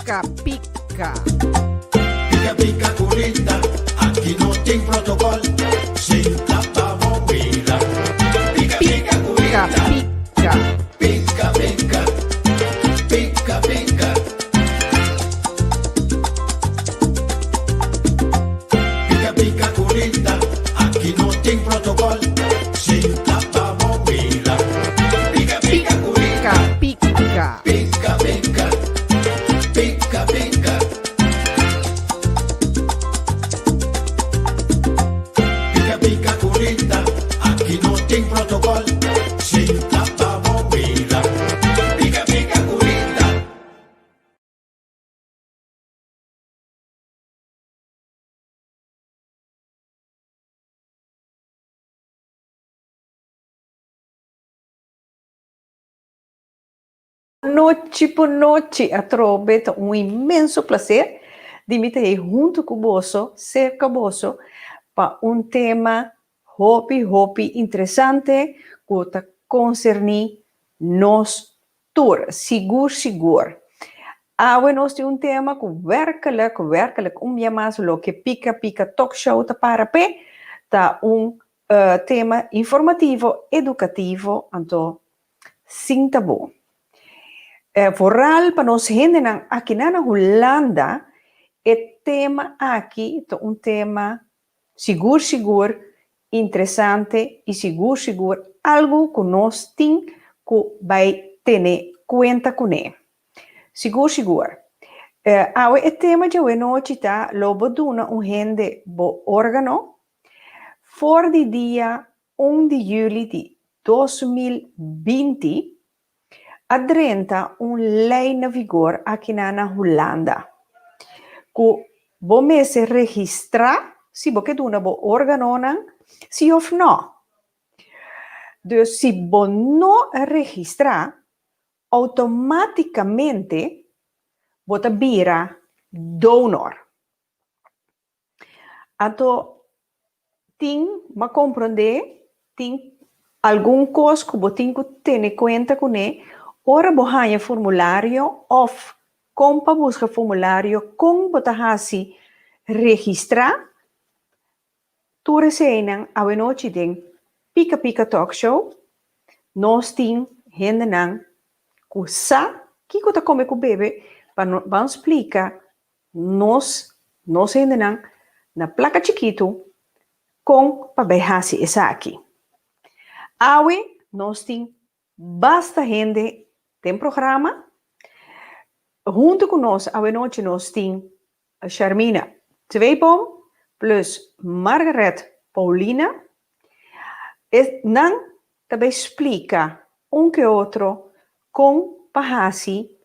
Pica, pica. Pica, pica, curita, aqui não tem protocolo. Senta pra bobeira. Pica, pica, curita. Pica, pica. Pica, pica. Pica, pica. Pica, pica, curita, aqui não tem protocolo. Senta pra bobeira. Pica, pica, curita. Pica, pica. Pica, pica. Pica, pica. Pica, pica, curita, aqui não tem protocolo. Senta pra bobeira. Pica, pica, curita. Boa noite a todos. Um imenso prazer de me ter junto com você, cerca de você, para tema hopi interessante que concerne nós todos, seguro. Nós temos tema que werkelijk mais lo que pica talk show para pé, tema informativo, educativo, então, sim tá bom. Vooral para nós aqui na Holanda, o tema aqui é tema seguro, interessante e seguro, algo que nós temos que vai ter conta com ele. Seguro. O tema de hoje noite está logo duna gente bo órgano for de dia 1 de julho de 2020 adrenta lei na vigor aqui na Holanda. Que você se registra, se você duna bo órgano, sim ou não. Dus se você não registra, automaticamente você vira donor. Então, tem que compreender, tem algum coisa que você tem que ter conta com ele. Ora, você tem formulário ou compra busca formulário com você registrar. Tu recebes a noite tem pica talk show. Nós temos gente que sabe que você come com o bebê para explicar nós gente na placa chiquito com para behasi essa aqui. Awe nós temos basta gente tem programa. Junto com nós, a noite nós temos Charmina Tweebom plus Margaret Paulina. Não também explica que outro com bahasi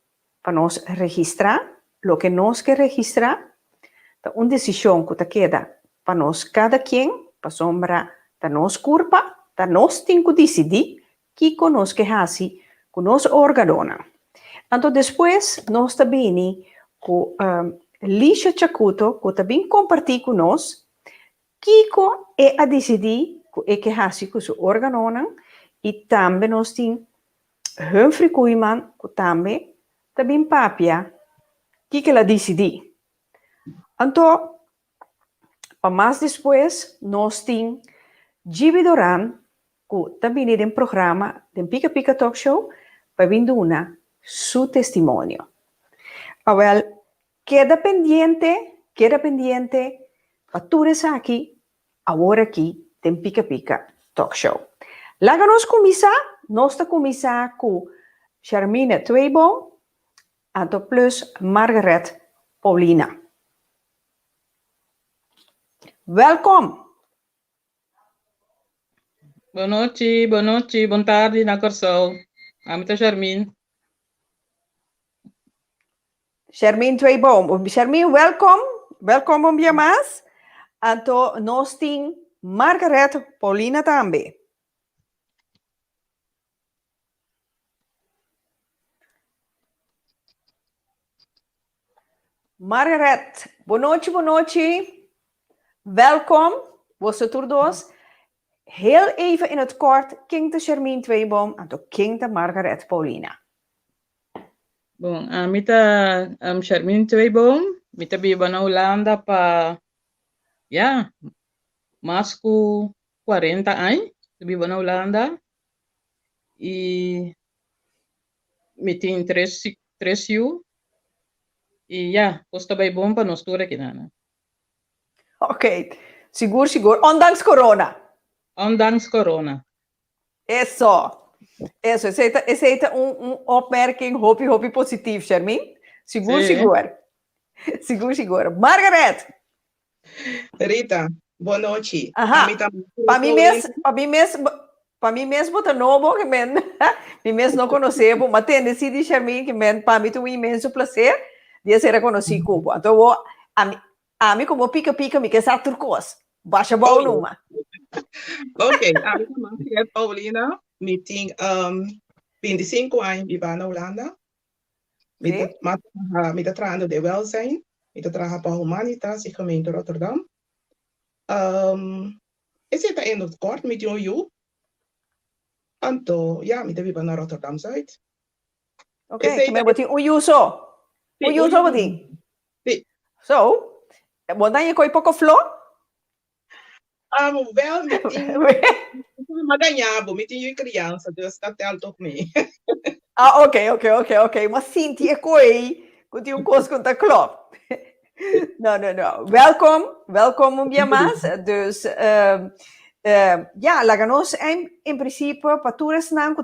para nós registrar o que nós quer registrar. Então, uma decisão que queda para nós cada quem, para sombra da nossa culpa, da nós temos que decidir que nós quer fazer com nosso órgão. Então, depois, nós também com Lícia Chacuto, que também compartilha com nós, que é a decidir que quer fazer com o seu órgão, e também nós temos Humphrey Koeman, que também papia, que ela decidir. Então, para mais depois, nós temos Gibi Doran, que também tem um programa de Pica Talk Show, para vir dar seu testemunho. Queda pendiente, para todos aqui, agora aqui, tem Pica Talk Show. Laga nós começar com Charmina Tweebom, então plus Margaret Paulina. Welkom. Boa noite, boa tarde, na Corsol. Amita Charmin. Charmin Tweebom. Charmin, welkom om je mas. Então, nós temos Margaret Paulina também. Margaret, boa noite. Welkom, você todos. Heel even in het kort, King de Charmine Tweebom en de King de Margaret Paulina. Bom, mita Charmin Tweebom, mita viva na Holanda pa, yeah, mais que 40 anos, vivo na Holanda. E me tem três filhos. E ja, costa bij bom para nós toda aqui, Nana. Ok, seguro. Ondanks corona. Ondanks corona. Isso. Isso, essa é opmerking, hopi positief, Charmin. Seguro. Seguro. Margaret. Rita, boa noite. Aha. Para mim mesmo, tá novo, que men, mim mesmo não conhecebo, mas tem decidido, Charmin, que men, para mim, é um imenso prazer de ser reconhecido Cuba. Então, a mim como pica, me quer saber turcos. Baixa boa numa. Ok, a mim é Paulina, me tem 25 anos vivo na Holanda. Me está trabalhando de welzijn, me está trabalhando para Humanitas e gemeente Rotterdam. Is het in het kort met jou? Anto, ja, me vivo na Rotterdam Zuid. Ok, mas botin uso. Uso botin. Sim. So, botan je koi pouco flow? Wel, me tem maganhabo, me tem criança, dus dat telt ook mee. Ok. Maar Sinti e koi, kuti un kos conta klop. No. Welkom bij mas. Dus, ja, laten ons in principe, paturas naam,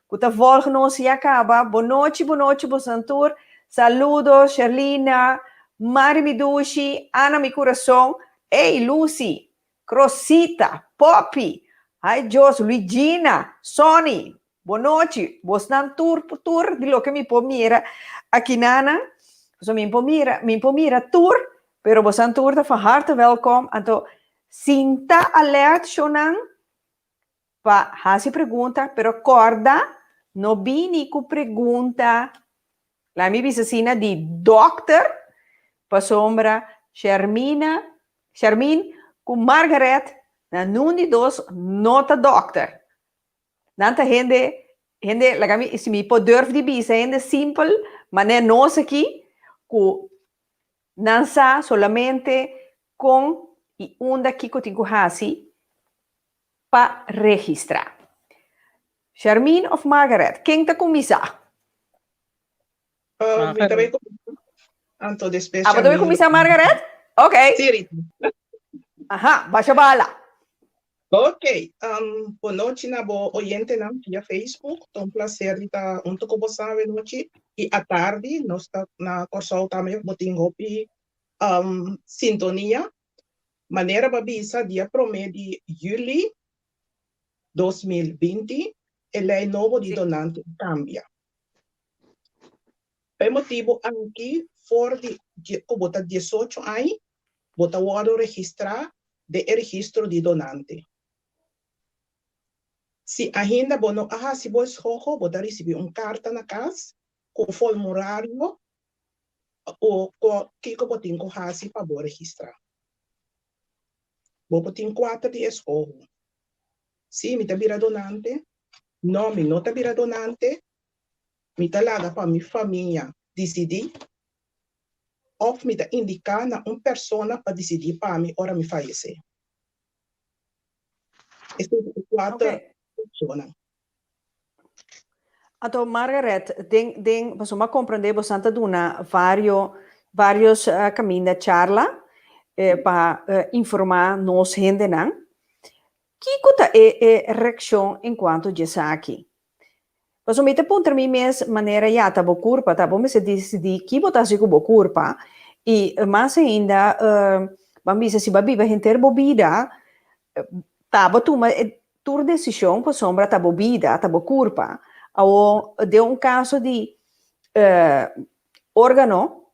kuta volgen ons, ja, acaba. Boa noite, boa Saludos, Sherlina, Mari Midushi, Ana Mi Coração, hey, Lucy, Crosita, Poppy, hi, Jos, Luigina, Sony, boa noite. Bosnan tour, di lo que mi pomira, aqui nana, so mi pomira tour, pero bosan tour van harte welkom. Anto, sinta alert, Shonan, pa hasi pergunta, pero corda, no bini ku pergunta, la mi bisasina di dokter, pa sombra, Charmin, com Margaret, na nundi dos nota dokter. Nanta hende, la kami, si mi po durf di bisa, hende simpel, maar ne nos aqui, ku nansa solamente con y unda kiko tinku hasi, pa registrar. Charmin of Margaret, quem ta kumisa? Me também Anto después. Apa tu kumisa Margaret? Ok. Sí, Rita. Aha, baixa bala. Ok, boa noite na boa oyente na via Facebook. É prazer de estar junto com você à noite e à tarde nós está na Corsol também botin hopi sintonia. Maneira babisa dia 1 de julho 2020 e lei novo di donante cambia. Per motivo aqui for di bota 18 anos bota o registrar de registro di donante. Se ainda bono se vos rojo, bota receber carta na casa com formulário ou que botin com hasi para bo registrar. Botin 4 dias rojo. Se me tabira donante, não me não tabira donante, me talaga para minha família decidir ou me indicar na persona para decidir para mim ora me falecer. Este é o 4 funciona. Então, Margaret, você vai compreender bastante duna vários caminhos de charla para informar nós gente não. Que coisa é reação enquanto já está aqui? Você me pergunta mim mesmo maneira já tá boa culpa, tá bom? Mas se decidir que botar se com boa culpa e mais ainda, vamos se babi vai ter bobida, tá bom tu mas tua decisão para sombra tá bobida, tá boa culpa, ou de caso de órgano,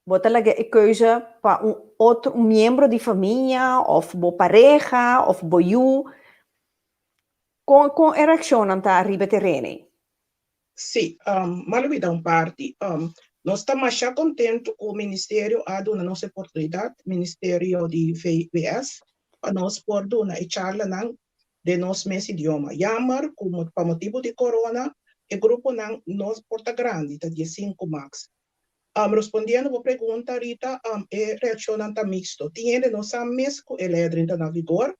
botar lá a coisa para outro membro de família, ou boa pareja, ou boa you. Com ereção não está arriba terreno? Sim, mas da parte, nós estamos mais contentes com o Ministério a dar nossa oportunidade, Ministério de VS, para nós poder dar a charla de nosso mesmo idioma. Jammer, como para motivo de corona, e grupo ng Nos Porta Grande, ta 15 max. Respondiendo a pergunta, Rita, reaksyonan ta mixto. Tiene no sa mes ko eledrin ta na vigor,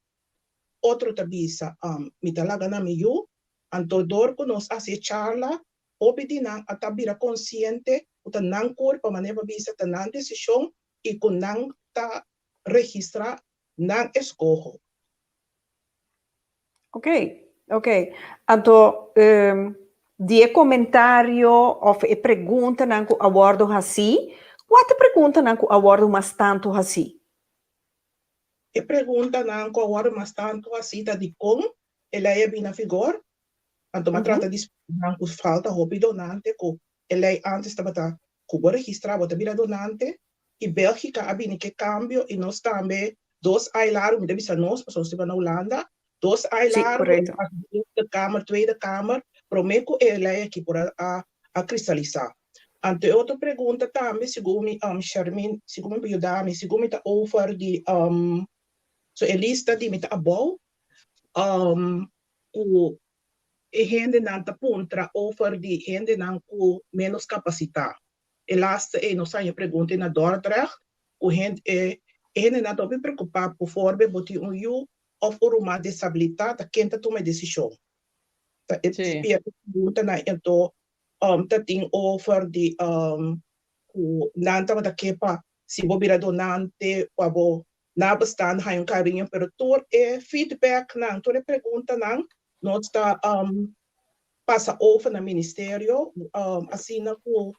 outro tabisa, mi talaga na miyu, antodor ko nos asi charla, obedi nang atabira consciente, uta nang kor pa maneba bisa ta nang desisyon, e kung nang ta registra nang escojo. Ok. Então, die comentário of e pergunta não que abordo assim, qual pergunta não que abordo mais tanto assim? E pergunta nang ko agora mas tanto assim ta di com ela é bem na vigor, anto trata de nang ko falta hobby donante ko ela antes estava ta kubo registra bota vira donante e Bélgica abini que cambio e nós também dos ailaram me deve ser nós pessoas que na Holanda dos ailaram de Kamer Tweede Kamer prometo ela é aqui por a cristalizar. Ante outra pergunta também segundo Charmin segundo me ajudar me segundo ta over de so a lista de mita abou o gente não tá puntra over de gente não com menos capacidade. E laatste não sai a pergunta na Dordrecht o gente não tá bem preocupado por forma botar you of uma disabilidade quem tá toma decisão. Tá é pergunta na então tá tem over de o não tá da kepa se bobira donante ou na bestaan ha yung carinho, pero tur feedback nang, tur pergunta nang, nós está passa over na ministério, assim na ko,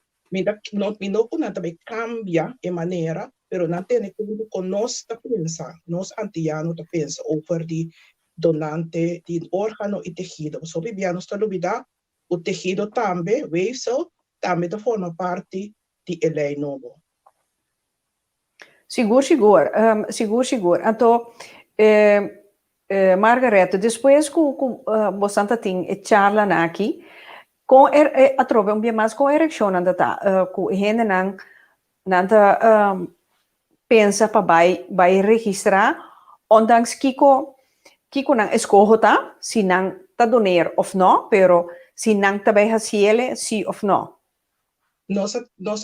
não ko na também cambia a maneira, pero não tem como com nós tá pensa, nós antiano tá pensa over de donante de órgano e tecido, so bibiano está dúvida, o tecido também, weefsel, também da forma parte de lei novo. Seguro. Então, Margareta, depois que você tem a charla aqui, com a trove um pouco mais com a ereção anda tá, com a gente não pensa para vai registrar, ondanks Kiko não escolhe tá, se não tá donar ou não, pero se não tá vai fazer sim ou não. Nós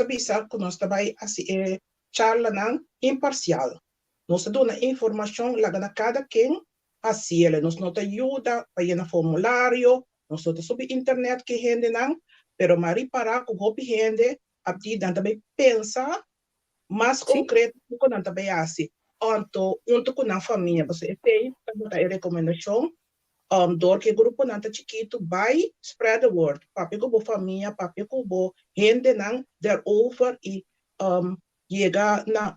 avisar que nós vai assim charla nang imparcial. Nós damos informação lá na cada quem assim ele nos nota ajuda para ir na formulário, nós nota sobre internet que gente nang, pero mari para com hopi gente abdi dan também pensa mais concreto com dan também assim. Anto junto com a família, você tem também a recomendação door que grupo nanta chiquito vai spread the word. Papi ko bo família, papi ko bo gente nang over e llegar na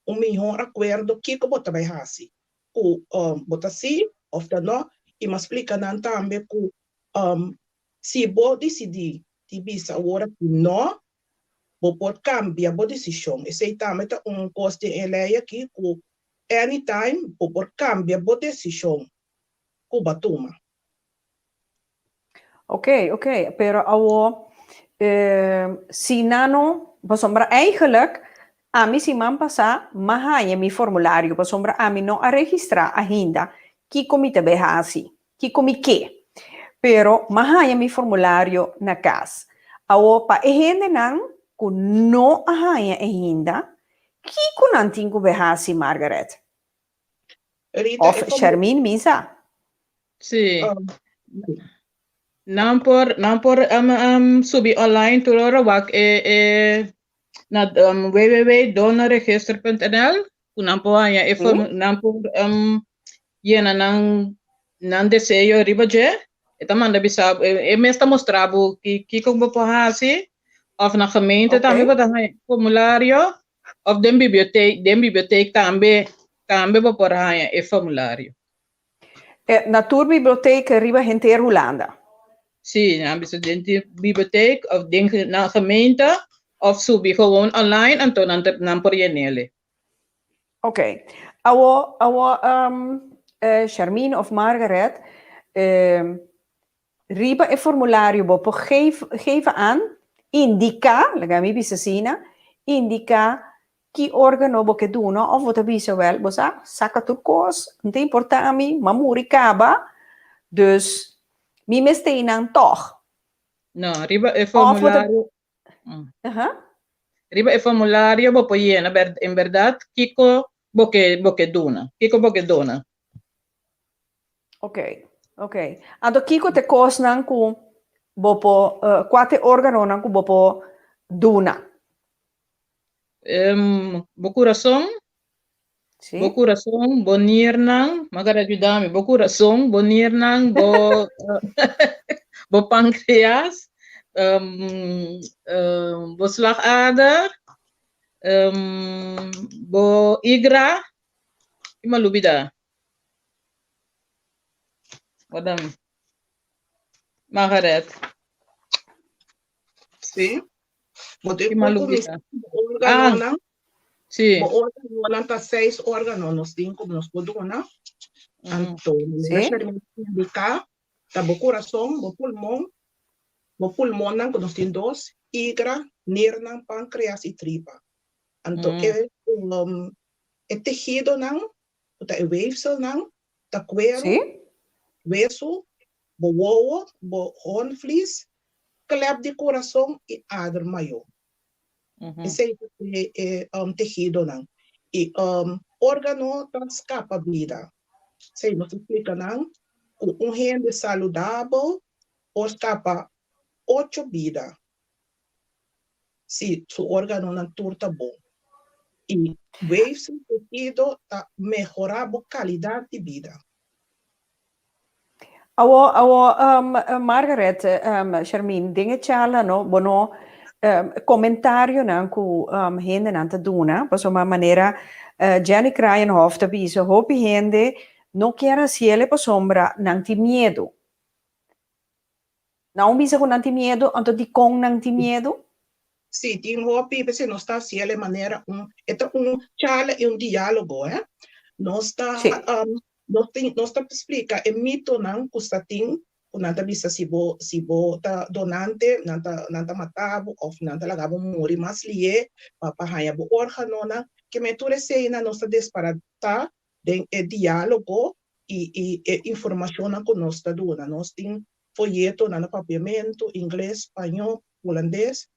melhor acordo que eu bota vai fazer. O bota sim, ou não, e me explica não também que se vou decidir de bisa agora que não, vou pode cambiar a decisão. E se também tá custo de lei aqui que anytime vou pode cambiar a decisão que vai tomar. Ok, pero se não, eigenlijk a mim se man passar, mas mi formulário, para sombra a mim não a registrar ainda, que comite behasi, que comi que, pero mas mi formulário na casa. Awo pa gente não arranha ainda, que não tem que behasi, Margaret? Of Charmin misa? Sí. Não por subir online tulora wak na www.donorregister.nl kunampo hanya nampo yena nang desejo ribaje eta manda bisa mesta mostrabo que como pohasi of na gemeente também bota formulário of den biblioteek também por hanya formulário. Na tua biblioteca riba inteira Holanda. Sim, na biblioteek of na gemeente of subi gewoon online en toen dan por jenele. Oké. Charmin of Margaret, riba e formulario bopo geven aan, indica, lagami bisasina, indica que órgano bo que duno, of wat bisa wel, bosa, saca turcos, não tem importami, mamuri kaba, dus, mi mesteinang toch. No, riba e Of wat formulario. Aha. Riba e formulario bo pojena, en verdad, Kiko boke dona. Kiko boke dona. Ok. Anto kiko te kos nang ku bopo kwate organo nang ku bopo duna. Bo corazón, Sì? bo corazón, bo nirnang, magara ayudame, bo corazón, bo nirnang, bo pancreas, bo slagader, bo igra, imalubida. Madam Margaret, Sim. Porque imalubida. órgano na, Sì. bo órgano na ta 6 órgãos nos tem como nos poduna. Anto, Sì? indica ta bo coração, bo pulmão na que nos tem 2, hígado, nirna, pâncreas e tripa. Anto é tejido na, ta é weefsel na, ta cuero, Sì? hueso, bo wowo, bo hornvlies, klep de coração e ader maior. Esse é tejido não. E órgano escapa a vida. Sei, nos explica não. Gente saudável escapa 8 vidas. Se o órgano não está bom. E esse tejido melhora a qualidade de vida. Margaret, Charmin, dingen chala no, bono commentario nan ku hende nan te doen, pas uma maneira Jenny Kraaienhof te bisa, hopi hende no quiera ciele pa sombra nan ti miedo. Não bisa com nan ti miedo, anto di con nan ti miedo? Sim, tem hopi, você não está ciele maneira chala e diálogo, Nós está Sim. nós está explica é mito não custa tem nanta bisa si bo ta donante nanta matabo of nanta lagabo muri mas lie papahaya bo órgano na que me ture sei na nossa disparata de diálogo e informação na conosco dona nós tem folheto na papiamento inglês espanhol holandês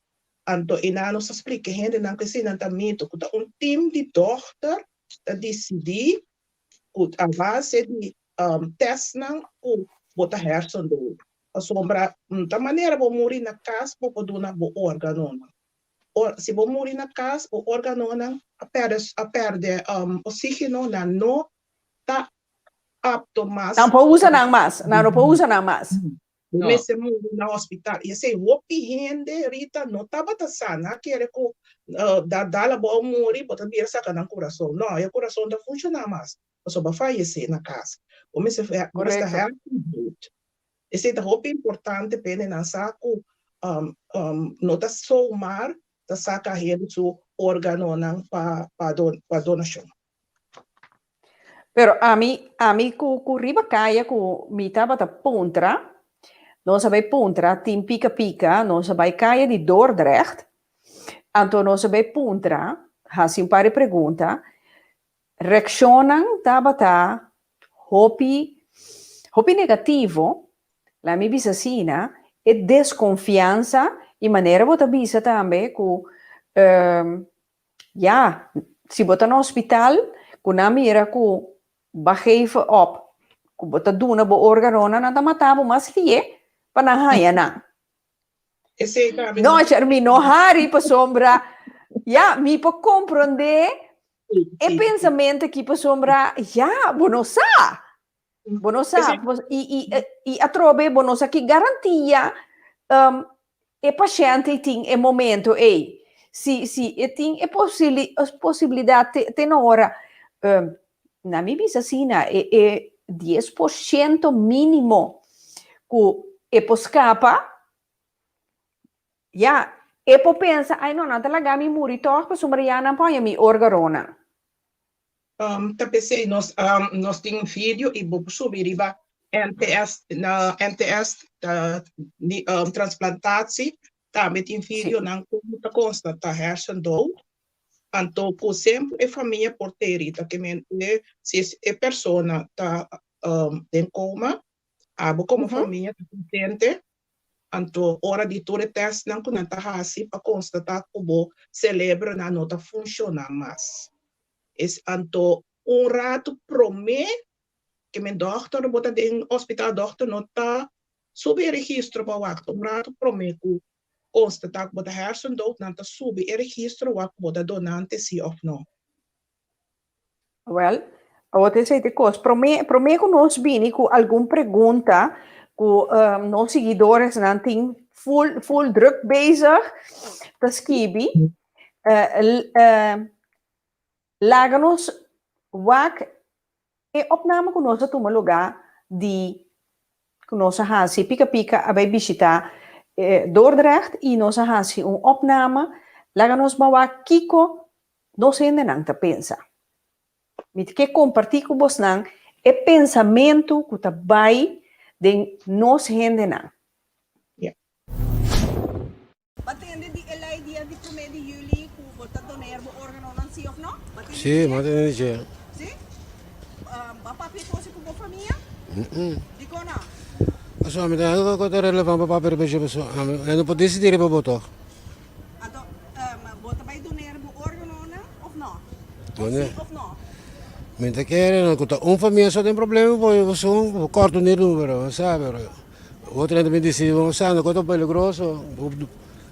anto ina nos explica gente não que se nanta mito kuta time de doctor ta decidir a base de teste não bota hersen a sombra da maneira vou morrer na casa vou poder na bo órgano se vou morrer na casa o órgano a perde oxígeno não tá apto mais Não pode usar nada mais, não pode usar nada mais. Mas se morrer na hospital e sei o gente Rita não tá bata sana quer que dá la boa morrer bota vir sacar no coração não o coração não funciona mais só vai falecer na casa como se esse é muito importante para nós saco não tá somar tá sacar ele seu órgão não para donação. Pero a mí ku riba kaya ku mita bata puntra, non sabai puntra, tim pica, non sabai kaya di Dordrecht, anto non sabai puntra, hasi un pare pergunta, reaccionan tabata hopi negativo, la mi bisasina, e desconfianza, in maniera bota bisa tambe, ku, si bota no hospital, ku nami era ku, begeven op. Ku bota duna bo organona na tamatabo mas lie, panahaya na. No, Charmi, no hari pa sombra, mi po comprende, e pensamento que pa sombra, bonosa, e atrobe bonosa que garantia, e paciente ting e momento, se ting e possibilidade tenora, na minha visão, é 10% mínimo que é escapa, e por pensar, não, não, talaga mi muri toch, pa sumariana pa mi orgarona. Tapos nós temos vídeo e vou subir riba NTS transplantatie, também tem vídeo não como consta tá hersendood. Anto por sempre família porteirita que se é pessoa tá em coma, abo como família presente Anto ora di ture test nan kunanta hasi pa constatar kubo celebra na nota funciona mas. Es anto rato prome que mijn dochter bota de hospital dochter nota subi registro pa wakto rato prome ku constatar bota hersendood nanta subi registro wak bota donante si of no. Well, wat is het cos? Prome que nós bini com alguma pergunta com nossos seguidores nanting full druk bezig te skibi. Laga-nos wak e opname com nós toma lugar de com nossa hasi pica abai visita Dordrecht e nossa hasi opname laga-nos bawa kiko nos ainda não te pensa. Met que compartilhar com vos nang é pensamento que tá vai de nós rende nang. Batende di elai dia di prime di juli ku volta doner bo organo nan si of no? Sì, ma te ne dice. Si? Bapak pi posi ku bo famiglia? Di kona? So, mi dai una cosa rilevante papà per piacere, e non può decidere proprio to. Ato volta bai doner bo organo na of no? Doner. Si of no? Mentre che non conta un famiglia só tem problema, poi sono corto nel numero, sai però. Oltre a 25 sanno quanto bello grosso.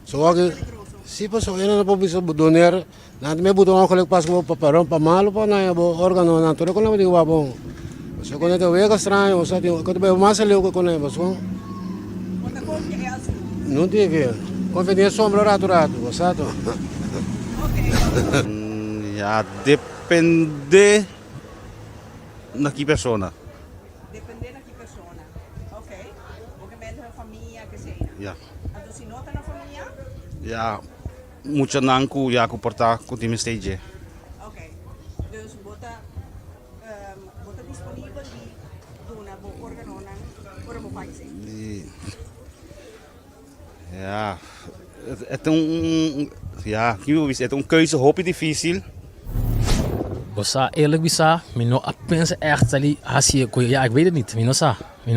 So che sì, posso io non posso doner. Nanti me butuh ongeluk pas mau paparon pamalu po na bo organo na to ko na di wabong. So ko na to wega strano, sa ti ko to be masa leo ko na bo so. Volta kom je als Non ti che. Convenienza sombra rato, sato. Ja, depende na que persona. depende na ki persona. Okay. O que men famiglia che sei. Ja. Ato si nota na famiglia? Ja, moet je dan portar com time stage. Okay. Dus bota disponibel di dona bo organo nan ora mo paese. Ja, het is een keuze, hoop difícil. Osa, eerlijk bisa, mino pensa echt ali hasie ko ja, ik weet het niet. Mino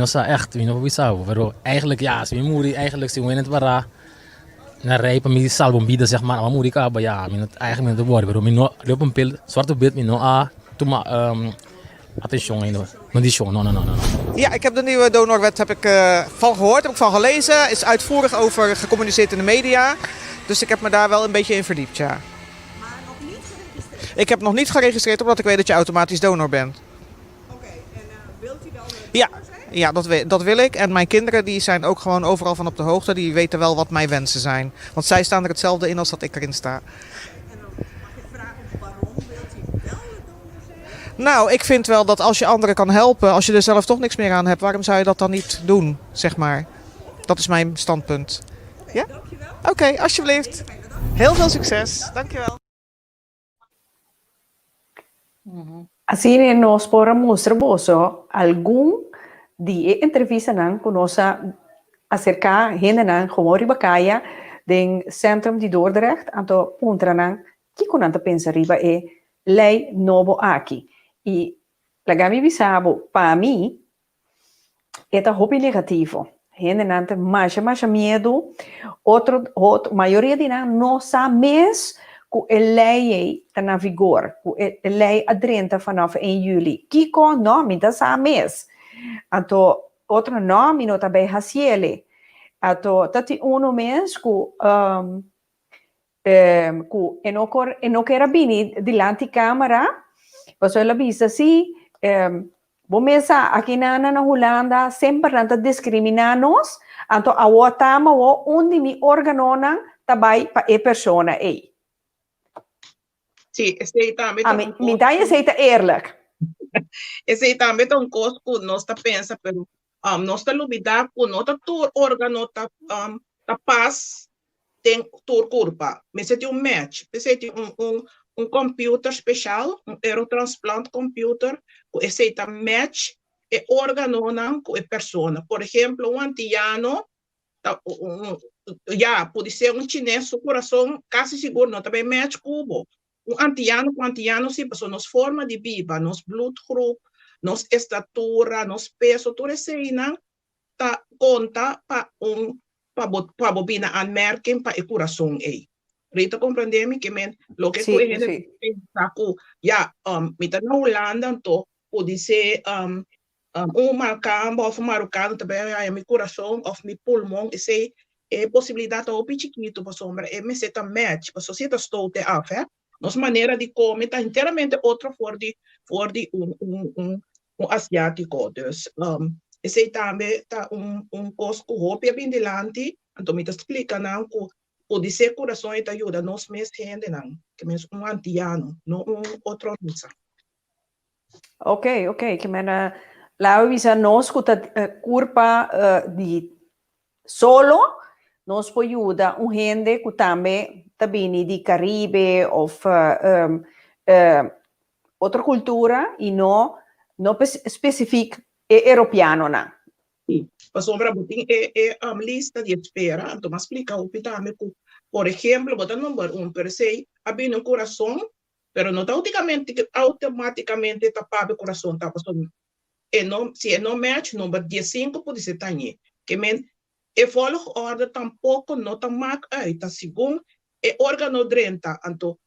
sa echt, mino bisa, pero eigenlijk ja, als mijn moeder eigenlijk si wenen para na rijpa mi salbom bida zeg maar, maar moeder ka ba ja, mino eigenlijk met de woorden, pero mino op een pil, zwarte beeld mino tuma attention in maar die show, no. Ja, ik heb de nieuwe donorwet van gehoord, heb ik van gelezen. Is uitvoerig over gecommuniceerd in de media. Dus ik heb me daar wel een beetje in verdiept, ja. Maar nog niet geregistreerd. Ik heb nog niet geregistreerd omdat ik weet dat je automatisch donor bent. Oké, en wilt u wel Ja, donor zijn? ja dat wil ik. En mijn kinderen die zijn ook gewoon overal van op de hoogte. Die weten wel wat mijn wensen zijn. Want zij staan er hetzelfde in als dat ik erin sta. En dan mag ik vragen waarom wilt u wel donor zijn? Nou, ik vind wel dat als je anderen kan helpen, als je er zelf toch niks meer aan hebt, waarom zou je dat dan niet doen, zeg maar. Dat is mijn standpunt. Ja? Dankjewel. Oké, alsjeblieft. Heel veel succes. Dankjewel. Assim nós podemos mostrar boso algum de entrevista nan com nossa acerca gente nan como ribacaya den centrum de Dordrecht anto puntra nan que conanta pensa riba é lei novo aqui e la gami bisabo para mim é tá hobby negativo gente nan te mais medo outro maioria de nan não sabe mesmo que a lei está na vigor, que a lei adrenta vanaf 1 juli. Kiko nome da sames. Então, outro nome não está bem raciele. Então, tati uno mês que não quer vir diante da câmara, você ela visa assim, bom mesa aqui na Holanda sempre não discriminamos, então a outra onde me organona também para a pessoa aí. Sí, Me dá aceita eerlijk. esse também é coisa que nós pensa, pero nós está olvidar que nós tur órgano tá paz tem tur curva. Mas é match, é computer especial, transplant computer, que esse match é órgano não com a pessoa. Por exemplo, antiano pode ser chinês, o coração quase seguro, não também match cubo. Antiano com antiano, sim, nos forma de vida, nos bloedgroep, nos estatura, nos peso, tudo isso aí, tá conta para para bobina aanmerking pa e coração e. Rita compreendemi que men lo que Sí, coe gente sí. pensa que ja mita na Holanda to pode ser marcambo of marocano também é meu coração of meu pulmão e sei possibilidade ou pichiquito para sombra e me seta match para sociedade estou te af nossa maneira de comer está inteiramente outra for de asiático dus e sei também tá cosco roupa bem delante então me explica não que pode ser coração e ajuda nós mesmos gente não que mesmo antiano não outro coisa. Ok, que mena la visa nos kuta curpa di solo nos po aiuta un gente que tambe tabini di Caribe of outra cultura e no specific europeano na. Sim, para sombra botin lista de espera, então mas explica o pitame que, por exemplo, botar número 1 per se abrir um coração, pero não automaticamente tapar o coração, tá passando. E não, se não match número 15 pode ser tanye, que men e volgorde tampouco não tá mak uit, tá segundo e órgano drenta, então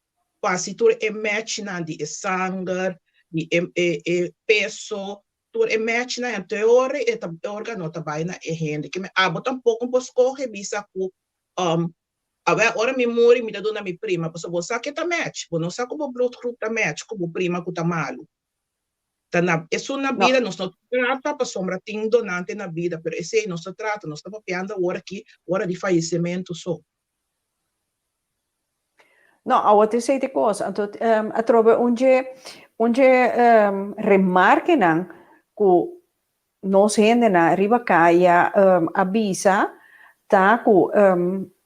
pasitur e match na de sangue, de peso tur e match na teore e órgano também na e rende que me abo tampouco posso correr bisa ku agora ora me mori me dá na minha prima posso você que tá match não sabe como blood group tá match como prima que tá malo tá na isso na vida nós não trata para sombra tem donante na vida pero esse não se trata nós estamos piando hora aqui hora de falecimento só. No, a outra seite coisa, então a trobe onde remarque nan que nós gente na riba caia avisa tá que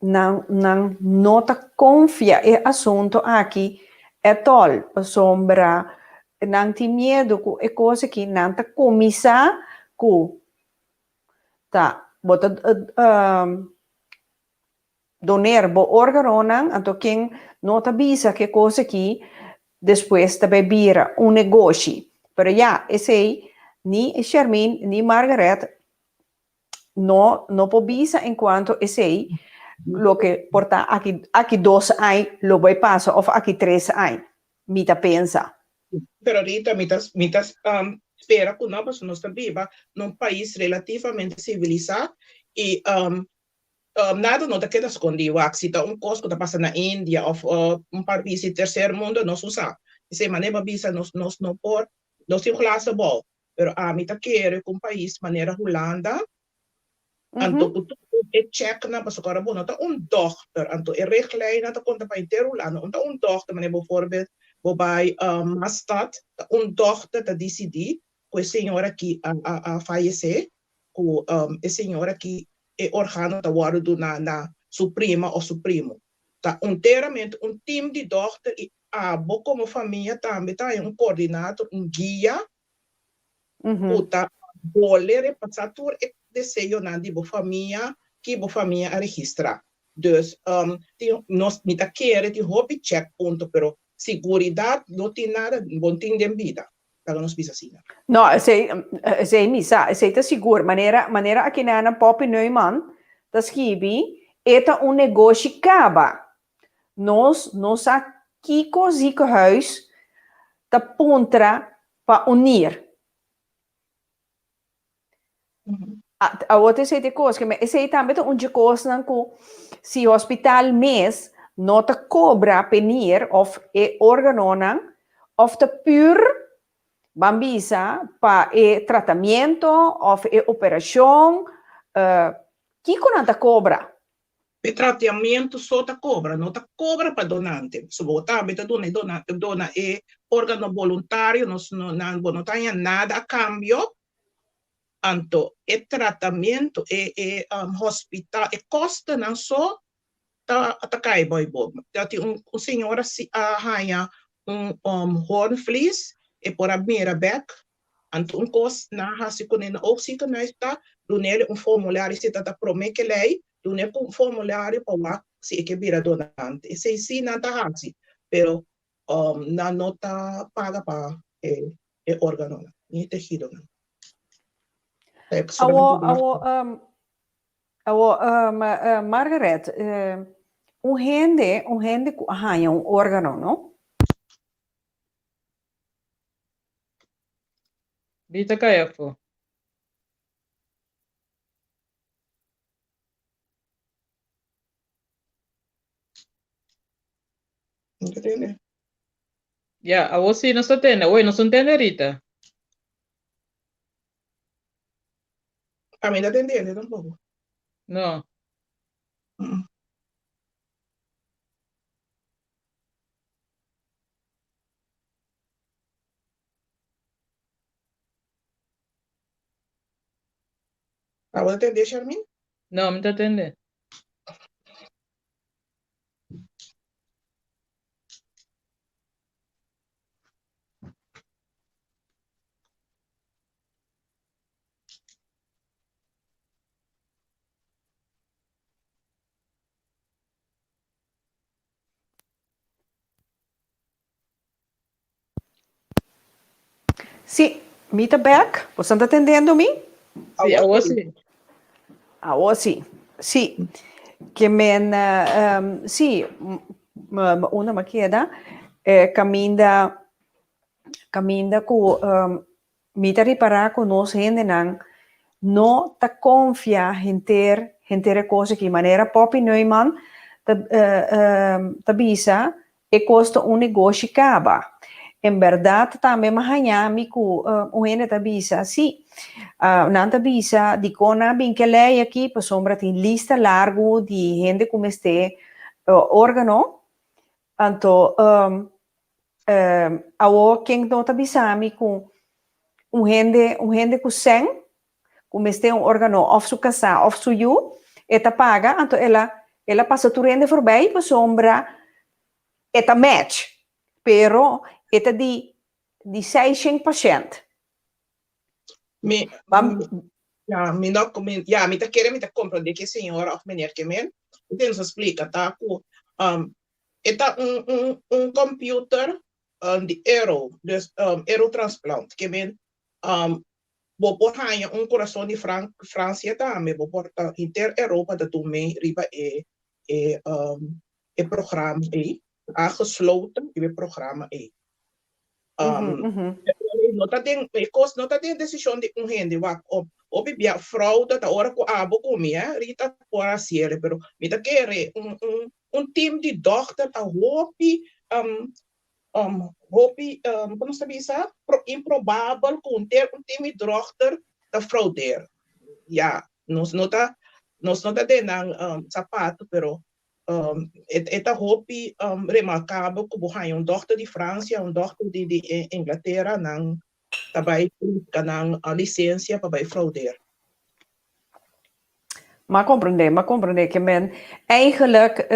não nota confia e assunto aqui é tol sombra não tem medo que é coisa que não tá comissa que tá bota doner bo órgão então quem nota avisa que coisa que depois também vira negócio pero já esse ni Charmin ni Margaret no pobisa enquanto ese lo que porta aqui 2 anos lo vai passar ou aqui 3 anos mita pensa pero ahorita mitas espera que nós estamos viva num país relativamente civilizado e nada não está queda escondido se tá coisa que está passando na Índia ou país de terceiro mundo nós usamos essa maneira bisa nós não por nós temos classe bom pero a mim tá querer com país maneira Holanda anto e check na pas agora bom tá dochter anto e reglijn tá conta para inteiro Holanda tá dochter maneira bijvoorbeeld waarbij Maastad dochter tá decidi com a senhora que a falecer com a senhora que é órgão tá guardo na suprema ou supremo tá inteiramente time de dochter e bo como família também tá coordenador guia puta boler passar por desejo na de família que família a registrar dus nós me tá querer de hobby check ponto pero seguridade não tem nada bom tem de vida para nós bisa assim no sei misa sei tá seguro maneira aqui na Pop Neumann tá escrevi eta negócio caba nós aqui cozico huis tá pontra para unir a outra seite coisa que esse também é onde coisa que se o hospital mês não te cobra penir of órgão of te pur bambisa para tratamento of operação que não te cobra o tratamento só te cobra não te cobra para donante se botar beta dona órgão voluntário não tem nada a cambio anto e tratamento hospital costa não só tá cai boy tem senhora se arranha hornvlies e por a back anto cost na hasi kunena ook se kan está do nele formulário se tá promete lei do nele formulário para se que vira donante se sim não tá hasi pero na nota paga para órgão e tecido Margaret, un gente hanya un órgano, ¿no? Dita kaya po. ¿Entiendes? Ya, a vos sí no se entiende. Oye, no se entiende ahorita. A mí no te entiende tampoco. No. Mm. ¿A vos te entendés, Charmin? No, me entiende. Sí, Mita Beck, ¿vos estás entendiendo-me? Sí, a vos sí. Sim. Sim. Que men, sim, una maqueda, caminda com, mita reparar com nós gente não ta confia gente coisa que maneira Poppy Neumann ta bisa e custa um negócio caba. Em verdade, também mahanhami com o gente ta bisa, sim. Nanta bisa di kona binkelei aqui, pa sombra tem lista largo de gente como este órgano. Anto, awo quem não tá bisami com gente com 100, como este órgano of su casa, of su you, eta paga, anto ela passa tu rende voorbij, pa sombra, eta match, pero eta di 600%. Ja, me tá querendo me compreender que senhora of meneer que men. Então se explica, tá? Eta computer de euro, dus eurotransplant, que men vou por hanha coração de França também, vou por inter Europa dat doen mee riba programma aangesloten in het programma nota tem nota tem decisão de gente va o bibia fraude da hora com abo comia rita por asiele pero mita querer team de dochter a hopi como se diz improvável com ter team de dochter da fraudeer ja nos nota de sapato pero esta hopi remarcável como hay dochter de França dochter de Inglaterra nang tabay kanang licença para fraudeer. Maar comprende que men eigenlijk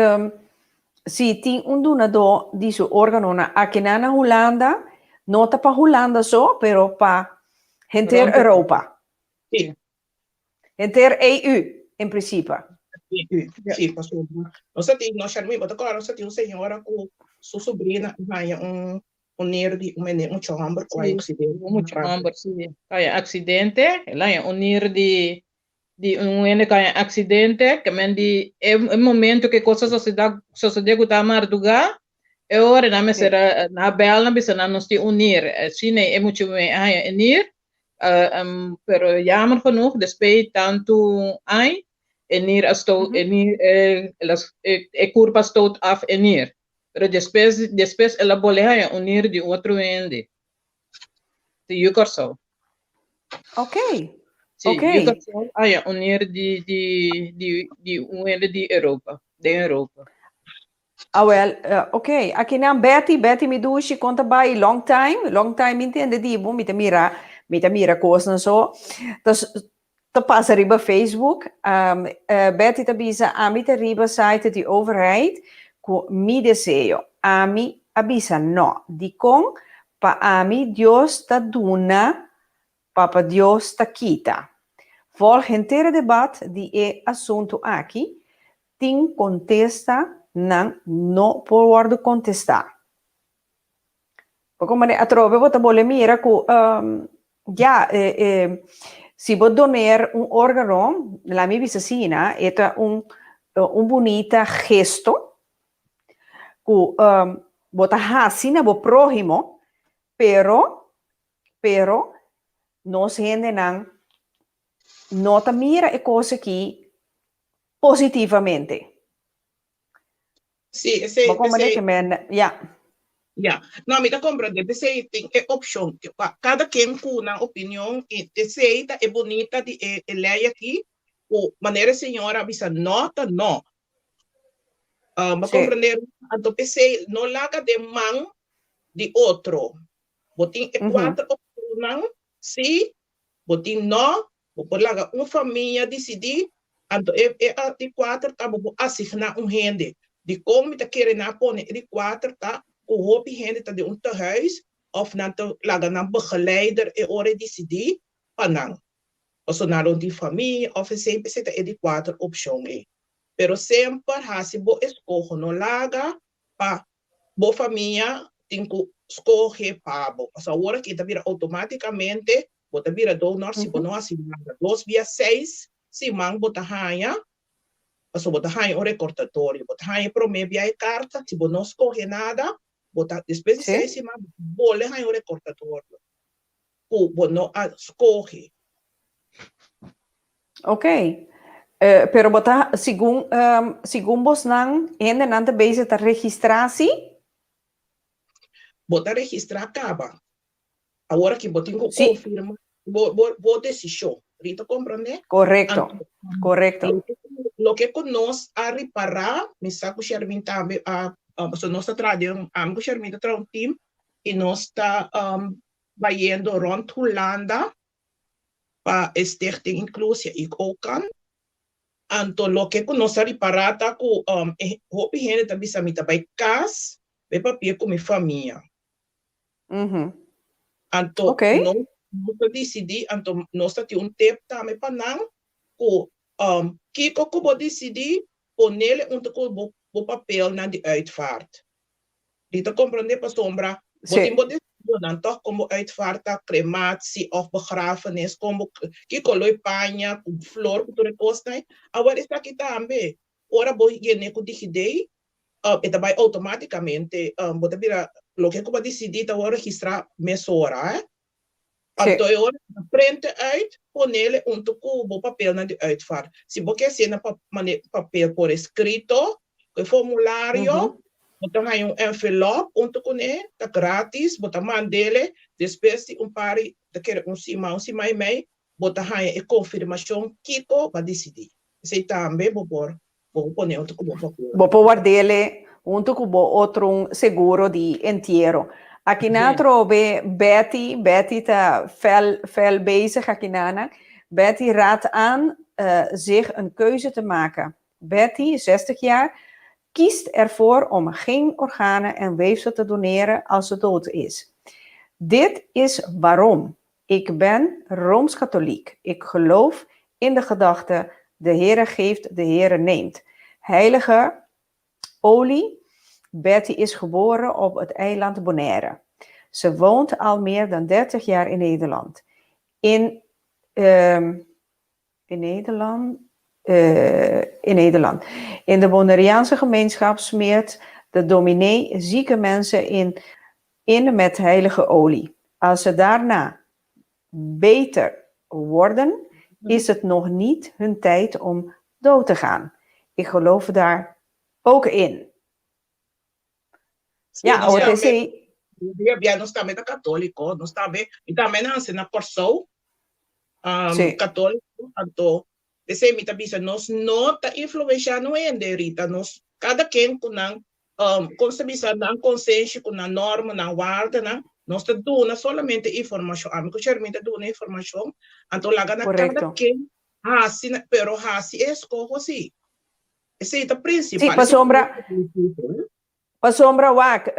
si tem donador die zo organona aqui na Holanda, nota para Holanda só, pero para inter Europa. Sim. Inter EU, em princípio. Sim, pastor. Nós chamamos, agora nós temos senhora com sua sobrinha, vai unir um chamber com acidente. Chamber, sim. Kaya acidente, lá é unir de um kaya acidente, que men di é momento que coisas sucede com a marduga, é hora na mesera na bela na bisa na nos unir, sine é muito bem unir, pero jammer genoeg, despeit tanto ai unir as tot unir curva tot af unir. Pero después ela bolea unir de outro ende. De Yukorso. Ok. Sim, Yukorso unir de um ende de Europa. Well, ok. Aqui na Betty me dushi conta by long time entende dibo, mita mira coisa so. Te passa riba Facebook, Betty te bisa ami te riba site de overheid, mi deseo, ami abisa no, di con pa ami Dios ta duna, papa Dios ta quita. Volg inteiro debat di assunto aqui, tin contesta nan no por contestar. Como a trove bota bole mira ku si vos donar un órgano, la mi vicina, es un bonita gesto, que vos haces na vos prójimo, pero no se entienden, no te mira e cosa aquí positivamente. Sí, Vos como que men, ya. Ja, nou, met compreender, esse tem é opção. Cada quem com uma opinião, esse é bonita de lei aqui, o maneira senhora bisa nota não. Mas Sí. compreender, então esse não larga de mão de outro. Botin é quatro opções, não, sim, botin não, por larga uma família decidir, então é de quatro tá vou assignar rende. De como tá querendo pôr de quatro tá o hoop gente tá de tehuis of na te laga na begeleider e ore decidir panang. Of so na die familie of sempre zit er die quatro opções. Pero sempre hasi bo escoge no laga pa bo família tem que escolher pabo. Essa hora que tá vira automaticamente bota vira donor se bono assim 2/6 se mang bota hanha. Essa bota hanha o recordatório, bota hanha promete a carta, se bono escolhe nada botar depois de 6 semanas, bole hay un recortatorio. Bueno, escoge. Ok. Pero botar, según vos nan, en ante bezig te registratie? Botar registrar acaba. Agora que botinho confirma, bo decisão. Rita compreende? Correcto. Correcto. Lo que conosco a reparar, me saco Shermin também so nós está trazendo amigo Shermin está um team e nós está indo rond Holanda para stichting inclusie e ook kan. Anto lo que conosco a reparar tá com hope gente também samita by cas, be papier com minha família. Anto nós decidi, anto nós está um tempo também para não que como decidi ponele com o papel na de uitvaart. Dit compreende para sombra, botimbo dan toch como uitvaart, crematie of begrafenis, como que coloi panha, com flor, com tudo costa. Agora está aqui também. Ora bo yene com digidei, e também automaticamente, bota vira, lo que como decidir agora registrar mesora, então eu prende uit, ponele com o papel na de uitvaart. Se você quer na papel por escrito, o formulário, botar aí envelope, tá grátis, botar mandele, depois de pari, daquele cima e meio, botar aí a confirmação, Kiko vai decidir. Isso também vou pôr como papel. Vou pôr dele, com outro seguro de entierro. Aqui na trobe, Betty tá fel bezig, aqui na Betty raadt aan zich een keuze te maken. Betty, 60 jaar, kiest ervoor om geen organen en weefsel te doneren als ze dood is. Dit is waarom. Ik ben Rooms-Katholiek. Ik geloof in de gedachte, de Heere geeft, de Heere neemt. Heilige olie. Betty is geboren op het eiland Bonaire. Ze woont al meer dan 30 jaar in Nederland. In Nederland. In de Bonaireaanse gemeenschap smeert de dominee zieke mensen in met heilige olie. Als ze daarna beter worden, is het nog niet hun tijd om dood te gaan. Ik geloof daar ook in. Ja, o te sei. Nós também é católico, nós também, e também na Corsou, católico, então, esse mita bisa nós não tá influenciando ainda, Rita, nós, cada quem com bisa na consciência, com na norma, na guarda, nós tá dando solamente informação, amigo Shermin tá dando informação, então lá na cada quem, pero hasi escoge assim. Esse é o principal. Sim, para sombra wak,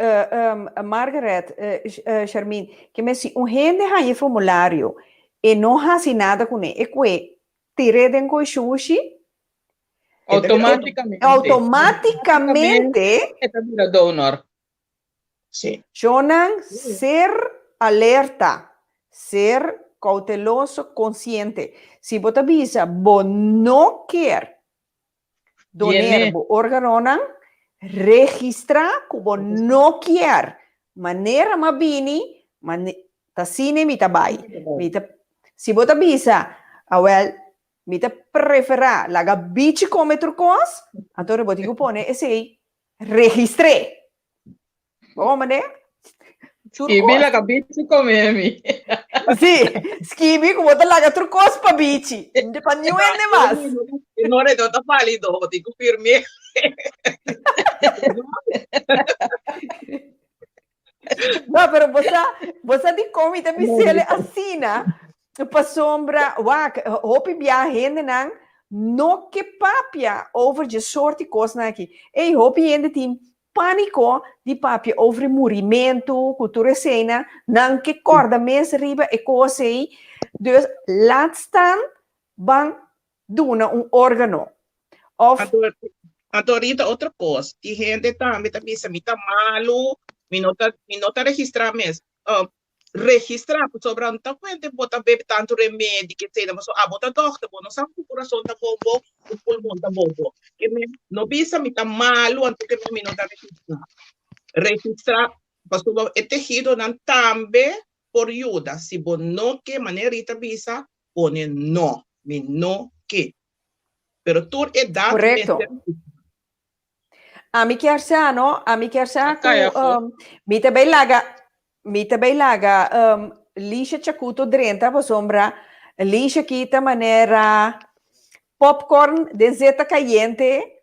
Margaret, Shermin, que me si gente hay formulário e não hace nada com ele, e tire den com sushi, automaticamente, é vira donor. Sim. Jonan ser alerta, ser cauteloso, consciente. Si bota bisa, bo no quer donar Tiene. bo órgano nan, registra kubo no quer. Manera mabini, tasine mita bay. Si bota bisa, mita prefera laga bici come turcos, atore boti kupone e sei registré. Bom, mané? Ibi la capisci come mi. Sì, schivi come te laga turcos pa bici. Hindi pa niuende mas. Non è tutto valido, dico firme. No, pero você di come te bisele assina pa sombra, hopi bia hende nang no que papia over je soorte kos na aqui. Ei, hopi hende team pânico di papia over morimento, cultura cena, nang que corda mes riba e cosei. Dus laat staan bang doen órgano. Of Adorita outra coisa. Die gente também tá bisa mita malu, minota registrar mes. Registrar sobre um tá quente bota bebe tanto remédio que sei, mas a bota doctor, não sabe o coração tá bombo, o pulmão tá bombo. Que me no bisa mita malu anto que me minota registrar. Registrar pastor é tejido nan também por ajuda. Se bo no que maneira bisa pone no, me no que. Pero tu edad correcto. A mi chiarsano, mita bei laga, lisha chakuto drenta po sombra, lisha kita manera popcorn de zeta caliente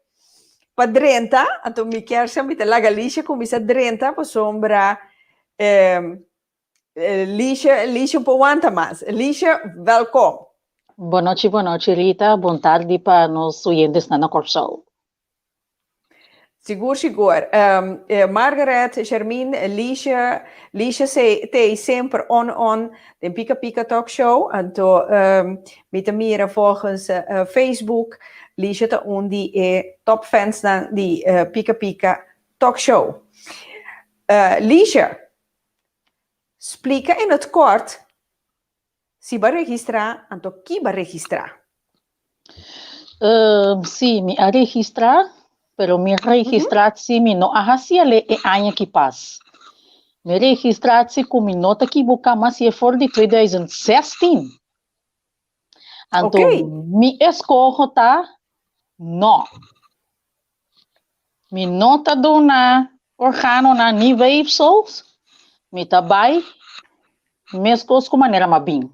pa drenta, anto mi chiarsa mita laga lisha kumisa drenta po sombra, lisha un po' wanta mas, lisha welkom. Boa noite, Rita. Boa tarde para nós ouvintes na Corsol. Sigur. Margaret, Charmine, Liesje te sempre on de Pika Pika Talk Show. En met de meer volgens Facebook. Liesje te die topfans van die Pika Pika Talk Show. Liesje, explica in het kort. Si va registrar, anto chi va registrar? Sí, me ha registrado, pero mi registratie mi no hacía e año que pas. Mi registratie com mi nota que boca mas é for de 2016. Anto mi escojo tá no. Mi nota dona organo na nível sos, mi tabai, mi escojo com maneira mabim.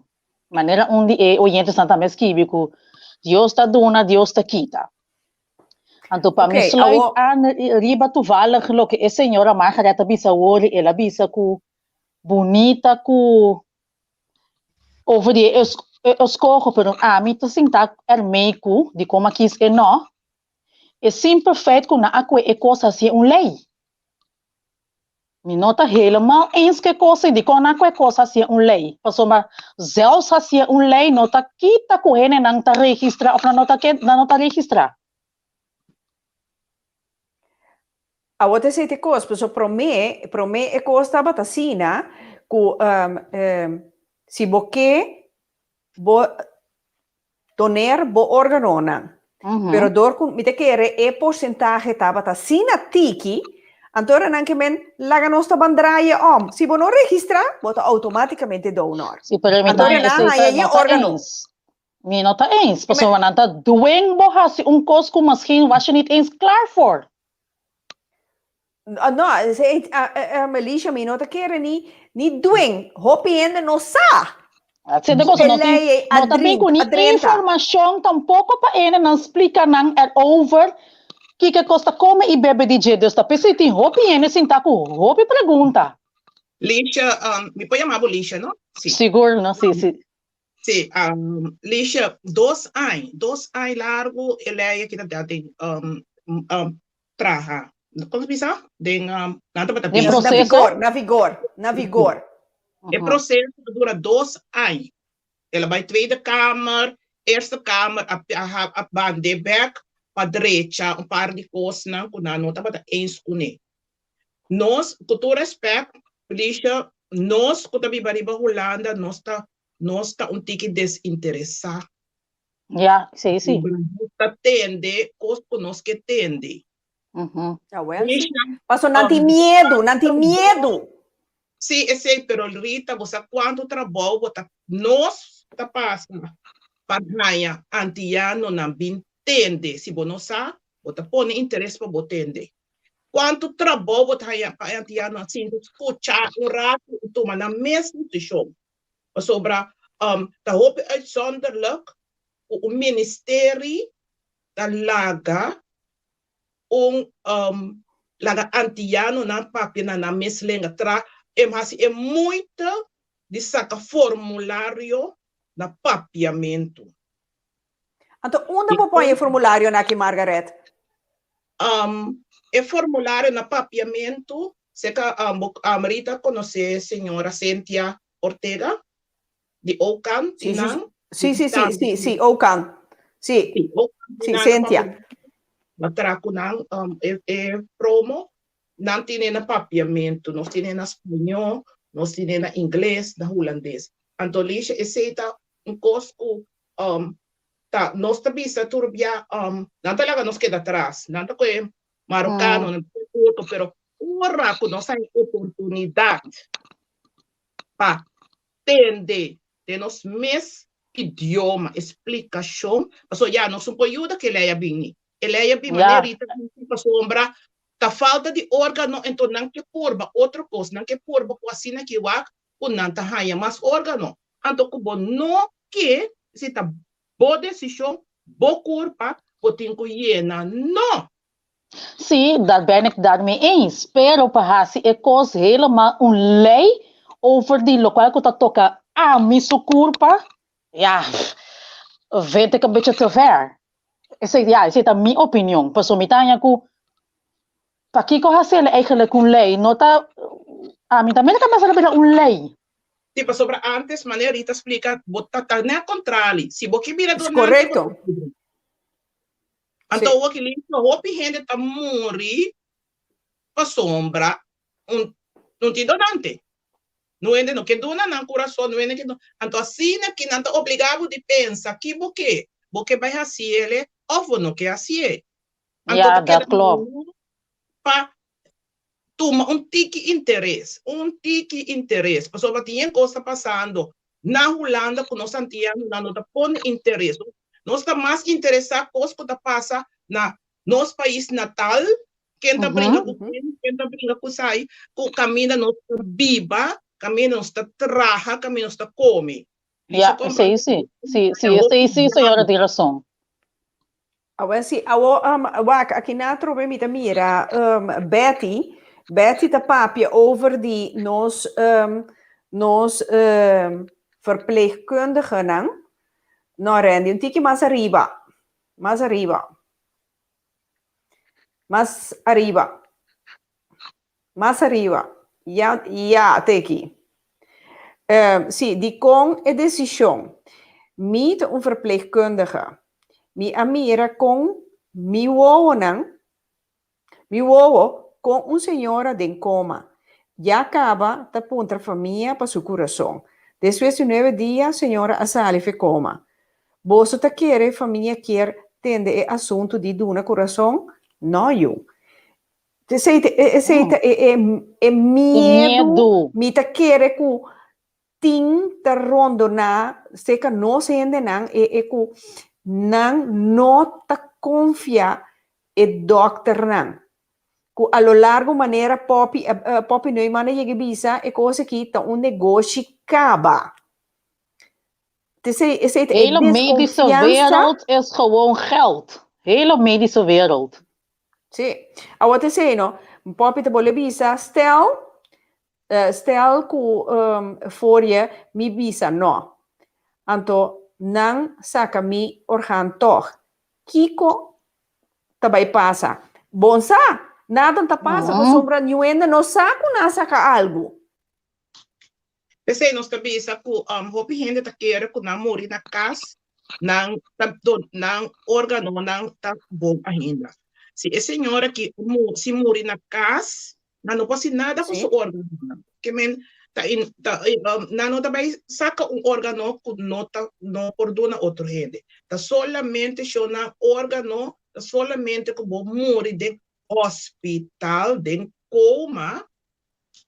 Maneira onde é oyente santa mesquíbico, Deus está dona, Deus está quita. Então, para me sluit aan riba toevallig, lo que a senhora Margareta bisa hoorde, ela bisa ku bonita ku over die escogo, pero a mim to sinta ermeiku, de como aqui é não, é simpel feit ku na aqua é coisa assim lei. Me nota helemaal eens que coisa de como aqua é coisa assim lei. Passoma zelfs assim lei nota kita ku hene nang ta registra of na nota registra. A outra sete coisas, pessoal, para mim é coisa batasina, que se você donar bo organona, pero dor com me te querer é porcentagem tá batasina tiki, então anche men laga nosta bandraia se você não registrar, bota automaticamente donor. Se para mim tá órgano. Me nota eens, pessoal, nanta doen bo hasi cos com misschien was je niet eens klaar voor. No, Melissa, mi nota keren ni dwing. Hopi ende no sa. Você não tem com informação tampouco para ele não explicar não over que costa come e bebe de jeito está pensando em hopi ende sem tá com hopi pergunta. Lisha, me põe chamar Lisha, não? Sí. Seguro, não? Sim. Sí, Lisha, 2 anos largo, ele é aqui na Praha. Como se pensa? Na vigor. O processo dura 2 anos. Ela vai Tweede Kamer, Eerste Kamer, a bande back, para direita, par de coisas, não, não está para eensune. Nós, com todo respeito, Lisha, nós, com a Bibariba Holanda, nós está nós está um tique desinteressado. Yeah, sim, sim. Está tende, costo nós que tende. Ah, well, sim. Passou, não tem medo, não tem medo. Sim, eu sei, pero Rita, você quanto trabalho, nós está passando. Para antiano não bem tende, se você não sabe, você põe interesse para você tende. Quanto trabalho você para antiano assim, escutar rato, toma na mesma posição. Sobra, da hoop uitzonderlijk, o ministerie, da laga, laga antiano na papi na meslenga tra, é muito de saca formulário na papiamento. Então, onde você põe o formulário aqui, Margaret? É formulário na papiamento, se a Marita conhece a senhora Cynthia Ortega, de Ocan, Sim, Ocan. Sim, Cynthia. Matraco nang promo, não tem na papiamento, nós tem na espanhol, nós tem na inglês, na holandês. Então, lixa, aceita cosco, tá, nós também está turbia, não talaga nós queda atrás, não tá com marocano, não tá com pero ora com nossa oportunidade para entender de nos mes idioma, explicação, porque já nós não podemos que ele é bem, maneira para sombra, tá falta de órgão, então não que porba outra coisa, não que porba com assim que o não tá raia mais órgão, então como não que se tá boa decisão, boa culpa, botin ko yena, não. Sim, dat ben ik daarmee eens. Pero perhaps é coisa helemaal een lei over die lokaal que toca a minha culpa. Ja, vind ik een beetje te ver. Essa é a minha opinião. Pas om itanya ko, pa kiko hasele eigenlijk een lei. Nota, a mim também não é mais een lei. Tipo, sobre antes, Manerita explica, botar na contrário. Se você mira do correto. Então, o que lhe falou, o gente está morrendo para sombra, não tem donante. Não é não que dona no coração, não é que não. Então, assim, que não está obrigado de pensar que porque vai assim ele, ou não que assim. Ja, dat klopt. Para tomar tique interesse. Pessoal, tem coisa passando na Holanda, com nós antianos, não está põe interesse. Nós está mais interessado com o que passa na nosso país natal, quem está brincando com quem está brincando com sai, com caminho não está viva, caminho não está traja, caminho não está come. Sim, senhora tem razão. Agora, sim, aqui na trobe me mira, Betty te papje over die nos verpleegkundigen, no rendi un tiki más arriba. Ja, teki. Zie, die kon een decissie. Niet een verpleegkundige. Mi amira con mi wonen. Mi wowo con un señora de coma. Ya acaba de punta familia para su corazón. Después de 9 días, señora Asali fe coma. Vos te quiere, familia quiere, tende el asunto de duna corazón? No, yo. Te sei medo. Mi te quiere ku ting te rondo na, seca no se ende nan, ku nan no te confia el doctor nan. A lo largo maneira popi noi mana je gebisa e cosa que tá negócio acaba. Hele medische wereld is gewoon geld. Hele medische wereld. Sim. Agora te sei, no, popi te bole bisa, stel que voor je mi bisa no. Anto nang saka mi organ toch. Kiko tabay pasa. Bonsa. Nada não passa, mas sombra nenhuma não saca algo. Pensei, nós também sabe que hopi gente tá querendo que não morrer na casa, não órgão não tá bom ainda. Se a senhora que se morrer na casa, não pode nada com o órgão. Que men Nano também saca órgano que não perdona outro rede. Tá solamente chama órgano, tá solamente que vou morrer de hospital, de coma.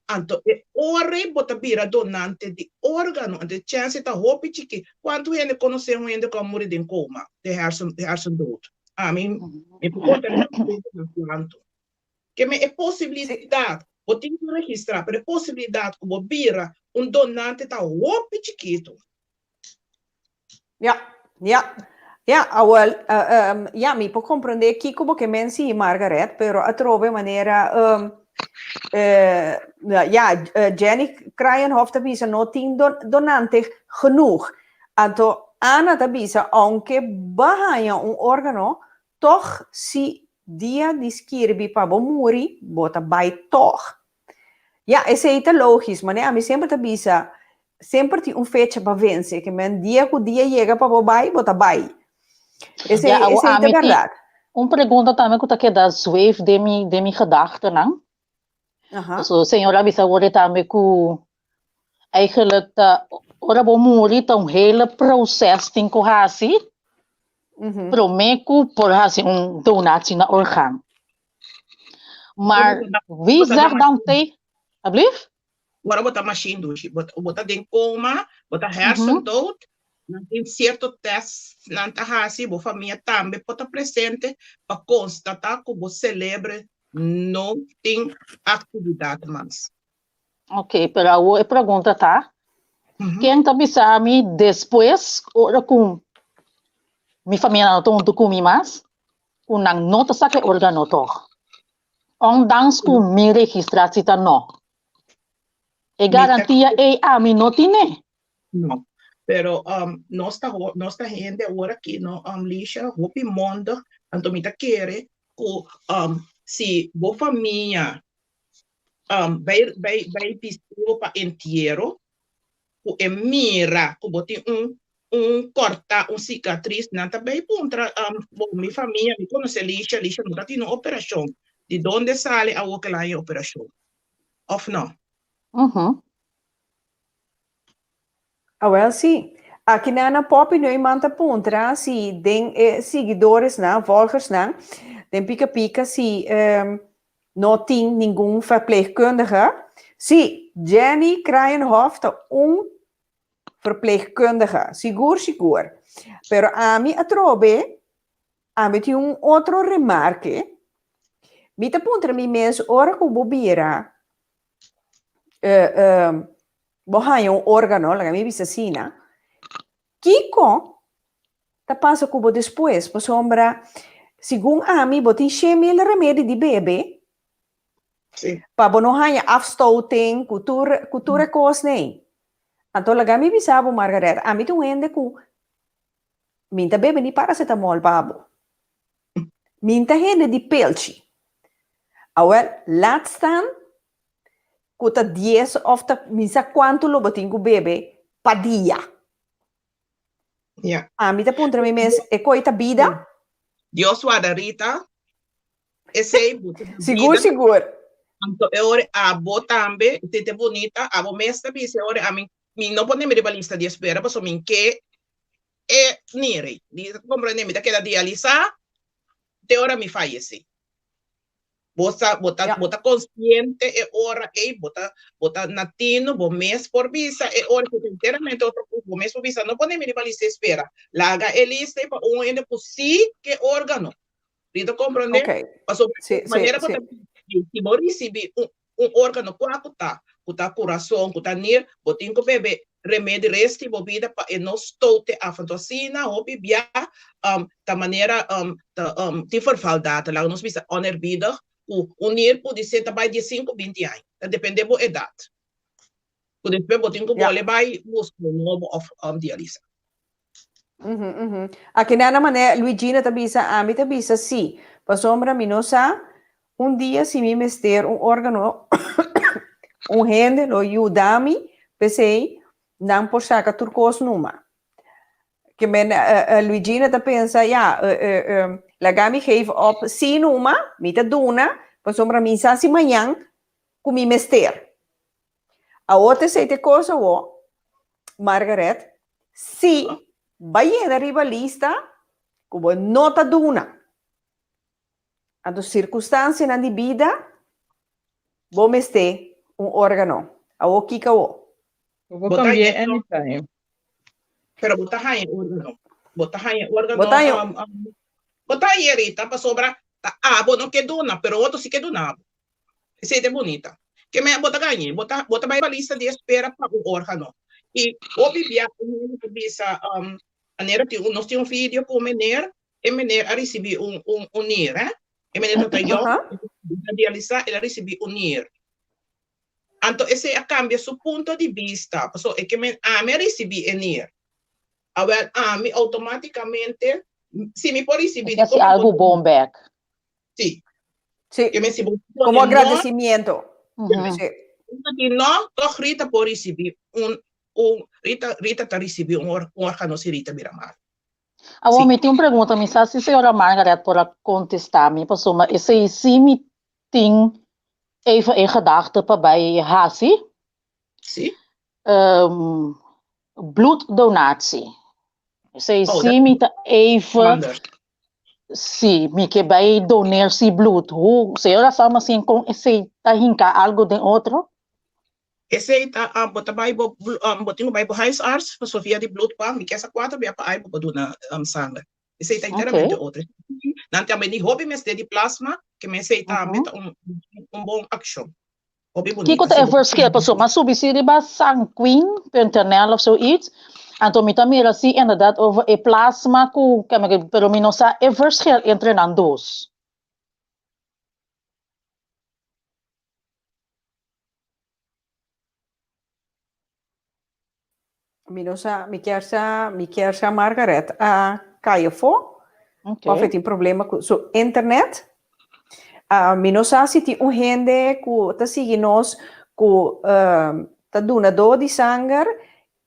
Anto ore bota bira donante de órgano, de chance tá hopi chique. Quanto gente conhece gente que morre de coma, de hersendood. A mim, me conta quanto. Que me é possibilidade, vou ter que registrar, mas é possibilidade que vou bira donante tá hopi chiquito. Ja, well, ja, mi può comprendere chi come che mensi Margaret, però a trove maniera Jenny Kraaienhof tabisa no tien donante genoeg. Anto Anna tabisa anche bahaya un organo toch si dia di skirbi pa bomuri bota bij toch. Ja, is het logisch, maar nee, mi sempre tabisa sempre ti un fecha pa vence que men dia ku dia llega pa bobai bota bai. Is het verdade? Pergunta também que tá que da zweef de mi gedachten, não? So, senhora bisa hoorde também que eigenlijk ora bom morrer tá hele proces tem que hasi. Promeco por hasi donatie na orgaan. Maar wie zegt dan te? Alsjeblieft? Agora botar machine doce, botar de coma, botar hersendood, em certo teste, não tá hasi, bo família também pode estar presente para constatar que você celebra não tem atividade mais. Ok, pero a pergunta tá? Quem tá pensando depois, ora com minha família não tô comigo mais, o não tá saque organo toch. Ondanks que minha registração tá não. E garantia é a mim não tem. Não. Pero nossa gente agora aqui no Lisha, hopi mundo, antomita quer que se boa família vai pisar para inteiro, que mira, que bote corta cicatriz, não também contra minha família, me conhece Lisha não tá tendo operação. De onde sale a outra lá em operação? Of não? Well, sim. Aqui na pop no imanta puntra, si den seguidores na, volgers na, den pica si não tem nenhum verpleegkundige. Si Jenny Kraaienhof tá verpleegkundige, sigur. Pero a mim atrobe, a mim tem outro remarque. Mita puntra mi mens ora ku bobira bohai un órgano, la mi visacina. Kiko ta passa cubo después, por sombra, según a mi botin chemi el remédio di bebê. Sim. Pa bonohaya afstoting, cultura kos nee. Anto la mi bisabo Margaret, a mi tu ende ku minta bebe ni paracetamol babo. Minta hende di pelci. Awel, laat staan, kuta 10 of misa quanto lo botingo bebe pa dia. Ja. A mita puntra mi mes e coita vida. Dios guarda Rita. Esse Sigur. Anto ore abo tambe, tete bonita, abo mesta bise ore a mim não pode me levar lista de espera, porque mim que é nere. Compreende me daquela dialisa, te ora me falece. Bota consciente e ora que bota natino, bo mês por visa e ora que inteiramente outro bo mês por visa não pode me levar lista de espera. Laga elista para ainda possível que órgano. Rito compreende? Okay. Passo maneira sim. se você receber órgano quanto tá coração, que tá ner, botinho que bebê remédio reste bebida para não stoute a fantasina ou bebia da maneira de forfaldade lá nós bisa onerbida o ner pode ser também de 5 20 anos depende da idade pode depois botinho que vole vai músculo novo of diálise. Aqui na maneira Luigina tabisa a mi tabisa sim, para sombra minosa dia se me mester órgano rende lo ayudami pensei não por sacar turcos numa que men Luigina ta pensa lagami geef op si numa mita duna para sombra misa si manhã com me mester A outra seite coisa o, Margaret, se vai na rivalista, como nota duna. A do circunstância na de vida, vou este órgano. A o kika o. Eu vou Botar cambiar aí, anytime. Pero botar aí órgano. Botar aí órgano. Botar aí. Botar aí, Rita, para sobrar. Bom, não que duna, pero outro sí que duna. Essa é bonita. Que me bota ganhe, bota vai para lista de espera para o órgano. E o bibia, bisa, anera nós temos um vídeo com o menino, e menino a receber NIR, né? E menino tá eu, dializar, ele recebe NIR. Então, esse cambia seu ponto de vista. So, é que me recebi NIR. Agora, me automaticamente, se me pode receber... É algo bom back. Sim. Sí. Que me recebi, Como agradecimiento. E não, toch Rita pode receber Rita tá recebendo órgão se Rita Miramar. Agora, me tem uma pergunta, me sabe se a senhora Margaret pode contestar-me, pessoal, mas esse sim tem even in gedachten bij Hasi. Sim. Bloeddonatie. Esse sim me even... Sim, me que vai donar se bloed. Hoe, a senhora sabe assim, com esse tá hinca algo de outro? Esse tá bota vai botinho vai para huisarts, para Sofia de bloed pa, me que essa quatro vai para aí para donar sangue. Esse tá inteiramente outro. Não também de hobby mas de plasma, que me sei tá bom action. Hobby bonito. Que é verschil, pessoal, mas subsídio ba sanguine, per internet of zoiets. En toen met meer zie inderdaad over het plasma, pero mi no sa é verschil entre as duas. Mi quer sa Margaret a caia fo. Of het een problema com so internet. Mi no sa se ti gente ku ta sigi nos ku ta duna do di sangar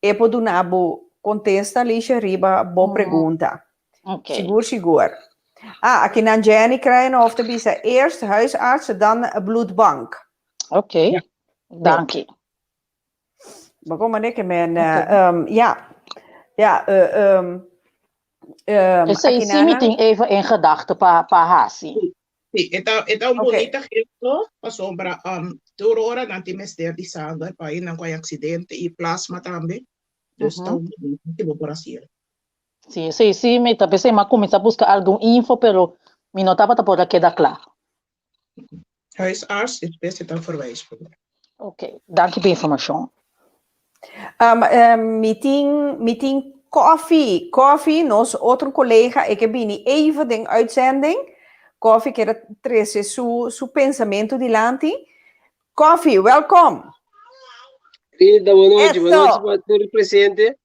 e po dunabo contesta lisha riba bo pergunta. Sigur. Aqui na Jenny krijgen of te bisa eerst huisarts, dan bloedbank. Oké, dank je. Maar kom maar ik men esse meeting even in gedachten para Hasi. Sim, então bonita gesto, passou para hora nanti mester di sangue, para ir não com acidente e plasma também. Então, tipo por assim. Sim, me tá pensando, mas começar a buscar algum info, pero me não tava por quedar claro. Huisarts, espécie dan verwijs. Ok, dank je pela informação. Meeting koffie, nos outro collega, ik heb niet even de uitzending. Koffie, que era trazer su pensamento de lanti. Koffie, welkom. Rita, boa noite para todo presente.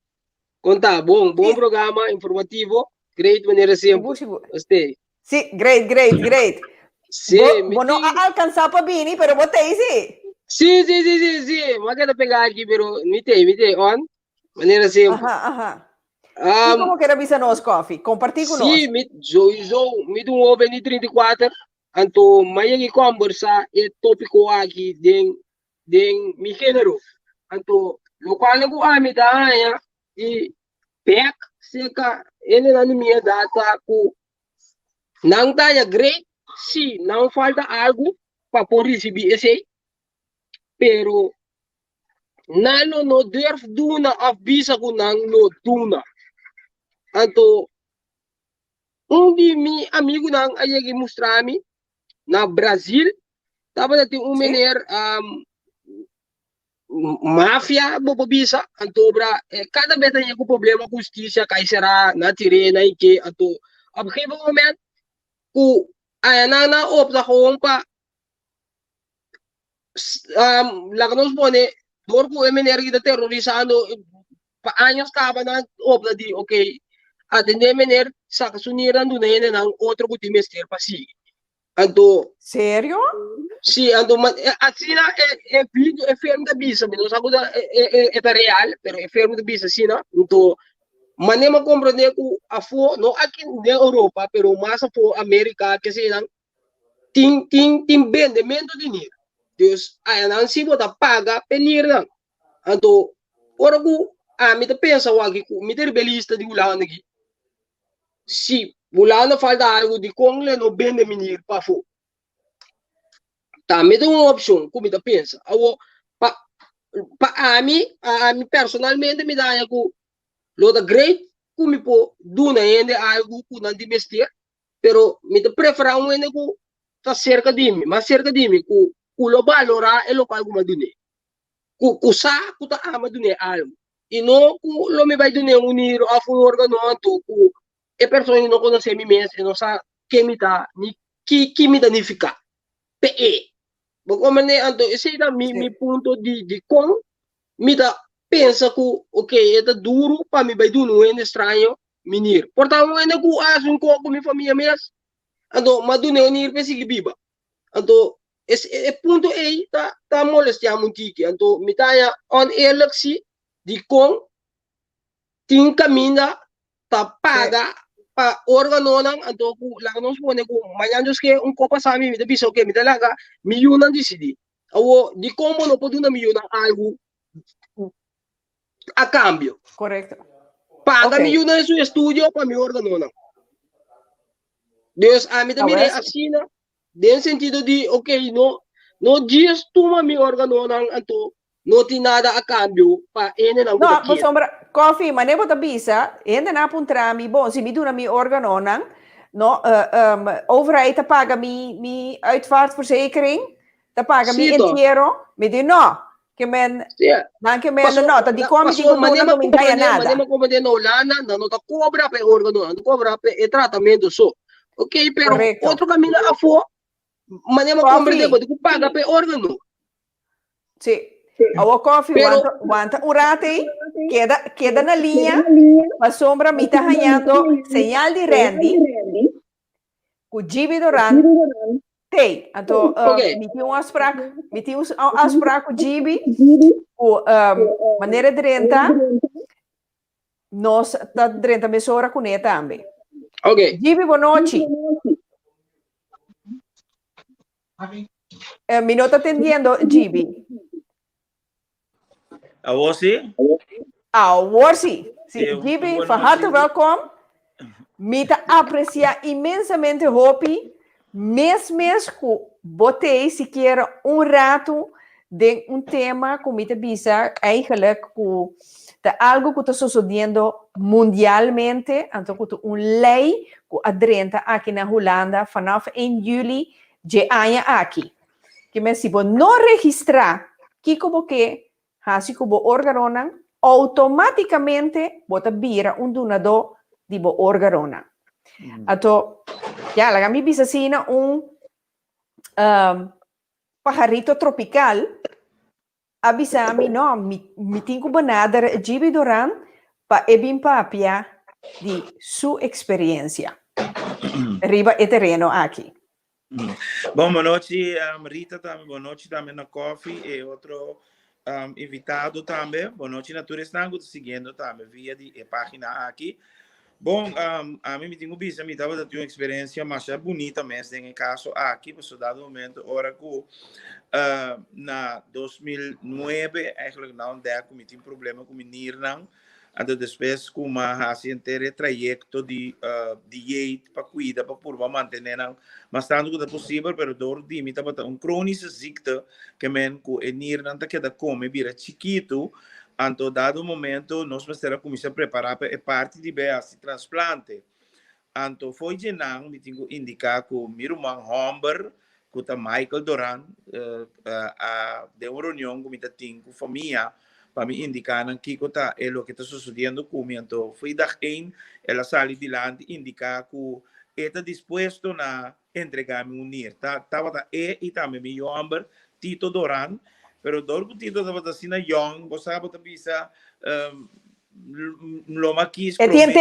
Conta, bom programa informativo, great maneira sempre. Gostei. Sim, great. Sim, não alcançar para bini, pero botei sim. Sim, mas quero pegar aqui, pero me tem, on, maneira sempre. E como que era bisa nós, Coffee? Compartilhe conosco. Sim, me dou um open de 34, então, mas aqui conversa é tópico aqui, de mi gênero. Então, o qual eu amo da e pek seca ele na minha data com não tá great se não falta algo para poder receber esse pero não no durf duna avisa com não no duna então de mi amigo não aí mostrar-me na Brasil tava tem menino máfia bobisa antobra cada vez tem um problema com justiça cai será na tirena e que ato ab gegeven moment ku ayana opta gewoon pa lagnos bone door ku emenergi da terrorisano pa años kaba na opta di okay atende mener sa kasuniran do na ng outro ku timester pa si anto sério? Sì, assina è fermo da bisa, non so cosa è real, però è fermo da bisa, sì, no? Ma ne ma comprende que a fo no aqui na Europa, pero mais a fo América que se não tem vendimento de dinheiro. Deus, aí não se bota paga penir não. Anto, ora ku, mi ta pensa wagi ku, mi ta rebelista di ulang nagi. Si, wala na falta algo di kung le no bende minir pa fu. Ta, mi ta una option, ku mi ta pensa. Awo, pa ami personalmente mi dá ku, lo da great, ku mi po, duna ende algo ku na dimestir, pero mi ta prefera un ende ku, ta cerca di mi, mas cerca di mi, ku lo valora e lo pago madune. Ku sa ku ta ama dune algo. Ino ku lo mi vai dune uniro a fu organo anto ku e persone non conosce mi mes e non sa che mi ta ni chi mi danifica. Pe e. Come ne anto e sei da mi punto di con mi da pensa ku ok è da duro pa mi vai dune un estraneo minir. Portamo ene ku asun ko mi famiglia mes. Anto ma dune unir pe si biba. Anto e punto e ta molestiamo un tiki. Anto mi taya on eleksi di con tin camina ta paga pa organo nang anto ku lang nos pone ku mayandos ke un copa sami mi biso ke mi talaga miyunan di sidi. Awo di como no podo na miyunan algo a cambio. Correcto. Paga Ok. miyunan su estudio pa mi organo nang. Deus a mi también así na den sentido di okay no dias tuma mi organo nang anto no ti nada a cambio pa ene nang No, kuda sombra, coffee, ma ne bota bisa, ende na puntrami, bon, si mi doen mi organonan, no, overheid te paga mi uitvaartverzekering, te paga mi Sì, to. intero, mi di no, che men, anche men no, te di come di non mi dai nada. Manema come de no lana, no ta cobra pe organo, no cobra pe e tratamento so. Ok, pero Correcto. outro caminho a fo, manema compra de bodo paga pe organo. Sì. Awo coffee, Pero- wanta urate, queda na linha, ma sombra mi tá ganhando señal de Randy, com Gibi Doran, tem, então, Ok. mi tinha uma afspraak com Gibi, com maneira de renta, nós tá de renta mesora com ele também. Ok. Gibi, boa noite. Mi não tá atendendo, Gibi. A você? Worsi. Sim, Eu- Gibi, boa van noite. harte welkom. Me tá aprecia imensamente hopi. Mesmo que botei sequer rato de tema com me bisa eigenlijk de algo que está sucedendo mundialmente. Então, lei que adrenta aqui na Holanda vanaf 1 juli de ano aqui. Que me se não registrar que como que hasi como orgaronan automaticamente bota bira donador de bo orgarona. Então, ya, la mi bisa sina pajarito tropical avisami no mi tinko banadar Gibi Doran pa ebin papia di su experiencia. Riba e terreno aqui. Bom, boa noite, Rita também. Boa noite também na Coffee e outro invitado também. Boa noite na Turistango, seguindo também via de página aqui. Bom, a mim me tenho visto, me estava tendo uma experiência mais bonita mesmo em caso aqui, por dado momento, ora que na 2009, eigenlijk não der com me problema com menir não, então depois com uma inteiro trajeto de dieta para cuidar para por manter não, mas tanto que é possível, pero door die me estava crônica ziekte que men com enir não tá que da come vira chiquito. Anto dado momento nós vamos ter a começar a preparar para a parte de esse transplante. Anto foi de não me tenho indicar que o meu irmão Humber, que o Michael Doran, de uma reunião que me tem com a família para me indicar que está é o que está sucedendo comigo. Então foi da ela saiu de lá indicar que está disposto a entregar-me unir. Tava e também meu Humber Tito Doran. Pero door Tito estava assim na young, você sabe também bisa lo maquis. E tem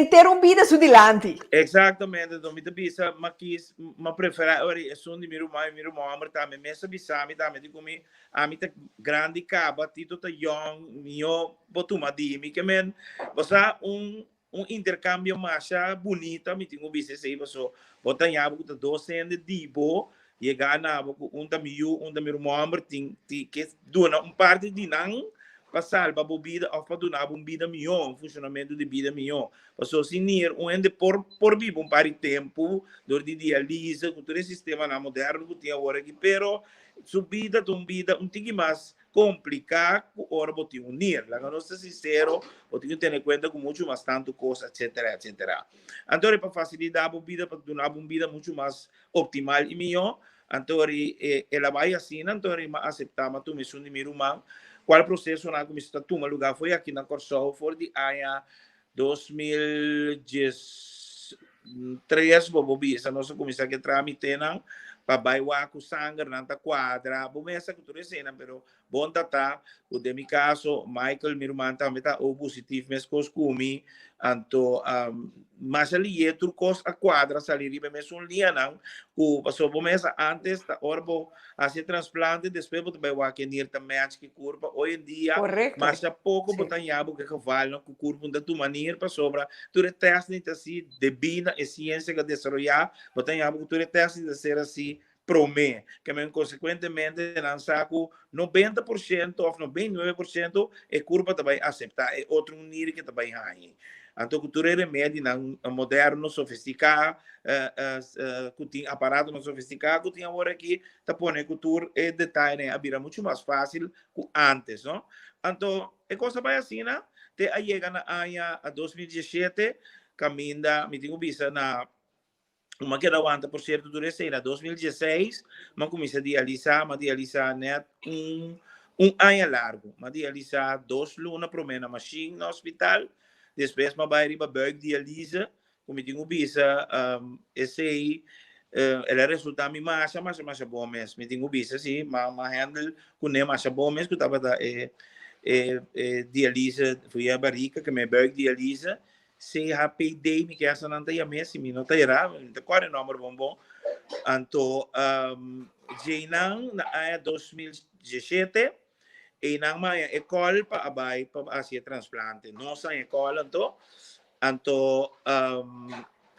ter vida su dilante. Exatamente, então me bisa maquis, ma prefera ora é som de meu amor também, mesa bisa me também de comer a mim tá grande caba, Tito tá young, mio botuma di mi que men, você intercâmbio mais bonita, me tenho bisa sei você, botar já porque tá docente dibo Llegar na boku unta mi rumor que dona parte de nang passar para a vida ou para donar uma vida melhor, funcionamento de vida melhor. Passou se nir onde por vivo par de tempo, dor de diálise, com todo esse sistema na moderno que tinha agora aqui, pero subida tigre mais complicado que ora botar unir. Lá não estou sincero, eu tenho que ter em conta com muito mais tanto coisa, etc, etc. Então, para facilitar a vida, para donar uma vida muito mais optimal e melhor, então, ela vai assim, então, aceitar uma missão de meu irmão. Qual processo na comissão de toma lugar foi aqui na Corsol, foi de ano 2013, bobi, essa nossa comissão que tramite não, para bailar com sangue, não tá quadra, bom essa cultura cena, pero bom tá, o de meu caso, Michael, meu irmão também tá o positivo, mas comi, então, mas ali é turcos a quadra, salir riba mesmo linha não, o passou bom essa antes, tá orbo, fazer transplante, depois botar bailar que nir também acho que curva, hoje em dia, mas há pouco botar yabo que cavalo, que curva da tua maneira para sobra, tu teste assim, de bina e ciência que desenvolver, botar yabo que tu teste de ser assim promê, que consequentemente não saco 90% ou 99% é curva também aceitar, é outro nível que também há. Então, cultura remédio moderno, sofisticado, que tem aparato não sofisticado, que tem agora aqui, tá pondo cultura e detalhe, a vida muito mais fácil que antes, não? Então, é coisa vai assim, né? Te a chega na ano 2017, caminha, me tenho visto na uma que aguenta por certo durante em 2016, mas comecei a dialisar net um ano largo, mas dialisar 2 lunas por menos machine no hospital, depois mas vai riba bug dialisa, como tenho visto, esse aí, ela resulta me mais bom mesmo, me tenho visto assim, mas handle com nem mais bom mesmo, que estava dialisa, foi a barriga que me bug dialisa, se rapidei me que essa não tem a mesma, me não tem errado, não tem qual é o número bom. Então, Jainan na ano 2017, e na minha escola para abai para fazer transplante. Nossa escola, então,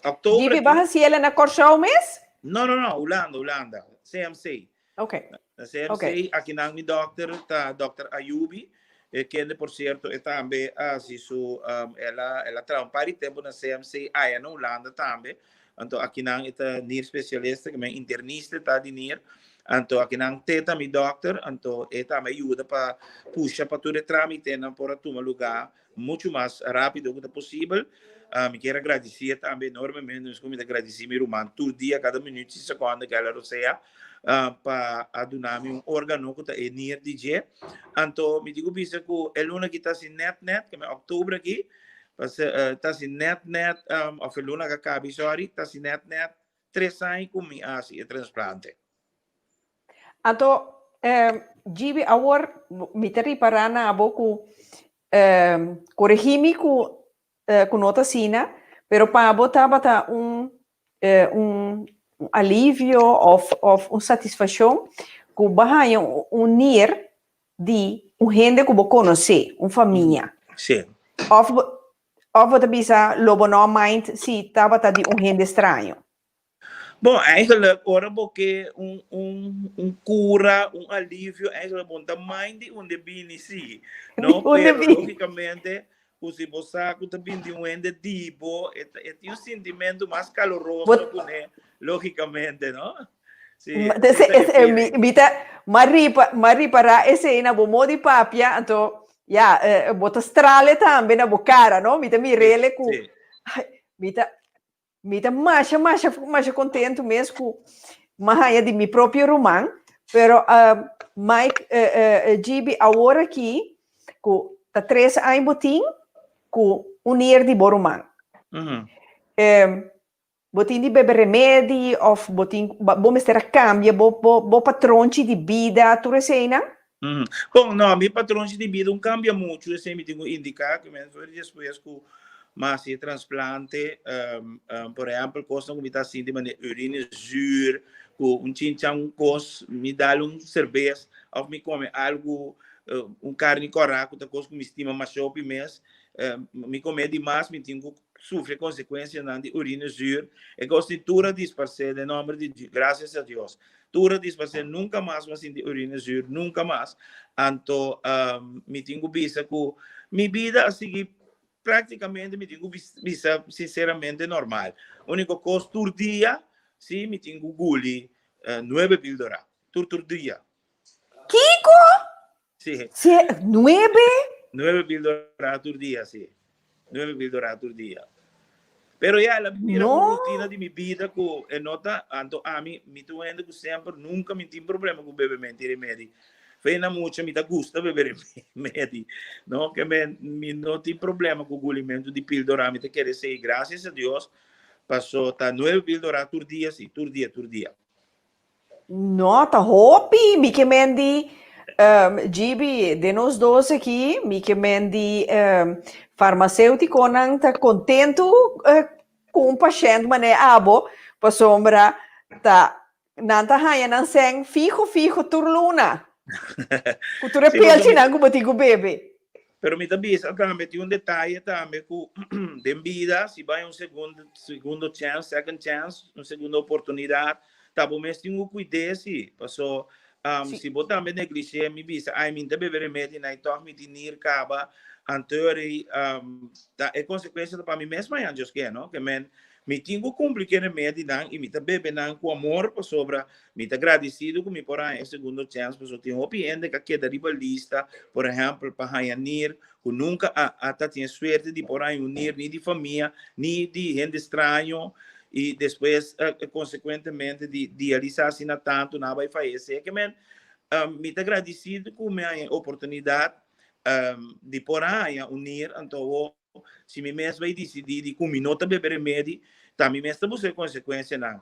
outubro. Gibi bahas ela na Corsol mesmo? Não, Holanda, CMC. Ok. Na CMC, aqui na minha Dr. Ayubi. Que por certo é também ela trabalha para tempo na CMC na Holanda também, então aqui não é NIR especialista que é internista tá de NIR, então aqui não tem também doctor, então também ajuda para puxar para todo o trâmite não por tomar lugar muito mais rápido que possível. Me quero agradecer também enormemente, como agradecer meu irmão todo dia, cada minuto e segundo que ela seja para donar-me órgão que é NIR DJ. Então, me digo que é luna que está assim net, que é outubro aqui, está assim net, ou é luna que acaba, está assim net, 3 anos comigo, assim, é transplante. Então, Gibi, agora, me terei para na boco corrigir-me com nota sina, pero para botar alívio ou uma satisfação que vai unir de gente que você conhece, uma família. Sim. Ou você pensa, logo não mind, se estava de gente estranho. Bom, eigenlijk ora porque cura, alívio, eigenlijk bom tamanho de onde bini si, não? Pero logicamente, se você também tem ende tipo, tem um sentimento mais caloroso, né? Logicamente, não? Sim. Mari para esse na bomo de papia, então, bota strale também na bocara, não? Mita mirele com, mita mais contento mesmo com mais de meu próprio romã, pero Mike, Gibi agora aqui com tá 3 anos botim com unir de borumã. Botim de beber remédio ou botim bom estar cambia bo patrão de vida tu recena? Bom, não, meu patrão de vida não cambia muito, eu sempre tenho indicar que mesmo depois com mas se transplante, por exemplo, coisa como está assim de maneira urina zuur, com chinchang cos, me dá cerveja, ou me come algo, carne coraco, da coisa que me estima mais shopping mês, me comer demais, me tenho sofre consequências na de urina zuur. E constitura disparcer de nome de Deus, graças a Deus. Tura disparcer nunca mais mas de urina zuur, nunca mais. Então, me tenho vista que minha vida assim praticamente me tenho vista sinceramente normal. Único coisa por dia, sim, me tenho guli 9 píldoras, por dia. Kiko? Sí. 9? 9 píldoras por dia, sim. 9 píldoras por dia. Pero ya la mira No. rutina de mi vida que nota anto a mí me tuendo que sempre nunca me tive problema com beber remédio. Feina mucho me gusta beber remédio, não que me não tive problema com o alimento de píldora, me quer dizer graças a Deus passou tá 9 píldoras por dia, sim, por dia. Nota, hopi, mi que mendi, Gibi, de nós dois aqui, mi que mendi, farmacêutico não tá contento com o paciente, mas é abo, para sombra, tá, não tá raia, não sem, fico, turluna. Cultura pelti não, como digo, bebê. Pero me também também tem detalhe também que de vida, se vai segundo chance, second chance, uma segunda oportunidade, tá bom, mas tem que cuidar se passou se botar também negligencia me visa, ai me também beber remédio, na então me dinheiro acaba, anterior é consequência para mim mesmo, mas eu que não, que me tenho que cumprir que remédio não e me também beber com amor para sobra, me tá agradecido que me por aí segundo chance, porque eu tenho opinião que queda rivalista, por exemplo, para Hayanir, que nunca até tinha sorte de por aí unir nem de família, nem de gente estranho e depois consequentemente de realizar-se na tanto não vai fazer que me tá agradecido com a minha oportunidade de por aí unir então se me mesmo vai decidir de com minuto beber remédio também mesmo você consequência não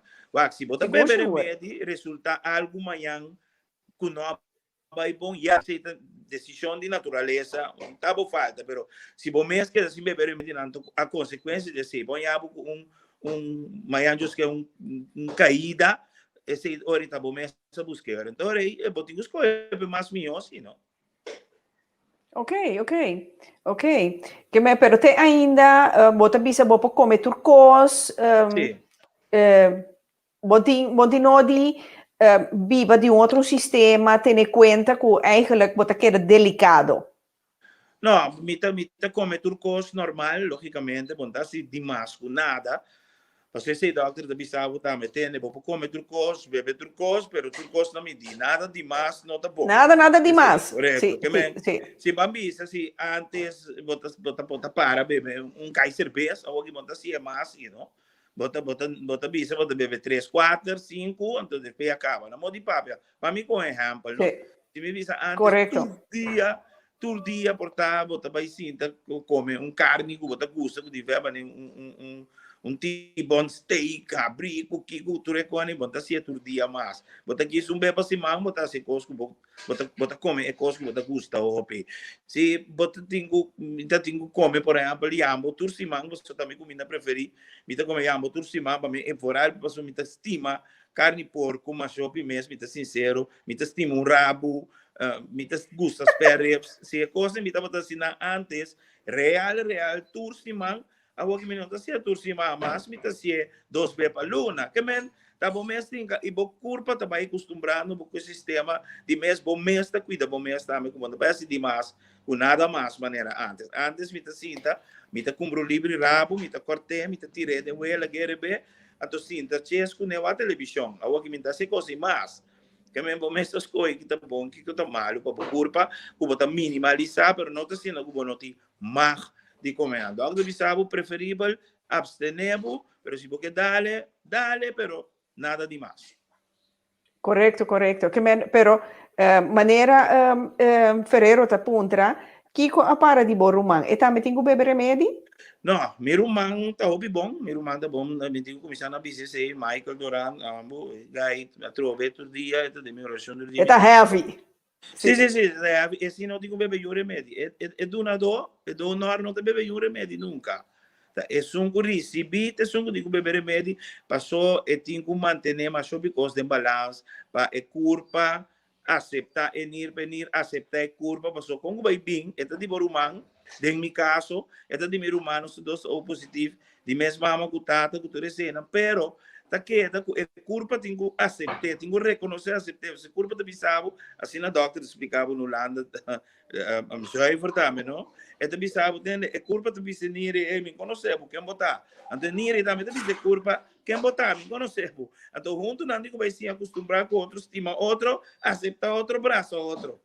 se botar beber remédio resulta algo amanhã que não vai bom e aceita decisão de natureza tá bom falta pero se bom mesmo que assim beber remédio não a consequência de ser bom já manhãs que é caída esse ahorita bom mesmo buscar então aí eu botinho escolher mais minho assim não. Ok. Que me pero te ainda bota bisa bopa comer turcos boti nodi viva de outro sistema tendo conta que eigenlijk bota que era delicado. Não, me tá comer turcos normal, logicamente, bom, tá se demais com nada. Você sei doctor da bisavo tá metendo, vou comer turcos, beber turcos, pero turcos não me di nada demais, não tá bom. Nada demais. Correto. Se bambisa, se antes bota para beber cai cerveja, ou que bota se é mais, não? Bota bisa, bota beber 3, 4, 5, então depois acaba. Não modi papel. Para mim com exemplo, não? Se me bisa antes todo dia portar, bota vai sinta come carne que bota gusta que tiver T-bone steak, abrir, que cultura com ani, bota se todo dia mais. Bota aqui um beba se mal, bota se cosco, bota come é cosco, bota gusta ope. Se bota tingo come por exemplo, yambo tursimang, você também comida preferir, mita come yambo tursimang, para mim é foral, para mim mita estima carne porco, mas ope mesmo, mita sincero, mita estima rabo. Mita gusta perreps, se é coisa mita bota assim antes, real tursimang, agora que me não se tursimang, mas mita se 2 vezes para luna, que tá bom mesmo e bo curva tá bem acostumbrado com o sistema de mês bom mês tá cuida bom mês também como não parece demais com nada mais maneira antes mita sinta mita cumbro livre rabo mita corte mita tire de huela gerebe ato sinta chesco ne a televisão agora que me dá se coisa mais que me bom mês as coisas que tá bom que tá malo para curva como tá minimalizar pero não tá sendo como não tem mais de comendo algo de sabo preferível abstenebo pero se você dale pero nada demais. Correcto. Pero maneira Ferreiro tá puntra, Kiko apara de borumang. E também tem que beber remédio? Não, meu irmão tá bom, tá bom, me tenho começar a BCC, Michael Duran, gai, trove todo dia, de minha oração do dia. Tá heavy. Sim, heavy, e se não tenho beber remédio, é donador, não tem beber remédio nunca. É um recebi, é um digo beber remédio, passou e tenho que manter mais sobre coisa de balanço, para a curva, aceitar venir, aceitar a curva, passou como vai bem, é de borumang, em meu caso, é de meu humano, se dois ou positivo, de mesma mama que tata, que tu recena, pero, tá queda, é culpa, tenho aceitar, tenho reconhecer, aceitar, se culpa de bisabo, assim na doctor explicava no Holanda, am schrijver também, não? É de bisabo, é culpa de bisenire, me conhecer, quem botar, então nire também de culpa, quem botar, me conhecer, então junto não digo vai se acostumbrar com outro, estima outro, aceitar outro braço, outro.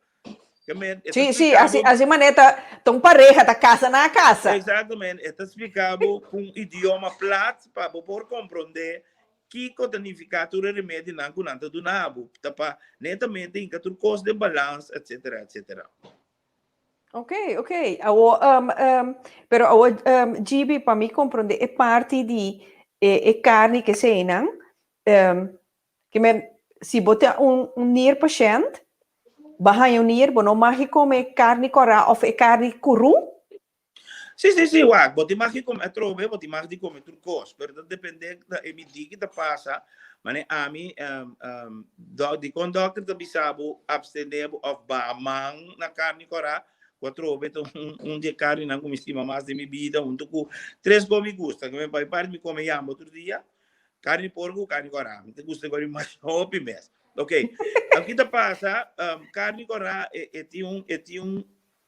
Sim, assim maneira, tão pareja, da casa na casa. Exatamente, está explicado com idioma plat para poder compreender que o significado do remédio não conta do nabo, para netamente em que tu custo de balanço, etc, etc. Ok. Pero GB, para mim compreender, é parte de carne que se não, que se botar neer paciente, bahaya neer, não mag comer carne cora ou carne cru? Sim, uau, você mag comer trove, você mag comer turcos, pero depende da emidi que te passa, mas a mim, de quando o doctor te bisabo abstener of bamang na carne cora, quatro vezes de carne não como estima mais de minha vida, tuco três come gusta, que meu pai parte me come yamba outro dia, carne porco, carne cora, me gusta agora mais hopi mes. Ok, aqui te passa, carne cora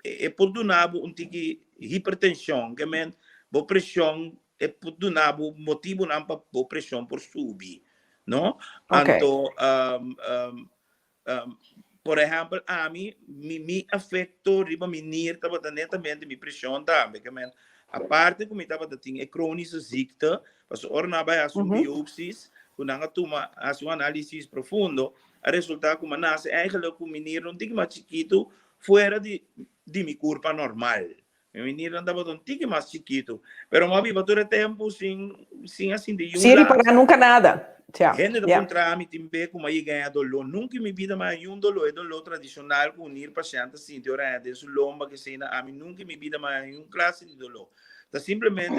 é por do nabo tique hipertensão, que men bo pressão é por do nabo motivo não para bo pressão por subir, não? Okay. Então, por exemplo, a mim me afetou riba minir tava netamente me pressão também, que men a parte como estava tinha crônica zicta, mas orna vai as biopsias, quando anga toma as análise profundo, a resultado como nasce eigenlijk com minir não tinha mais chiquito fora de mi curva normal. Mi menino andava um tique mais chiquito, pero uma viva todo tempo sem assim de Sem reparar nunca nada. Gente do contrário, me como aí ganha dolor, nunca me vida mais dolor, é dolor tradicional com unir paciente assim, de hora de sua lomba que sei a mim nunca me vida mais classe de dolor. Tá simplesmente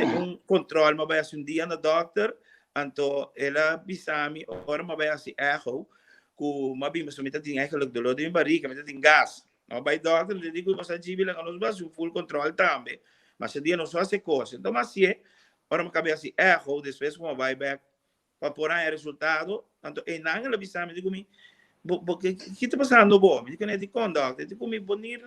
controle, mas vai assim dia na doctor, então ela bisami, ora mas vai assim echo, com uma bima sumita tem eigenlijk dolor de barriga, mas tem gás. Não vai doctor, ele digo que você tiver lá nos baixos full controle também, mas se dia não só essa coisa. Então mas se ora mas cabe assim echo, depois como vai back para pôr aí resultado, então e não ela bisami digo me, porque que está passando bom, me digo né de conduta, digo me bonir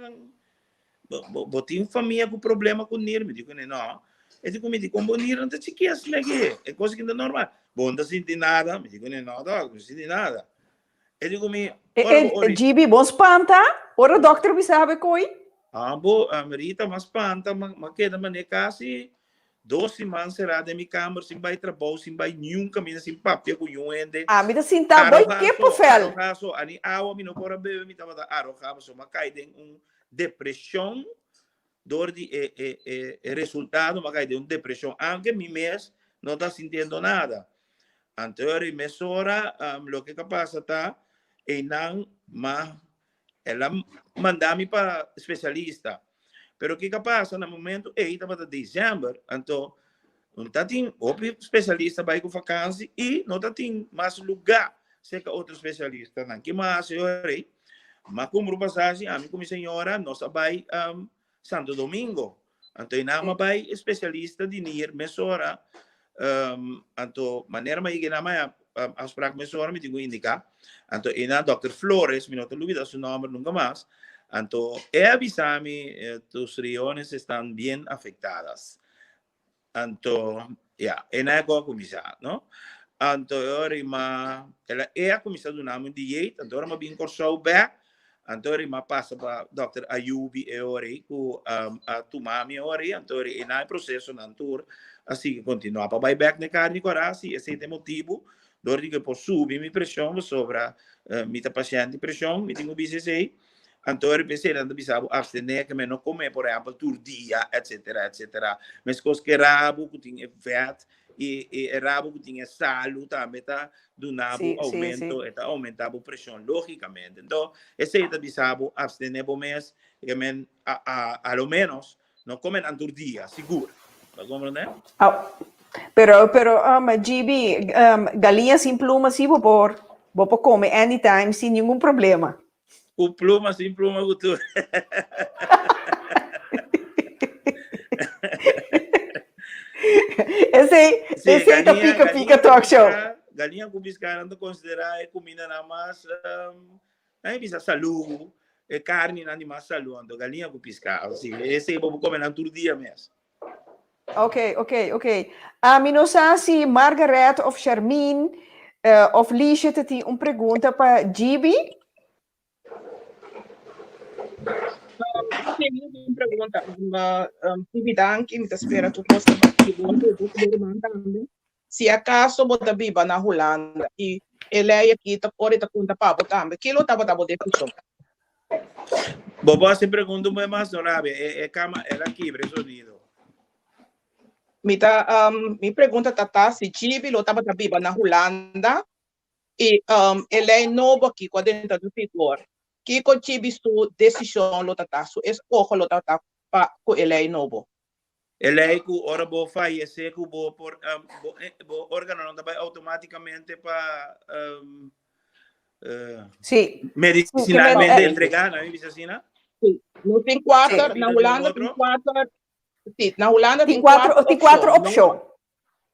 botinho família com problema com nir, me digo né não, eu digo me digo bonir não te chiquias lagi, é coisa que não é normal, bom não senti nada, me digo né não doctor, não senti nada. Eu digo me GB, bom espanta? Ora, doctor, me sabe coi? Bo, Marita, mas espanta, mas queda maneira quase 2 semanas será de minha câmara, sem vai trabalho, sem vai nenhum caminho, sem papel com nenhum ende. Me dá sinta boi que papel? Arrojaço, ani água, me não pode beber, me tava da arrojaço, mas cai de depressão, dor de resultado, mas cai de depressão, aunque mi mês não está sentindo nada. Anterior mesora, lo que passa tá, e não, mas ela mandava-me para especialista. Pero o que passa no momento, estava de dezembro, então, não tem outro especialista vai com vacância e não tem mais lugar, se que outro especialista não que mais eu orei, mas como passagem, a mim como senhora, nós vai Santo Domingo, então não vai especialista de nir mesora, então maneira mais que não as práticas mesora me digo indicar, então ina Dr. Flores, me não te olvida seu nome nunca mais. Então, avisame, tus riñones están bien afectadas. Então, ela é a comissão, não? Então, ela é a comissão do nome de dieta, então, ela bem cursou bem, então, ela passa para Dr. Ayubi, com a Tumami, então, ela é processo na tour, assim que continua. Para vai back na carne, coragem, esse é o motivo, dor que por subir minha pressão sobre minha paciente pressão, me tenho BCC. Então, eu pensei que eu abstener, que eu não comer, por exemplo, todo dia, etc. Mas coisas que rabo, que tinha fat, e rabo que tinha salo, também está do nabo aumento, está aumentando a pressão, logicamente. Então, esse é o abstener por mês, que a lo menos, não comer todo dia, seguro. Vai compreender? Pero, GB, galinha sem pluma, sim, vou comer anytime, sem nenhum problema. Com pluma, sem pluma, com tudo. Esse é o Pica-Pica Talk Show. Galinha com piscar, não considerar é comida na mais, não precisa saúde, é carne não de mais saúde, galinha com piscar, assim, esse é para comer na todo dia mesmo. Ok. A não sei se Margaret of Charmin of Liesje tem uma pergunta para Gibi. Tem uma pergunta, atividade me espera tu possa perguntar também. Se acaso bota biba na Holanda e ele é aqui tá fora tá conta para botar, que lo tava de função. Bobo se pergunta mais rápido, é cama, ela quebra o sonido. Me pergunta tata se Chibi lo tava biba na Holanda e ele é novo aqui com dentro do setor. Que com Chibi sua decisão lo tata, su escolha lo tata para com ele é novo. Ele é que ora bo faz, que bo por bo órgano não vai automaticamente para medicinalmente entregar, não é isso assim, não? Sim, não tem quatro, na Holanda tem quatro. Sim, na Holanda tem quatro opções.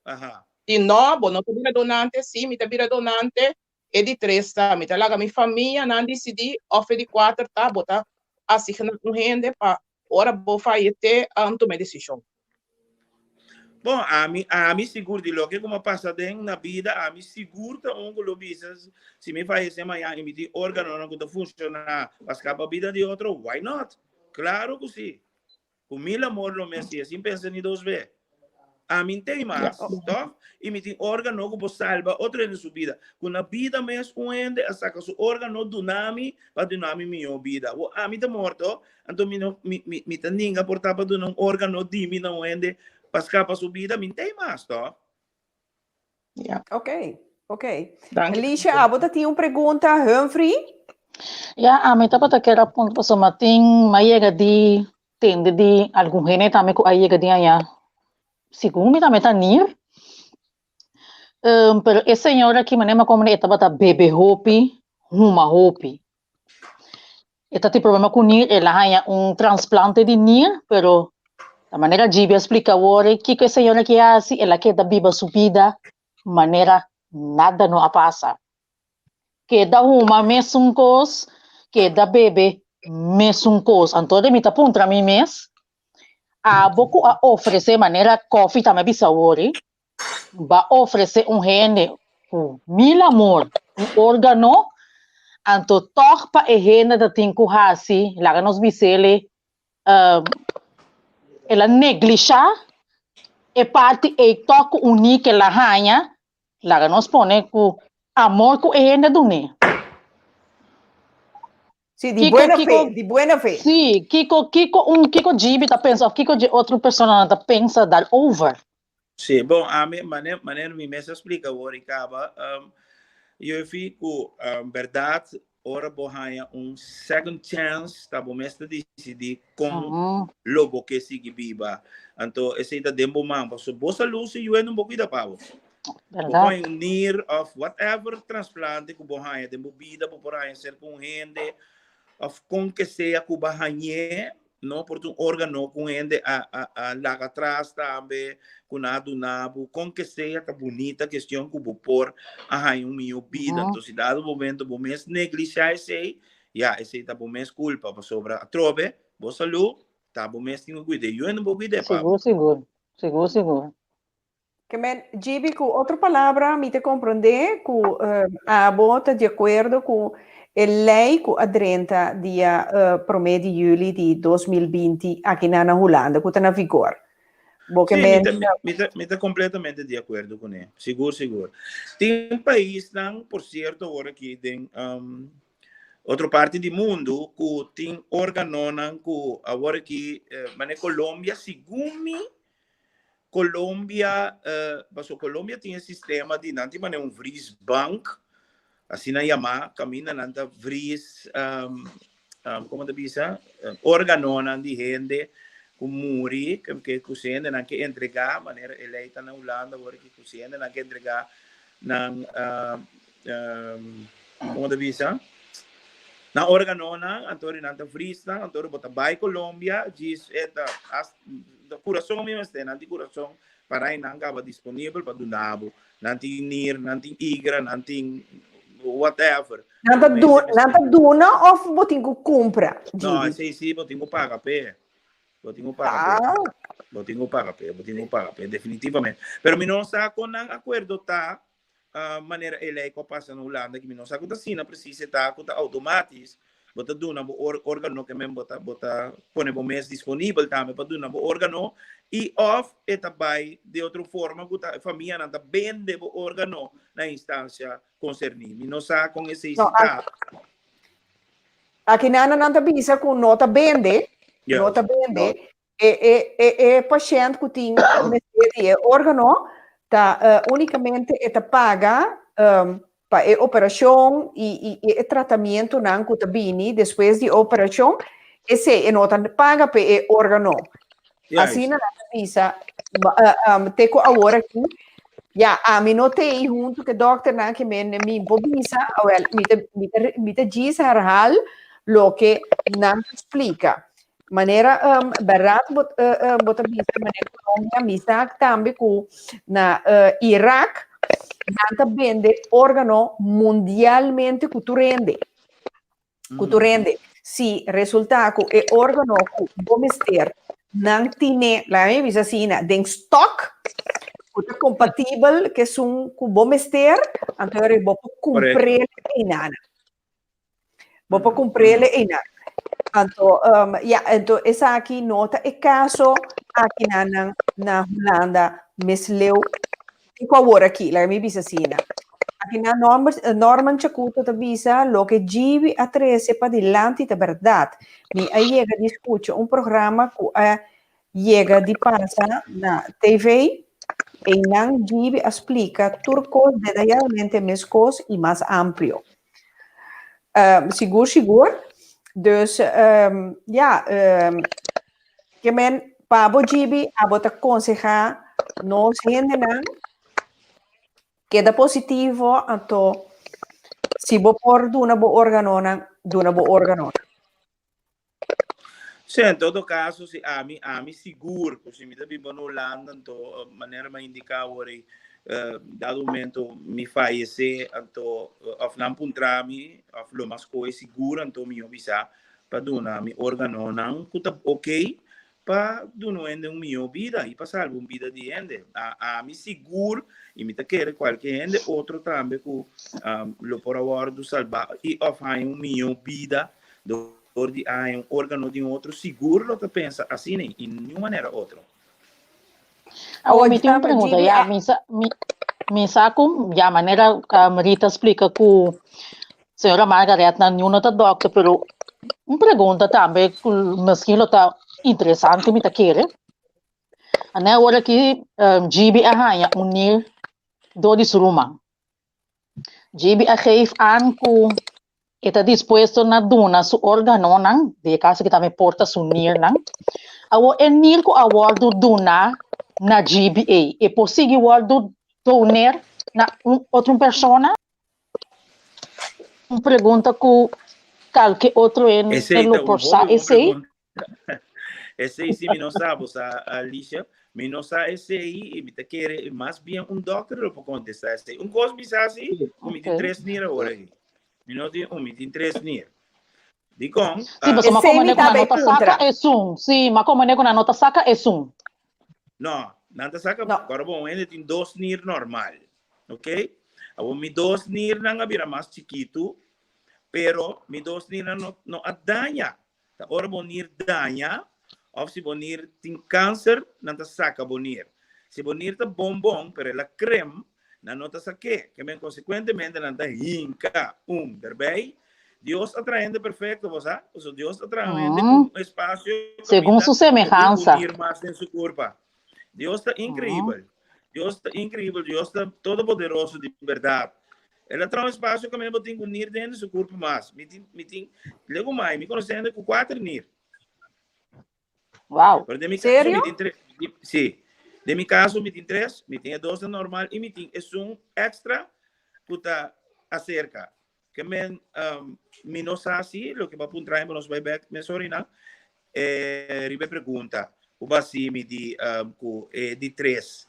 Aham. E não tem donante, sim, me tem donante, é de 3, tá? Me tá lá, minha família não decidi, oferece de 4, tá? Botar assim que não rende para ora bo faz ter tomar decisão. Bom, a mim seguro de lo que como passa dentro na vida, a mim seguro tá onde business, se me faz amanhã emitir órgão não que funcionar, para a vida de outro, why not? Claro que sim. Com mil amor lo mesmo, assim pensa em 2 vezes. A mim tem mais, tá? Emitir órgão que pode salvar outra em sua vida. Com a vida mesmo, onde a saca seu órgão do nome, para do nome minha vida. A mim tá morto, então me tá ninguém portar para do um órgão de mim não onde para escapar sua vida, me tem mais, tá? Ok. Liesje, a você tem uma pergunta, Humphrey? A mim tá que era ponto para somar tem maiega de tende de algum gene também com a iega de anha. Segundo me também tá nir. Pero essa senhora aqui mané como ele estava bebê hopi, uma hopi. Esta tem problema com nir, ela ganha transplante de nir, pero da maneira Gibi explica agora que a senhora que faz, ela quer da viva sua vida, maneira nada não passa. Que da uma mesmo coisa, que da bebê mesmo coisa. Então, me tá ponto para mim mesmo. A boco a oferecer maneira coffee também bisa agora. Va oferecer rende com mil amor, órgano, anto torpa e rende da tinku hasi, lá nos bisele, ela neglixa e parte e toque único ela ganha, lá nos põe com amor com rende do ne. Sim, de buena fé. Sim, Kiko Gibi tá pensando, Kiko de outra pessoa tá pensa dar over. Sim, bom, a mim maneira me mesmo explica agora e acaba, eu fico, verdade, ora bohanha second chance, tá bom, mesmo decidir com lobo que sigue viva, então esse é dembo mambo, so bossa luz e eu não vou cuidar para verdade, near of whatever transplante que bohanha dembo vida por aí ser com rende, of com que seja com bahanha, não por um órgão com rende a lá atrás também com nada nabo com que seja tá bonita questão que vou por a minha vida então se dado momento vou mesmo negligenciar esse esse tá bom mesmo culpa para sobra a trove boa saúde tá bom mesmo tenho cuidado eu não vou cuidar seguro que men Gibi com outra palavra me te compreender que a bota de acordo com a lei que a 30 dia 1 de julho de 2020 aqui na Holanda que está na vigor. Me está completamente de acordo com ele. Seguro. Tem país, não, por certo, agora que tem outra parte do mundo que tem órgãos que agora que mas Colômbia, segundo Colômbia tem um sistema de não tem um vries bank assim na Yamaha camina nanta vries como te bisa órgãos de gente com muri que cozinha não que entregar maneira eleita na Holanda agora que cozinha não que entregar na como te bisa na órgãos antori nanta vries na antori bota by Colômbia diz eta coração mesmo está na coração para não acaba disponível para do nabo, nanti nir, nanti igra, nanti whatever. Nada duna of botinho compra. Não, Gibi. sim, botinho paga pé. Botinho paga pé. Botinho paga pé, definitivamente. Pero mi não está com um acordo tá maneira ele que passa na Holanda que mi não está com assim, não precisa estar com automático. Bota duna bo órgano que mesmo bota pone bo mês disponível também para duna bo órgano e off etabai de outra forma bota família não tá vende bo órgano na instância concernida. Mi não está com esse Aqui não bisa com nota bende. Yeah. Nota bende. E paciente que tem órgano tá unicamente eta paga para a operação e tratamento não que bini depois de operação esse nota paga para o órgano. Assim não bisa teco agora aqui ja a mim notei junto que doctor na que me bisa well me te diz herhal lo que não explica maneira barato bota bisa maneira economia misa também com na Iraque nanta vende órgano mundialmente culturende. Si resultato e órgano bomester não tiene la minha visacina den stock é compatível que são com bomester então eu vou comprar em nada. Vou comprar em nada. Então essa aqui nota é caso aqui na Holanda mesleu com agora aqui, la minha visacina. Aqui na norma chacuta da visa, lo que givi a trece para dilante da verdade. Mi llega de escuta programa que llega de passa na TV e não givi explica turcos detalladamente mais coisas e mais amplo. Seguro. Dus que men pabo givi a bota aconsejar nos gente não queda positivo, então se vou por duna bo órgano. Sim, em todo caso, se a mim seguro, se me também vou na Holanda, então maneira mais indicar agora, dado momento me faz então of não puntra me, of lo mais coisa seguro, então me avisar para duna me órgano não, cuta ok, para duna ende minha vida e passar uma vida de ende, a mim seguro e me querer qualquer ende outro também que lo por agora do salvar e of minha vida do de órgano de outro seguro, lo que pensa assim nem de nenhuma maneira outra. Agora me tem uma pergunta, me saco, a maneira que a Marita explica que a senhora Margaret não é uma doctora, pero uma pergunta também, que mesquinho está interessante, me está querendo. Agora que GB arranha unir dois rumos. GB geeft aan que está disposto na duna su órgano nang de caso que também porta su nir nang awo enil ko awardo duna na GBA e possível awardo doner na outra persona uma pergunta que qualquer outro no porsa esse sim me não sabe Alicia me não sabe esse aí e me te quer mais bem doctor para contestar esse coisa me sabe assim me tem 3 nir agora aí minuti umiti interesse nier. Dicon. Sì, ma come ne con la nota sacca e sum. Sì, ma come ne con la nota sacca e sum. No, nota sacca agora bom, ele tem 2 nier normal. Ok? Abo mi 2 nier nanga vira mais chiquito, pero mi 2 nier no daña. Agora bom nier daña, of si bom nier tem câncer, nanta sacca bom nier. Se bom nier tá bom, pero la creme na nota saque, que men consequentemente nanta hinca, daarbij, Deus atraente perfeito, você? Deus atraente um espaço segundo sua semelhança. Mais em sua curva. Deus está incrível. Deus está incrível, Deus está todo poderoso de verdade. Ele atrai um espaço que eu tenho que unir dentro de sua curva mais. Me tem, logo mais, me conhecendo com 4 nir. Uau! Sério? Sim. De mi caso, me tem 3, me tem 2 normal e me tem um extra que está acerca. Que me não sabe assim, o que vai apontar nos vai back, me sorina, ribe pergunta, o basi me de 3,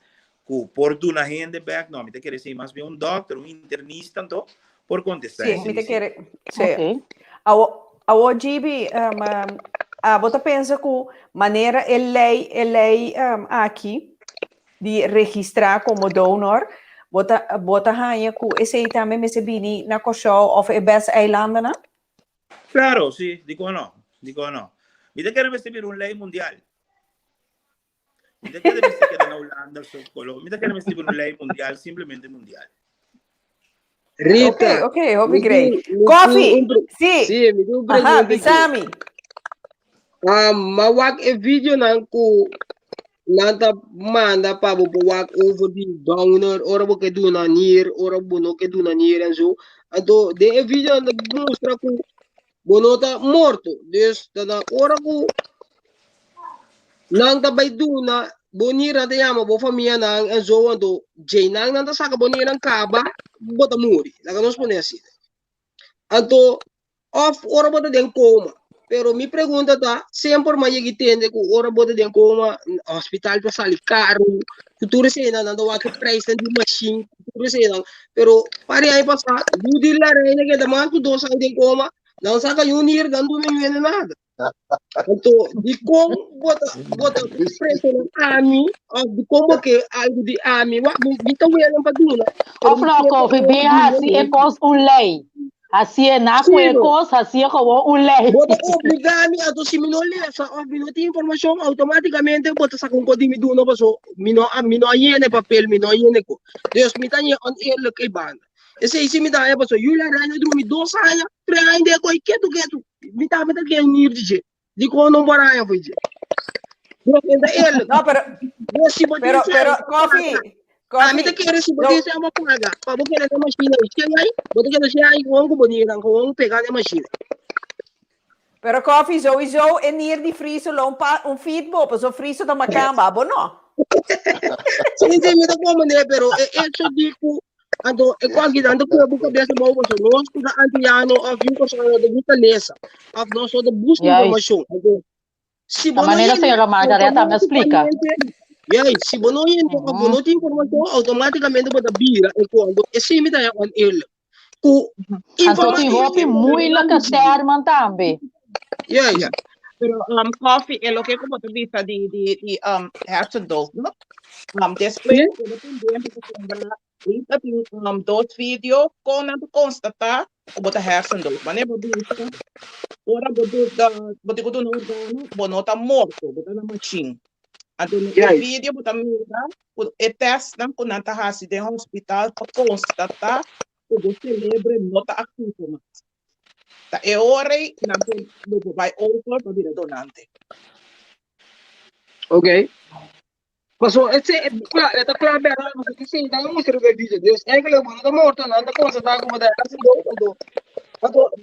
por tu na gente back, no, me te quiere decir más bien un doctor, un internista, então, por contestar. Sim, me te quer. Sim. A OGB, você pensa que maneira lei aqui de registrar como donor, bota ganha que esse também me sebini na Kosovo of e best eilanden, né? Claro, sí, digo no. Me te quiere recibir una ley mundial. Me te quiere recibir en Holanda, me te quiere recibir una lei mundial, simplemente mundial. Rita. Ok, great. Coffee, sim. Sim, me deu um Aha, presente. Bisami. Mawak e video nan ku nanta manda pa bo wak over the donor ora bo ke do na nier ora bo no ke do na nier en zo. Ado de e video na mostra ku bonota morto. Dus na ora ku nanta bay do na bonira de yama bo família nang en zo ando jay nang nanta saka bonira kaba bota muri. Laga nos pone assim. Ado of ora bota den coma. Pero mi pregunta tá, sempre mais que entende que ora bota den coma, hospital para sair caro, tudo isso ainda não dá que preço de machine, tudo isso ainda. Pero para aí passar, do dia lá reina que demanda que 2 anos den coma, não saca unir dando nem nada. Então, de como bota preço no AMI, de como que algo de AMI, me tá vendo para tudo. Of coffee, bem assim é coisa lei. Assim é na coisa, assim é como lei. Bota obrigado a tu se me não lesa, me não tem informação automaticamente bota sa kung kodi mi duno pa so mino ayene papel mino ayene ko. Deus mi tanya on air kay banda. Ese isi mi tanya pa so yula rano drum mi 2 anos, 3 anos de ko iketo mi tama ta kay nir dije. Di ko no baraya po dije. Deus enda el. No, pero coffee. Mi te quieres si bote se ama paga. Pa bo kele na machine aí, bote kele se aí ko ko bonira ko pegar na machine. Pero coffee sowieso en hier die Friese un feedbop, so Friese dan makamba, no? Sim, me dá como né, pero isso digo ando e qualquer ando ko buka besa mo so nós ko antiano of you ko so de buka lesa. Of nós so de busca informação. Se a maneira senhora Margareta me explica. E aí, se você não tem informação, automaticamente você vira e quando esse me dá on ele. Então tem roupa muito que serve também. Yeah. Pero coffee é o que como tu vista de hersendolf, no? Después tem 2 vídeos com a constatar como tá hersendolf. Mas não vista. Ora botar no organo, bonota morto, botar na machine. Então, no vídeo, botar mira, e testa com a tarraça de hospital para constatar que o cérebro nota ativa. É hora que vai over para vir donante. Ok. Passou, esse é claro, mas que sim, não mostra o vídeo. Deus, é que ele não morto, não anda constatar como da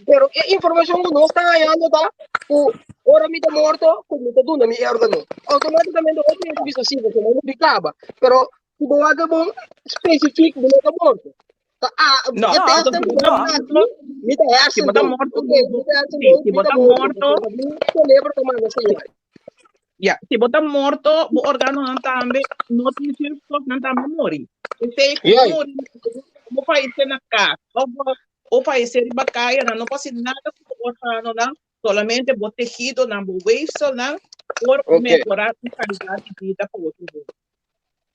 pero a informação que não está ganhando tá o ora me tá morto como tá dando me órgão automaticamente o que visa assim você não ficava pero o boaga bom específico não tá morto tá não me tá assim se tá morto se tá morto lembra tomando assim se botar morto o órgão não também notícias não também morre se morre como faz na casa o país ser bacaia não pode nada com o órgão não solamente o tejido não o weefsel não por melhorar a qualidade de vida para o outro.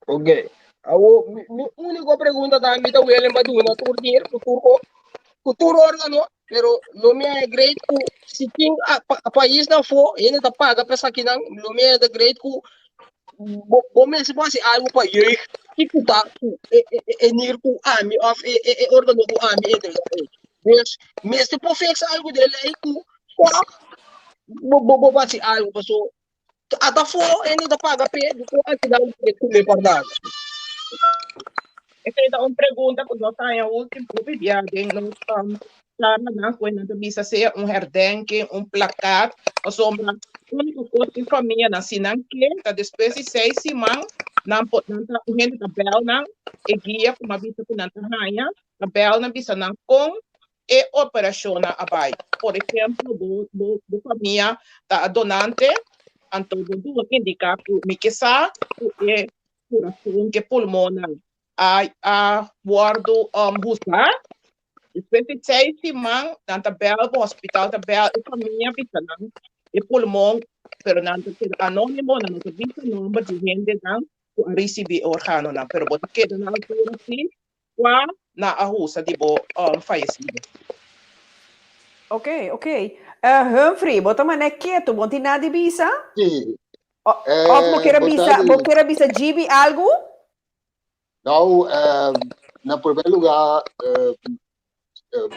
Ok. A única pergunta da minha William Baduna turdir futuro órgão pero não me é great ku se tem a país não for ainda tá paga para aqui não me é da great ku bom se pode algo para ir que tá nir ku ami of órgão ku ami mas se pode fazer algo dele aí ku bo pode algo passou até for ainda tá paga pé ku aqui dá ku me pardado. Essa é uma pergunta que nós temos no último vídeo, nós estamos quando bisa ser herdenking, placar, ou sombra, única coisa que família na sinanque, da depois de 6 semanas, não gente da bel não, e guia como a bisa que não tá a bel não bisa não com e operação abai. Por exemplo, do família da donante, então do indicar que me que sa coração, que pulmão, a guardo buscar, especialmente se man, na tabela do hospital, tabela, e caminha vitana, e pulmão, pero na anônimo, na nossa vista, número de gente, não, receber organo, não, pero bota que na altura, assim, qua, na arruça, de bo, falecido. Ok, ok. Humphrey, bota mané quieto, bom tem nada de bisa? Sim. Of mo queira bisa Gibi algo? Não, na primeiro lugar,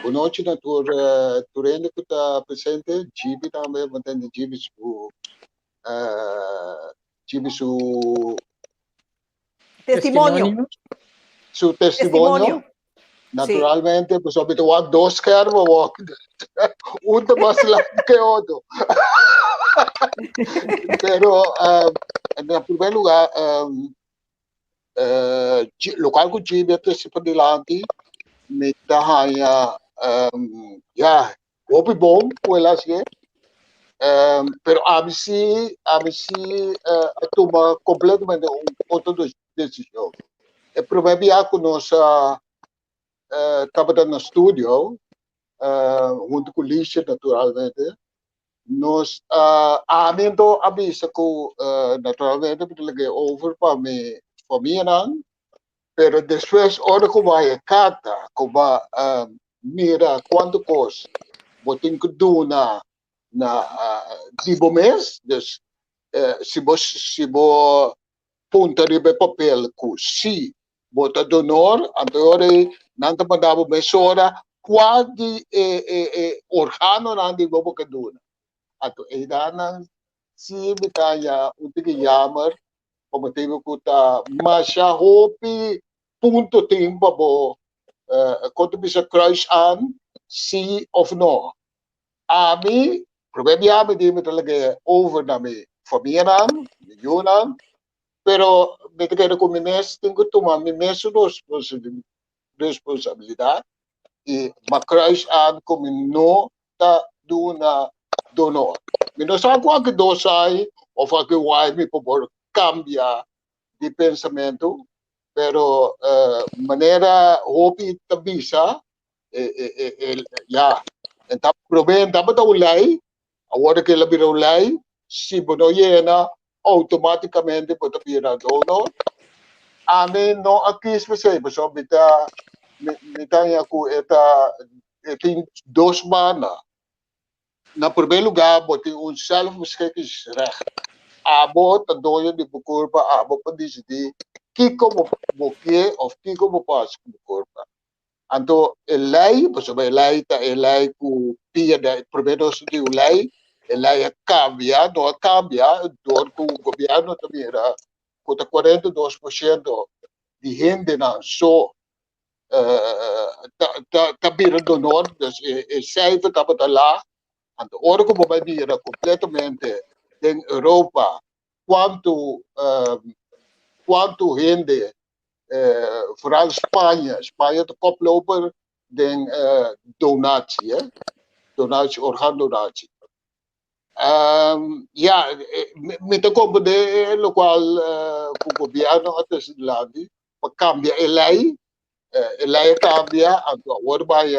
boa noite na Turene que está presente, Gibi também, mantendo Gibi su Testemunho. Su testemunho. Naturalmente, pues habitual dos kermen, uno más largo que otro. Pero, en primer lugar, local que Gibi é sempre de lante, me dá ya, hopi bom, puelas que, pero a mim se toma completamente outra decisão. É provavelmente que nós estava no estúdio, junto com o Lícia, naturalmente, nós amendo avisa que naturalmente porque over para mim não, pero depois hora que vai a carta, que vai mira quanto custa, botem que do na tipo mês, dus se você punta de papel que se bota donor, anterior nanta mandava mesora quase organo nandi bobo que duna. Ato edana se bitaya utige jammer como teve que tá masha hopi punto tempo bo quando bisa kruis aan sim of no. Ami probabilmente di me talaga over na me família nam, yunam, pero me quero com mes tenho que tomar mes responsabilidade e macrais an como não tá do na donor. Me não sabe qual que dosai ou que vai me por cambia de pensamento, pero maneira hopi tabisa ya então problema tá para ulai agora que ele virou ulai se bono yena automaticamente pode virar donor. A mim não aqui especial, pessoal, me tanya ko tem 2 maanden. Na primeiro lugar, botem zelfbeschikkingsrecht. Abo, dan doe je die bekorpen, abo, pa decidir que como boquê of que como passa com bekorpen. Então, elei, pessoal, elei com pia da primeiro de elei cambia, não cambia, door com o governo também era, com 42% de gente não só tabira donor, dus cijfer dat het laag. En de orgo bombardieren completamente in Europa. Quanto gente, vooral Spanje de koploper, den donatie, orgaandonatie. Ja, met de compagnie, lokaal, governo, het is het land, maar cambia elei. Ela cambia agora vai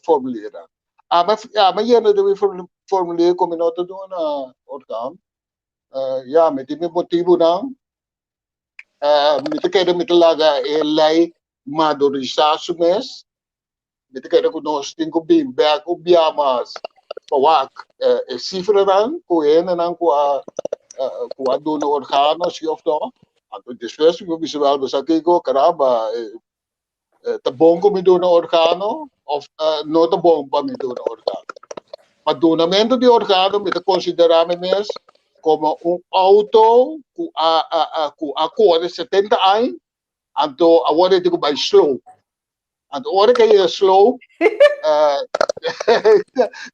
formuleira. Mas eu não devo formuleira como nota do na orgão. Já me tem motivo não. Me te quero me te laga ela madurizar o mês. Me te quero que nós temos bem back o biamas pawak cifra não com ena não com a do no organo se of não. Então depois eu visual você aqui go caramba te bom como do no organo of não te bom para me do no organo. Mas donamento de organo me te considerar mesmo como auto com a cor de 70 anos, então agora eu vai slow. Então agora que é slow,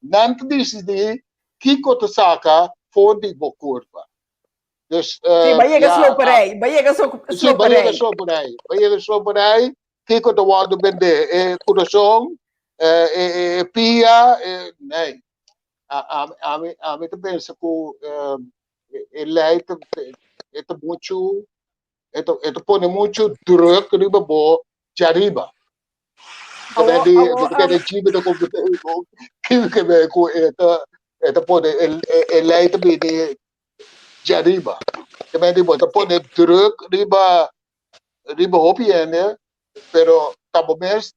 não te decidi que coisa saca for de boa curva. Dus vai slow por aí, vai slow por aí. Que coisa o vender coração, pia, nee. A mim pensa que ele é muito esto pone mucho druk riba bo jariba. Awo, Kaya awo, de chibi de ko que me ko ito pone el leite bini jariba. Kaya di bo ito pone druk riba hopi ene, pero tabomers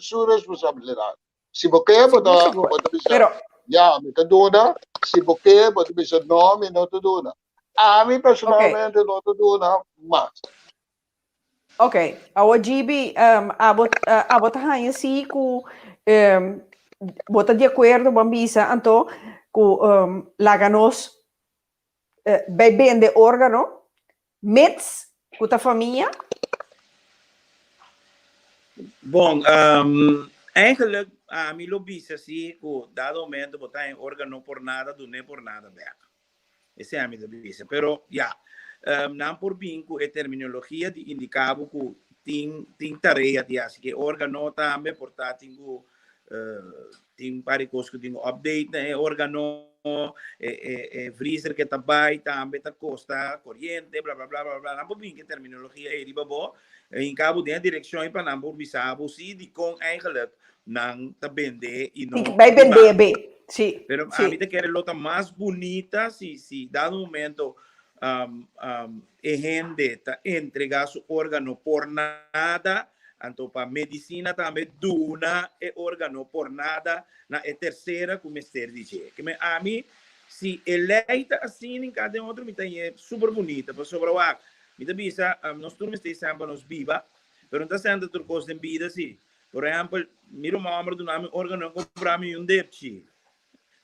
su responsabilidad. Si boke bota bisa, Pero, ya mi taduna. Si boke bota bisa no mi no taduna. A mí personalmente no taduna mas. ok, awo GB, abot hanya si ku bota de acordo bambisa anto ku laganos bij bende órgano mits ku ta família. Bom, eigenlijk, mi lobbyista zie que dado momento botar em órgão por nada, do nem por nada, back. Esse é a minha lobbyista. Pero, já, não por vinco é terminologia de indicado que tem tarefa de assim que órgão também portar tem para coisas que tem update, né? Órgão freezer que tá bai também tá costa corrente, blá blá blá blá blá. Não por vinco terminologia é riba bo. Em cabo de direção para não por bisabo se de com eigenlijk não tá vender e não Vai vender bem. Sim. Pero a mí te quiere lota más bonita si dado momento gente entrega su órgano por nada, tanto para medicina también duna órgano por nada, na terceira como ser dice. Que a mí si eleita assim em cada outro me tem super bonita, para sobre o ar. Me bisa nós turmas tem sempre nos viva, pero não está sendo outra coisa em vida assim. Por exemplo, miro uma do nome órgano comprar me depchi.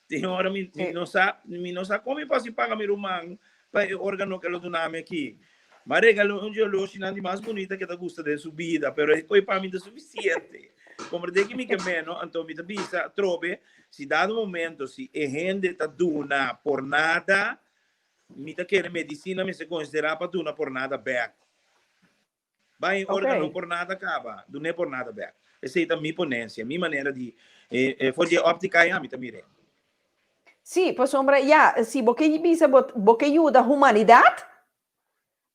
Tem hora me não sabe como eu posso pagar meu irmão para órgano que ele do nome aqui. Mas regalo um jolo chinandi mais bonita que tá gosta de sua vida, pero foi para mim é suficiente. Como de que me que menos, então me bisa trobe se dado momento se gente tá duna por nada, me tá querer medicina me se considerar para duna por nada back. Vai órgano por nada acaba, do nem por nada back. Essa é a minha ponência, minha maneira de fazer óptica e me também. Sim, por sombra, ja, se você bisa você ajuda a humanidade,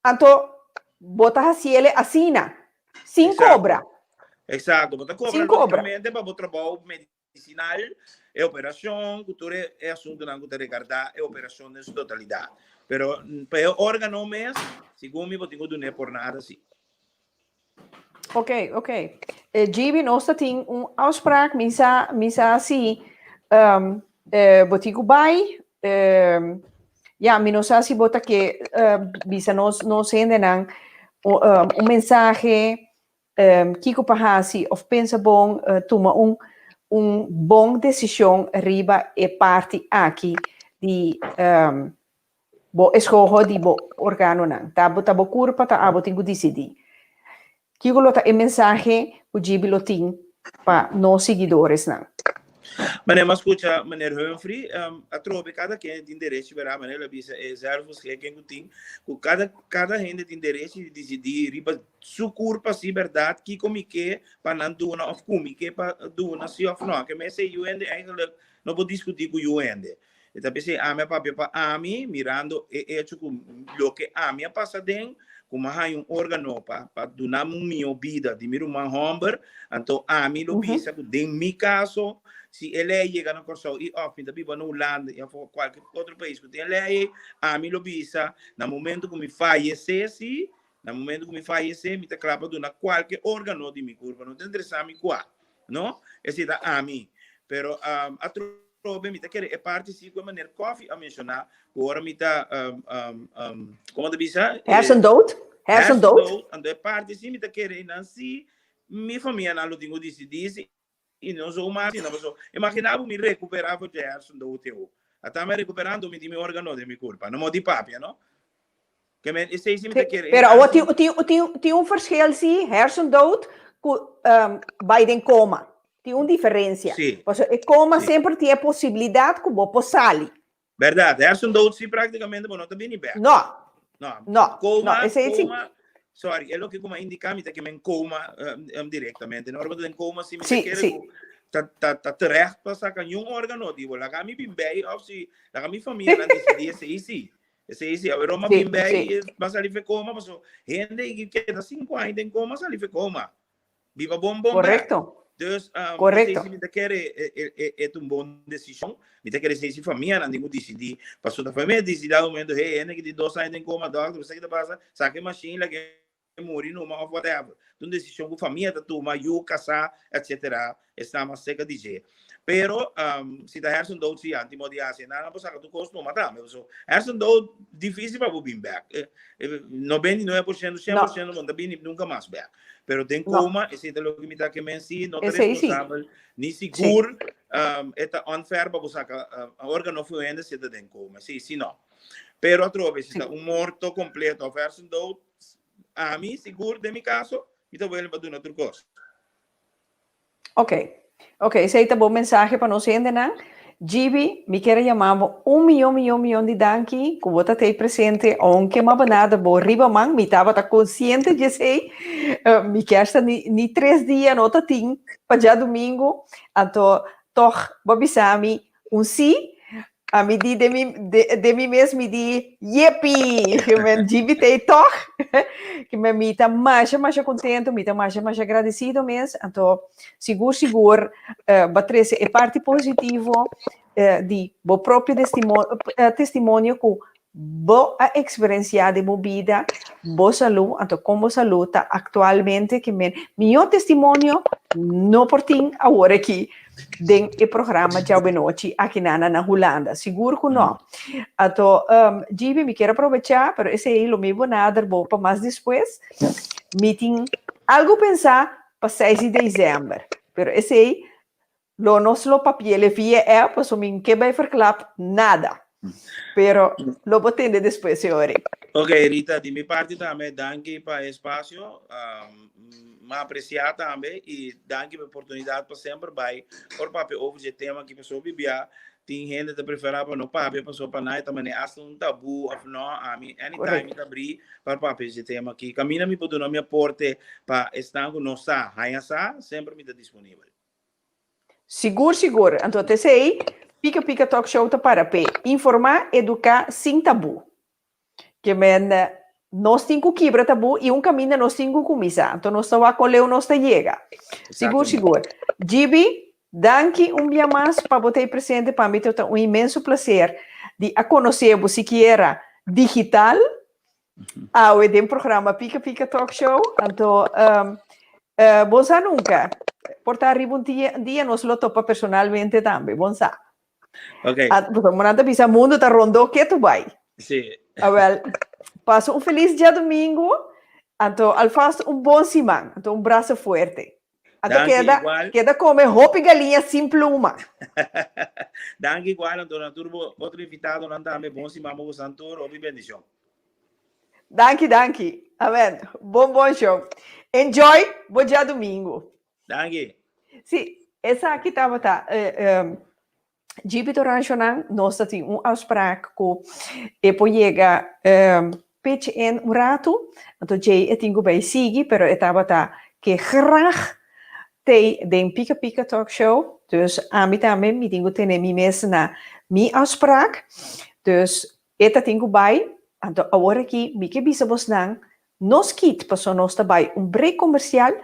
então bota a ciele assina, sem cobra. Exato, bota cobra logicamente para o trabalho medicinal, é operação, cultura é assunto não que recordar, é operação em sua totalidade. Pero para o órgano mesmo, segundo me botinho do nem por nada sim. Ok. GB, nós temos afspraak, misa assim, botigo bai, ja, minosa si bota que bisa nos sendenan mensagem Kiko Pahasi of pensa bom toma bom decisão riba e parte aqui de bo escolho de bo organo não tá bo curva tá abo tenho decidir Kiko lota e mensagem o GB lotin para nós seguidores não. Mas escuta, meneer Humphrey, a trobe cada quem tem direito verá, maneira bisa reservas que quem tem, cada gente tem direito de decidir riba su culpa se verdade que como que para não dona of como que para dona se of não, que me sei UND eigenlijk não vou discutir com UND. Então pensei a minha papel para a mim mirando hecho com lo que a minha passa dentro como há órgano para donar minha vida de meu irmão Humber, então a mim lo bisa que em meu caso se ele chega na Corsol e off da biba no Holanda e for qualquer outro país que tem lei a mim lo bisa no momento que me fallecer se no momento que me fallecer me tá claro donar qualquer órgano de minha curva não tem interesse me qual não esse da a mim pero a trobe me tá querer é parte se com maneira coffee a mencionar agora me tá como da bisa hersendood and é parte se me tá querer não se minha família não lo tenho decidir e não sou mais assim, não imaginava me recuperar o Gerson do UTU. Até me recuperando me órgano de minha culpa, não de papia, não? Que me esse sim me quer. Pero tem verschil sim, hersendood bij den coma. Tem diferença. Sim. Porque coma sempre tem a possibilidade que você possa sair. Verdade, hersendood sim praticamente não está bem bem. Não. Coma. Sorry, é o que como indica que me coma diretamente. Na hora de coma se me quer tá terecht para sacar órgano, digo, lá me bem bem, ou se lá minha família não decidir se Esse a Roma Sim, bem bem, sim. mas ali foi coma, mas gente que queda 5 anos tem coma, ali foi coma. Viva bom bom back. Correcto. Dus, Correcto. se me quer é uma boa decisão, me quer dizer se família não digo decidir, passou da família decidir ao momento, hey, que de 2 anos tem coma, doctor, você que tá passa, saque machine lá que morrer numa ou whatever. Então decisão com família da turma, eu casar, etc. Está mais seca de dizer. Pero se da hersen dood se antimo de assim, não posso que tu costuma matar, mas o hersen dood difícil para vir back. 99%, 100% não bem nunca mais back. Pero tem como, esse é o que me dá que mensi, não é responsável, nem seguro, é unfair para você a órgão foi ainda se tem como, sim, não. Pero outra vez está morto completo, o hersen dood, a mim seguro de meu caso, então vou para outra coisa. Ok, esse aí tá bom mensagem para nós ainda, né? Gibi, me quero chamar 1 milhão de danki, que você tem presente, aunque uma banada, boa riba man, me estava consciente de sei, me quero estar ni 3 dias, não tá tim, para já domingo, então, toch, babisami, sim, a me di de mim mesmo, me di, yepi, que me Gibi tem toch, que me tá mais contente, me tá mais agradecido mesmo, então, seguro, batrese é parte positivo de bo próprio testemunho com boa experiência de vida, boa saúde, então como saúde tá atualmente que meu testemunho não por ti agora aqui dentro do programa Tchau Benoite aqui na Holanda, seguro que não. Então, Gibi, me quero aproveitar, pero esse aí lo mesmo nada, vou para mais depois, meeting algo pensar para 6 de dezembro, pero esse aí lo nostro papier via é, pues me que vai verklap nada. Pero lo vou entender depois, senhor. Ok, Rita, de minha parte também, danke para o espaço, me apreciar também e danke pela oportunidade para sempre vai por papel over de tema que pessoa bibia tem gente que prefere para não papel pessoa para nada também é um tabu of não a mim anytime que abrir para papel de tema que caminha me pode não me aporte para estar com nós sempre me está disponível. Seguro. Então, esse aí, Pica Talk Show tá para informar, educar sem tabu. Que nós temos que quebrar tabu e caminho nós temos que começar. Então, nós estamos a colher, nós estamos a chegar. Seguro. Gibi, danke dia mais para você presente para mim. É um imenso prazer de conhecer você que era digital. O programa Pica Talk Show. Então, você nunca. Portar arriba un día nos lo topa personalmente también, bonsa. Ok. Porque bisa mundo está rondo que tu vai. Sí. A ver, paso un feliz dia domingo, então alfaz un bom semana, então un braço fuerte. Então queda como roupa e galinha sem pluma. Danke igual, então turbo outro invitado não também bom semana, mo santur, obi bendição. Danke. Amen. Bom show. Enjoy, bom dia domingo. Danke. Sim, essa aqui estava, Gibi Toranjonan, nós temos afspraak com e chega pitch in rato, então Jay tinha bij Sigi, pero estava que graag de Pica Talk Show, dus ami também me tinha ter mi mes na mi afspraak, dus eta tinha bij, então agora aqui me que bisa vos nos kit passou nós bij break comercial.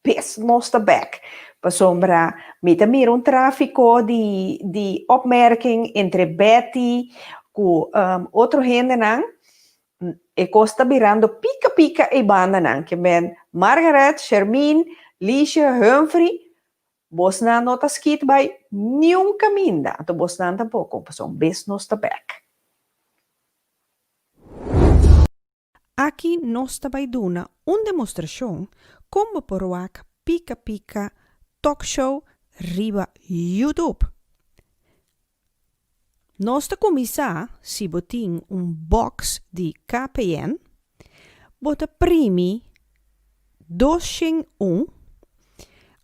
Best nostra back. Para meter um tráfico de opmerking entre Betty com outro gente e costa virando pica e banda que men Margaret, Shermin, Licia, Humphrey, Bosna nota skit by nunca minda. Então Bosna tampouco, passou best nostra back. Aqui nós também damos uma demonstração como poroak Pica Talk Show riba YouTube. Nós começar se botin box de KPN, bota primi 201,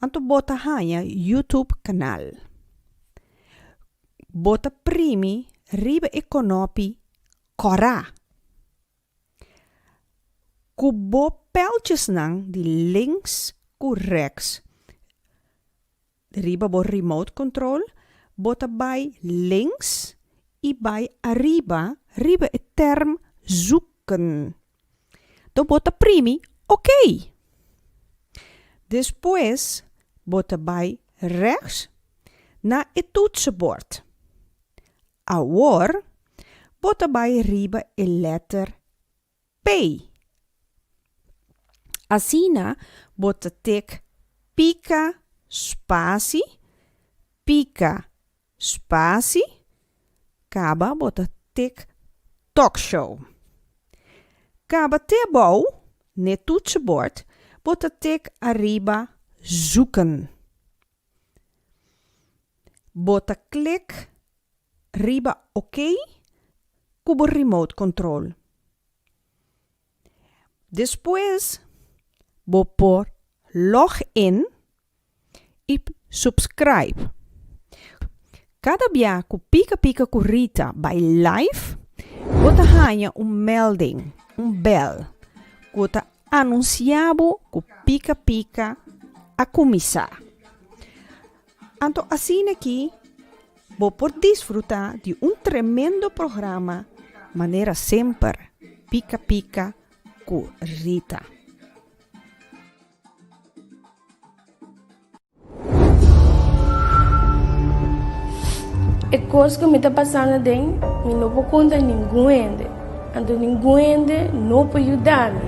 anto bota hanha YouTube canal. Bota primi riba econopi Cora. Kubo pijltjes die links ku rechts. Riba bo remote control. Bota bij links e bij arriba, riba é term zoeken. Dan bota primi, oké. Después, bota bij rechts naar het toetsenbord. Agora, bota bij riba e letter P. Asina, bota tek pica, spatie, kaba bota tek talkshow. Kaba tebou, net toetsenbord, bota tek arriba zoeken. Bota klik, riba oké, kubo remote control. Después, por login e subscribe. Cada dia ku pica currita bij live, bota hanya melding, bel. Bota anunciabo ku pica a começar. Anto assim aqui, vou por desfrutar de tremendo programa, maneira sempre pica com Rita. E coisa que me está passando dentro, me não vou contar ninguém. Então ninguém não pode ajudar-me.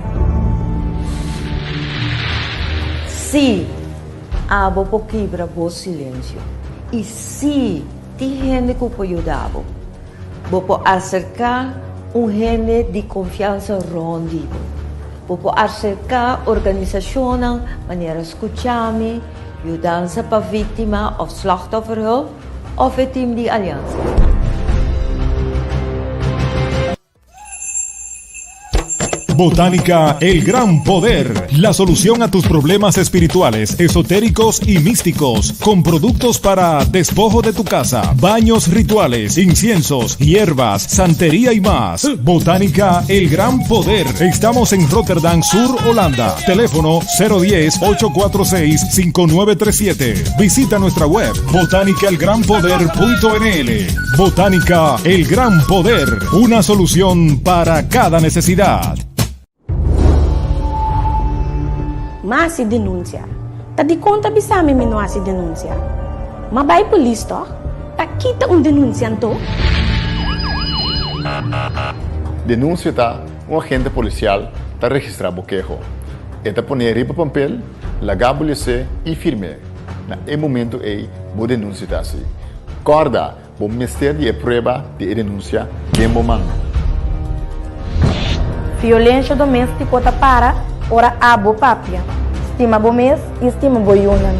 Sim, abo por quebrar o silêncio. E sim, tem gente que pode ajudar. Vou acercar gente de confiança rondido. Vou acercar organisações, maneira escutar-me, ajudar para vítima ou slachtofferhulp of het team de Alianza. Botánica El Gran Poder, la solución a tus problemas espirituales, esotéricos y místicos, con productos para despojo de tu casa, baños rituales, inciensos, hierbas, santería y más. Botánica El Gran Poder. Estamos en Rotterdam Sur, Holanda. Teléfono 010-846-5937. Visita nuestra web botánicaelgranpoder.nl. Botánica El Gran Poder, una solución para cada necesidad. Mas se denuncia. Tá de conta bisame me não se denuncia. Mas vai polícia, tá quita denunciante. Denúncia tá agente policial tá registrado queijo. Eta poner ripa papel, lagar polícia e firme. Na momento bo denúncia tá assim. Corda, bom mistério de prova de denúncia bem bom. Violência doméstica tá para ora abo papia. Estima bo mês e estima bo yunan.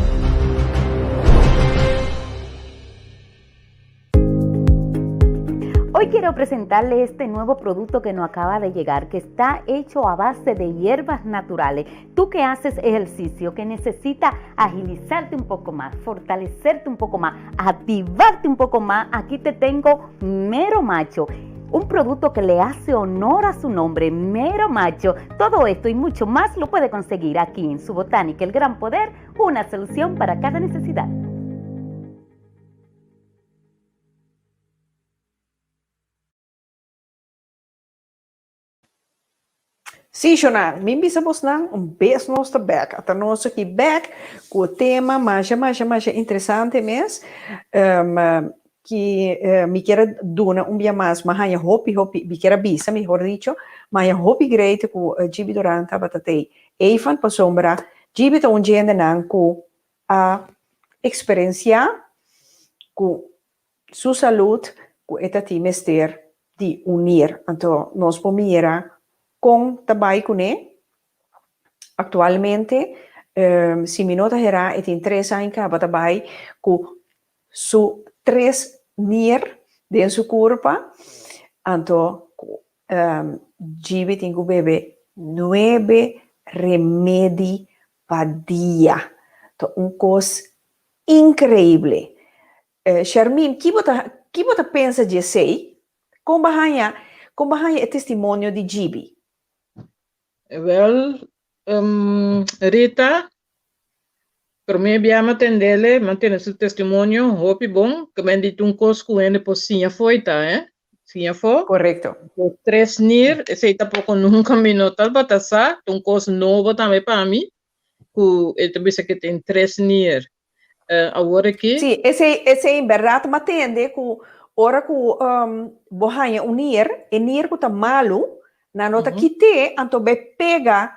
Hoy quiero presentarle este nuevo producto que nos acaba de llegar, que está hecho a base de hierbas naturales. Tú que haces ejercicio, que necesitas agilizarte un poco más, fortalecerte un poco más, activarte un poco más, aquí te tengo Mero Macho. Un producto que le hace honor a su nombre, Mero Macho. Todo esto y mucho más lo puede conseguir aquí en su Botánica El Gran Poder, una solución para cada necesidad. Sim, Jonah, mim bisamos nang bes nosso back. Até nosso aqui back com o tema mais interessante mesmo. Que me quer dar dia mais, mas há hopi, me quer bisa, melhor dicho, mas há hopi great com Gibi Durante a batatei. Even para sombra, Gibi tá gente nang com a experiência com sua saúde, com esta timester de unir. Então, nós pomira com trabalho com ele. Atualmente, se me nota será, tem 3 anos que trabalho com su 3 nier de su corpo, anto Gibi tem que beber 9 remédios por dia. Então, coisa incrível. Charmin, que você pensa de sei? Como bahaya é testemunho de Gibi? Well, Rita, Pero me había atendele, mantiene su testimonio, hopi bom, que me dit un cosco en por sinha foita, Sinha fo. Correcto. Por 3 nir, esse tampoco nunca me notar batasa, um cos novo também para mim, que eu também sei que tem 3 nir. Agora aqui. Sim, esse em verdade me atende que ora que bohanha unir, e nir que tá malo, na nota que te, anto be pega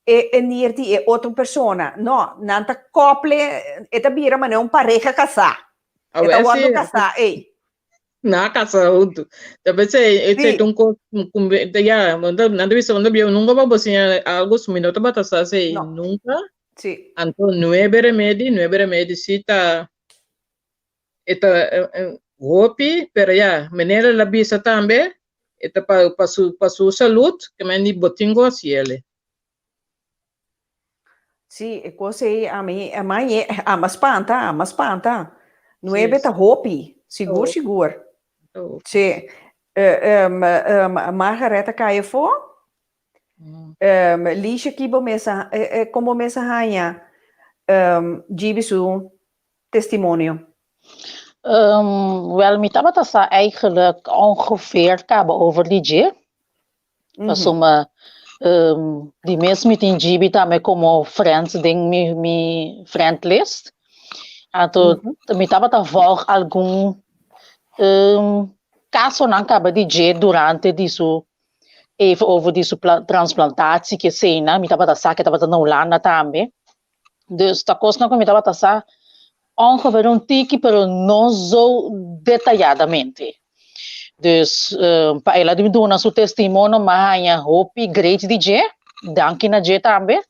e nir de outra pessoa. Não, nanta couple, eta bira, mas não pareja casar. Eta wando casar, ei. Na casa junto. Também sei um cos, ya, nada bisa quando eu nunca vou botar algo minuto batasa, sei nunca. Sim. Então, 9 remédios, se tá hopi, pero ya, maneira la bisa também, eta para sua saúde, que me ni botingo assim ele. Sim, e così a me spanta. 9 tá hopi, seguro. Sim. Margareta cai for? Liesje kibo mesa, como mesa hanya, gibi su testimonio. Wel, met dat is eigenlijk ongeveer over die G. Sommige die mensen met een GB daarmee komen friends ding mi friendlist. En toen met dat volg algum caso não acaba die G durante die zo even over die transplantatie que sei, né? Me tava da saca, tava na Holanda também. Dus dat kost nog me tava da saca ongeveer een tiki, pero não zo detalhadamente. Dus para ela de doen seu testemunho, mas há hope great DJ, danke na J também.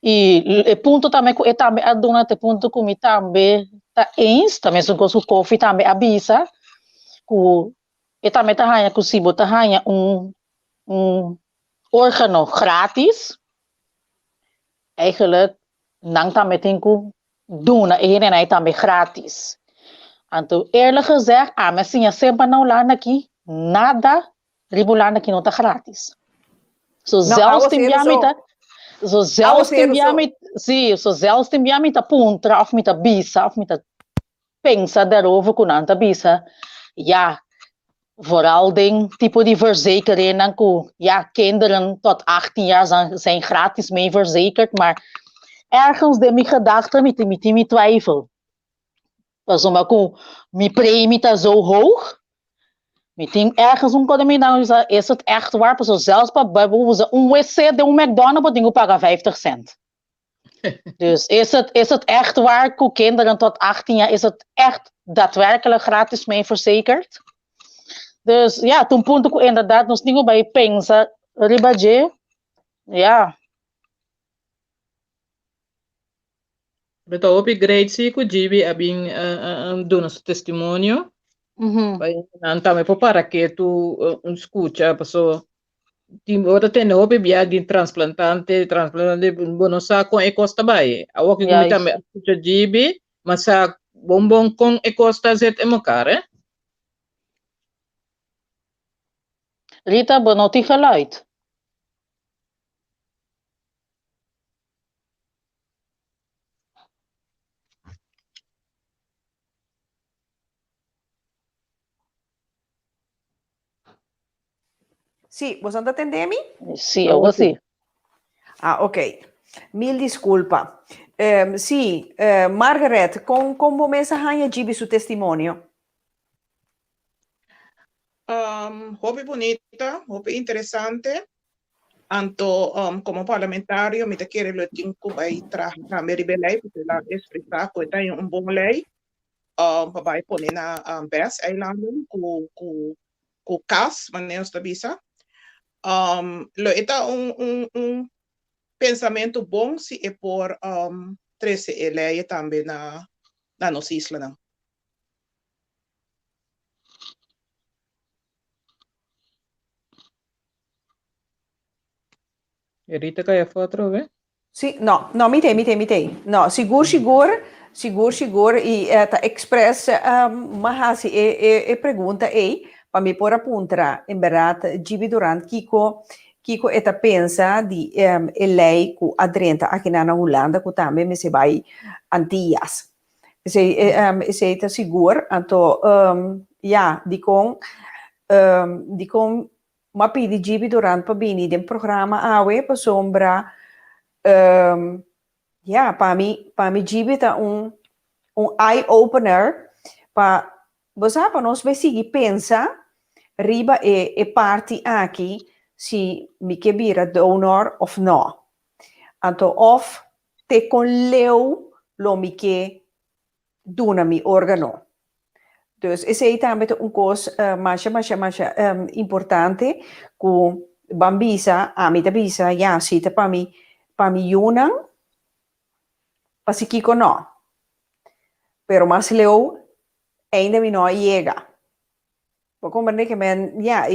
E ponto também que também a dona te ponto que me também tá ens, também são com o coffee também avisa que e também tá que se botar órgano grátis. Eigenlijk não também tem que doen en hij também grátis. Então, eerlijk gezegd, mas sim, sempre não lá aqui, nada regular aqui não tá grátis. So zelfs tem diamita, so zelfs tem diamita, sim, so zelfs tem diamita puntra of met bisa of met pensa daarover kunanta bisa. Ja, vooral ding type die verzekering que ja, kinderen tot 18 jaar zijn gratis mee verzekerd, maar ergens de mijn gedachten met die twijfel. Dus omdat mijn premie is zo hoog, met ergens is het echt waar, zo zelfs bij een wc de McDonald's moet je paga 50 cent. Dus is het echt waar, voor kinderen tot 18 jaar is het echt daadwerkelijk gratis mee verzekerd. Dus ja, toen punt ik inderdaad nog niet bij pensa ribaje. Ja. Beto hopi grade 5 GB abing dono su testimonio. Antame po para que tu escucha paso ora tene hopi bia di transplantante bono sa con e costa bai. Awo ki tame escucha GB, mas sa bombon con e costa zet e mokare. Rita, bono ti geluid. Sì, você anda atendendo-me? Sì, eu sì. Ah, ok. Mil desculpa. Sì, Margaret, como mensaje gibe su testimonio? Hobby bonita, hobby interesante. Anto, como parlamentario, me te quiere lo tinko by trabajar a Mary Belay, porque la expresa que está en un bom lei. Papai pone na best eilanden, ku kas, maneira esta bisa. Lo está un pensamento bom se é por 13 lei também na nossa isla. Não. Rita kaya foto, ve? Sì, no, mitei. No, sicuro, e ta express mahasi e pergunta para me por apuntar, em verdade, gibi durante Kiko, Kiko eta pensa di lei ku adrenta aqui na Holanda ku também me se vai Antillas. Se eta seguro, anto ja, di con ma pidi gibi durante pa bini den programma awe pa sombra ja, para mim gibi tá eye opener para você para nós vai seguir pensa riba e parte aqui se me quebra donor of não. Então of te con leu lo me que dona mi órgano. Dus esse aí também é coisa mais importante que bambisa, a mim tabisa, já cita para mim yunan, para se kiko não. Pero mas leu ainda me não chega. Vou compreender que men, ja,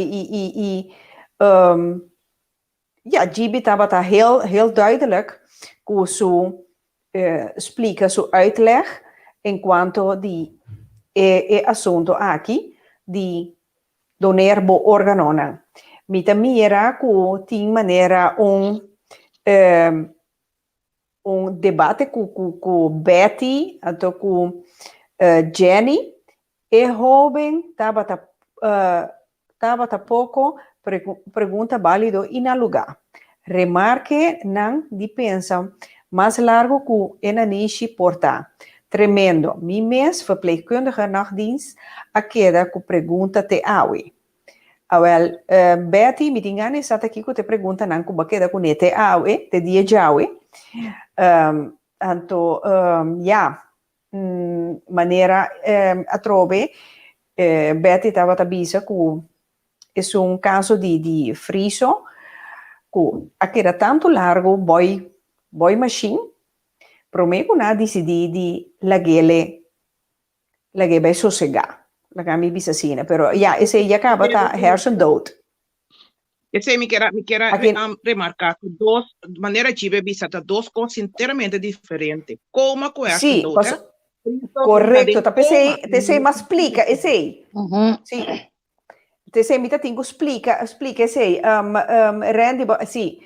ja, Gibi estava heel duidelijk hoe zo explica, zo uitleg in quanto die assunto aqui de donerbo organona. Mita mira ku ting maneira debate ku Betty atau ku Jenny e jovem tava pouco pergunta válido e na lugar. Remarque não de pensa mais largo que enanishi porta. Tremendo. Mi mes verpleegkundige nachtdienst a queda com pergunta te awe. Awel, Betty, mi tingane sata aqui com te pergunta nan com baqueda com te awe, te dia jawe. Anto, ja, maneira a trove, Betty estava tabisa com é caso de friso, que a queda tanto largo, boy machine, prometo na decidi di lagele vai sossegar. La mi bisasina, pero ja, esse já acaba tá hersendood. Esse me quer remarcar que maneira de ver bisata duas coisas inteiramente diferentes. Como com essa Sim, correto. Tá pensei, mas explica esse aí. Sim. Te mi tingo explica esse rendi, sim.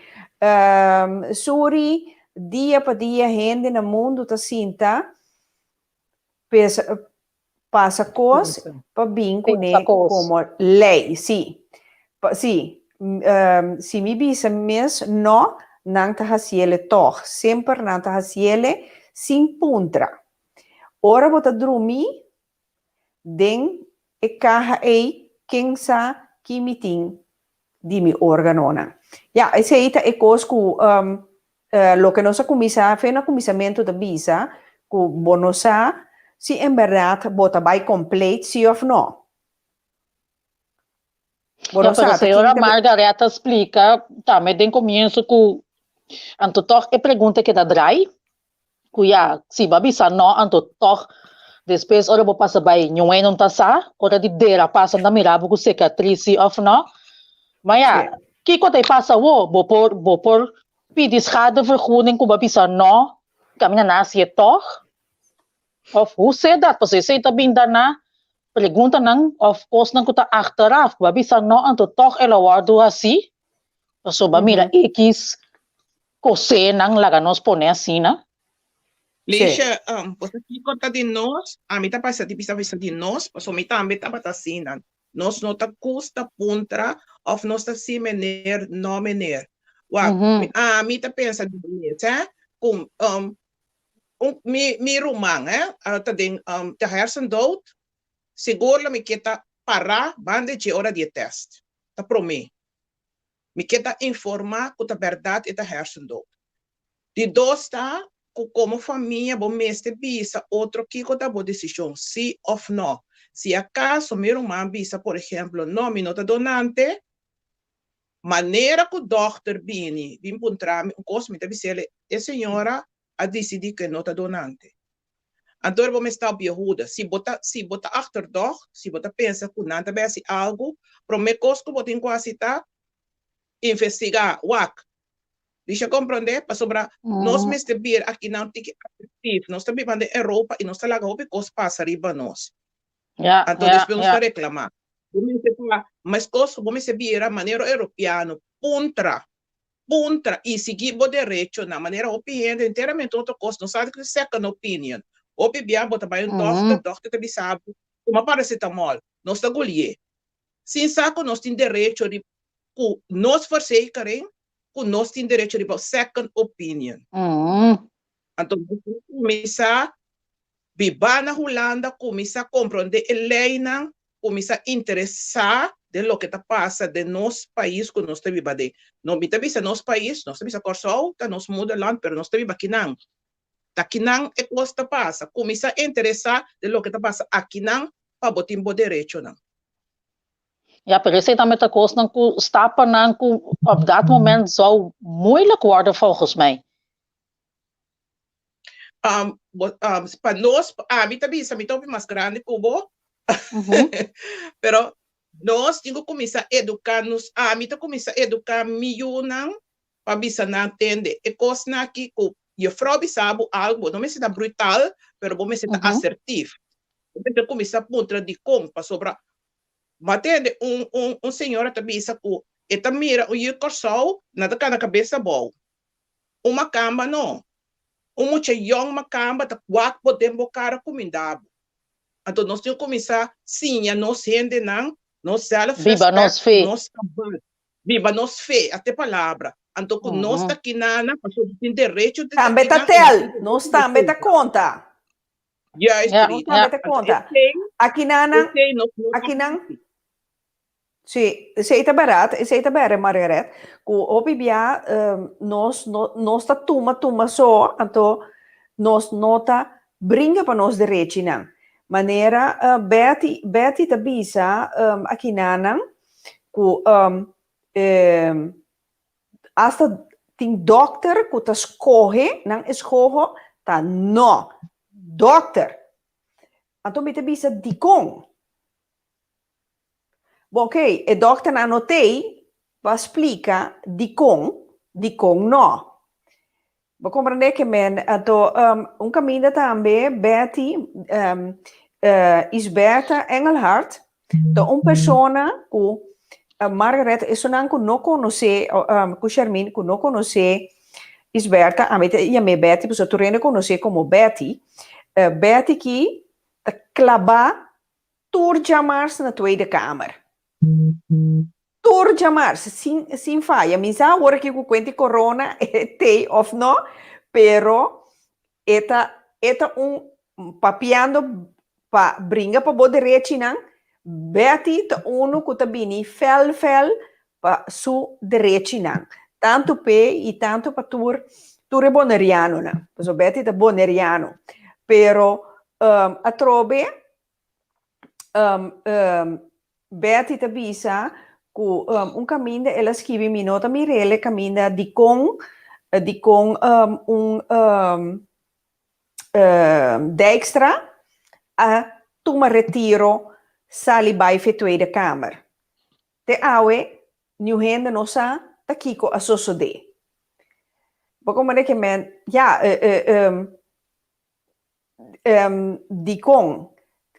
Suri dia para dia gente no mundo tá sinta passa coisa para bem como lei, sim. Se me bisa mes não tá haciele toch, sempre não tá haciele sem puntra. Ora bota dormir den e caja quem sa que me tem de mi organona. Ja, esse aí é coisa que lo que nossa comissão fez no comissamento da visa, que bonosa se em verdade bota vai completo sim ou não. A senhora Margareta explica também tem começo que anto toch é pergunta que da drai, que já se babisa não anto toch depois ora vou passar by não tá sa, ora de dera passa na mirabo com cicatriz sim ou não. Mas ja, que quando passa vou por pedir schadevergoeding com babisa não, caminha nasce toch. Of hoe zit dat? Pas je zit erbij daarna, pergunta nang of course nang kuta achteraf, babisa no anto toch elawardo assim. So bamira X cose nang laganos pone assim, na? Leisha, pues aqui conta de nós, a mim tá passa de pisa de nós, pues o mim também tá assim, nan. Nós não tá custa puntra, of nós tá sim meneer, não meneer. A mim tá pensa de mim, tá? Com mi rumang de hersendood seguro me queda para bande de hora de teste tá pro me queda informar que a verdade é da hersendood de dois tá como família bom mestre bisa outro que tá boa decisão sim ou não se acaso mi rumang bisa por exemplo não tá donante maneira que o doutor vim encontrar um coisa me deve ser a senhora a decidir que não está donante. Então, vamos estar behuda. Se bota achterdocht, se bota pensa que não está bem algo, para me costo bota em quase tá investigar, deixa compreender, para sobre nós mesmos ver aqui não tem que ativo, nós também vamos na Europa e nós está lá que coisa passa riba nós. Então, depois nós reclamar. Mas costo vamos ver a maneira europeana, puntra. E seguir o direito na maneira opinião inteiramente outra coisa. Não sabe que second opinion. Opinião, bota bem um doctor também sabe. Uma paracetamol, nós está golir. Sim, saco, nós temos direito de nós verzekering, que nós temos direito de second opinion. Então, começar viver na Holanda, começar a compreender a lei, começar a interessar de lo que está passando de nosso país que nós estamos vivendo. Não me está nosso país, nós estamos a Corsol, tá nós muda land, mas nós estamos aqui não. Aqui não é o que está passando. Começar a interessar de lo que está passando aqui não, para botar o direito não. Ja, per se dan met de kosten stappen naar op dat moment zou moeilijk worden volgens mij. Para nós, a mim também, a mim também mais grande que o bo, pero nós temos que começar a educar-nos, a mim começar a educar milhões para bisa não entender. E coisa aqui que eu fraude sabe algo, não me se dá brutal, pero vou me se dá assertivo. Então começar a mostrar de como para sobrar. Matende senhora também disse que esta mira o eu corsou nada na cabeça boa. Uma camba não. Muita young uma camba tá quatro podemos cara comendado. Então nós temos que começar sim a nós rende não, nós self Viva nós fé. Viva nós fé, até palavra. Então que nós tá aqui na passou de direito de também tá tel, nós também tá conta. Nós também tá conta. Aqui não. Sim, isso aí tá barato, Margaret. Que o bibia nós tá tuma só, então nós nota brinca para nós direito não. Maneira Betty tá bisa aqui não, que hasta tem doctor que tá escorre tá no doctor. Então me tá bisa dicon. Ok, e doctor anotei para explicar de com não. Vou compreender que então caminho também Betty Isberta Engelhardt, então pessoa que Margaret isso não conhece, que Charmin que não conhece Isberta, a mim Betty, porque tu não conhece como Betty, Betty que clava turjamars na Tweede Kamer. Turjamars, sim falha. Misa agora que eu conto corona, tem of não, pero eta papiando pa brinca pa bo direito não, Betty ta uno que tá bini fel pa su direito não. Tanto pe e tanto pa tur boneriano não. Porque Betty tá boneriano, pero a trobe Betty ta bisa que caminho ela escreve mi nota Mirele caminho de com Dijkstra a toma retiro sali bij de Tweede Kamer. De oude nu hende nossa ta kiko a sosode. Como é que men de com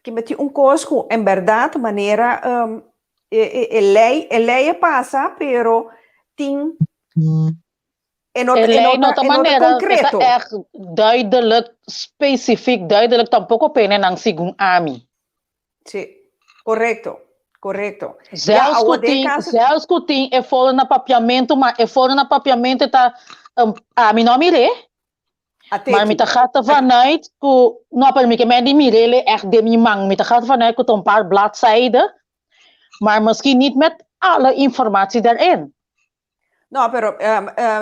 que meti coisa em verdade maneira lei passa pero tem concreto. Het is echt duidelijk, specifiek, duidelijk tampoco penen ng sigung ami. Sí, correcto. Zelfs que tem é fora na papiamento, mas é fora na papiamento tá ami não mire. Maar met de gaten vanuit, nou per mij die mirele echt de mimang, met de gaten vanuit een paar bladzijden, maar misschien niet met alle informatie daarin. No, pero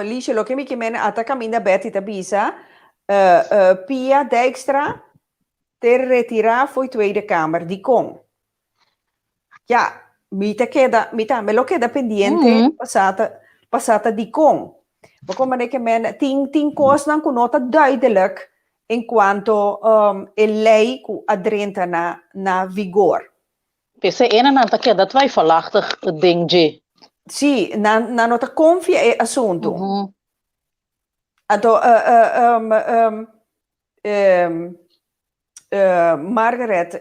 Liesje, lo que mi chiede a camina Betty Tabisa, Pia Dijkstra te retira foi Tweede Kamer di con. Ja, me lo queda pendiente passata di con. Maar kom maar men tien kosten dan nota duidelijk in quanto lei adrenta na vigor. Pese ena nanta que dat twijfelachtig ding. Sì, na nota confia e assunto. Então, Margaret,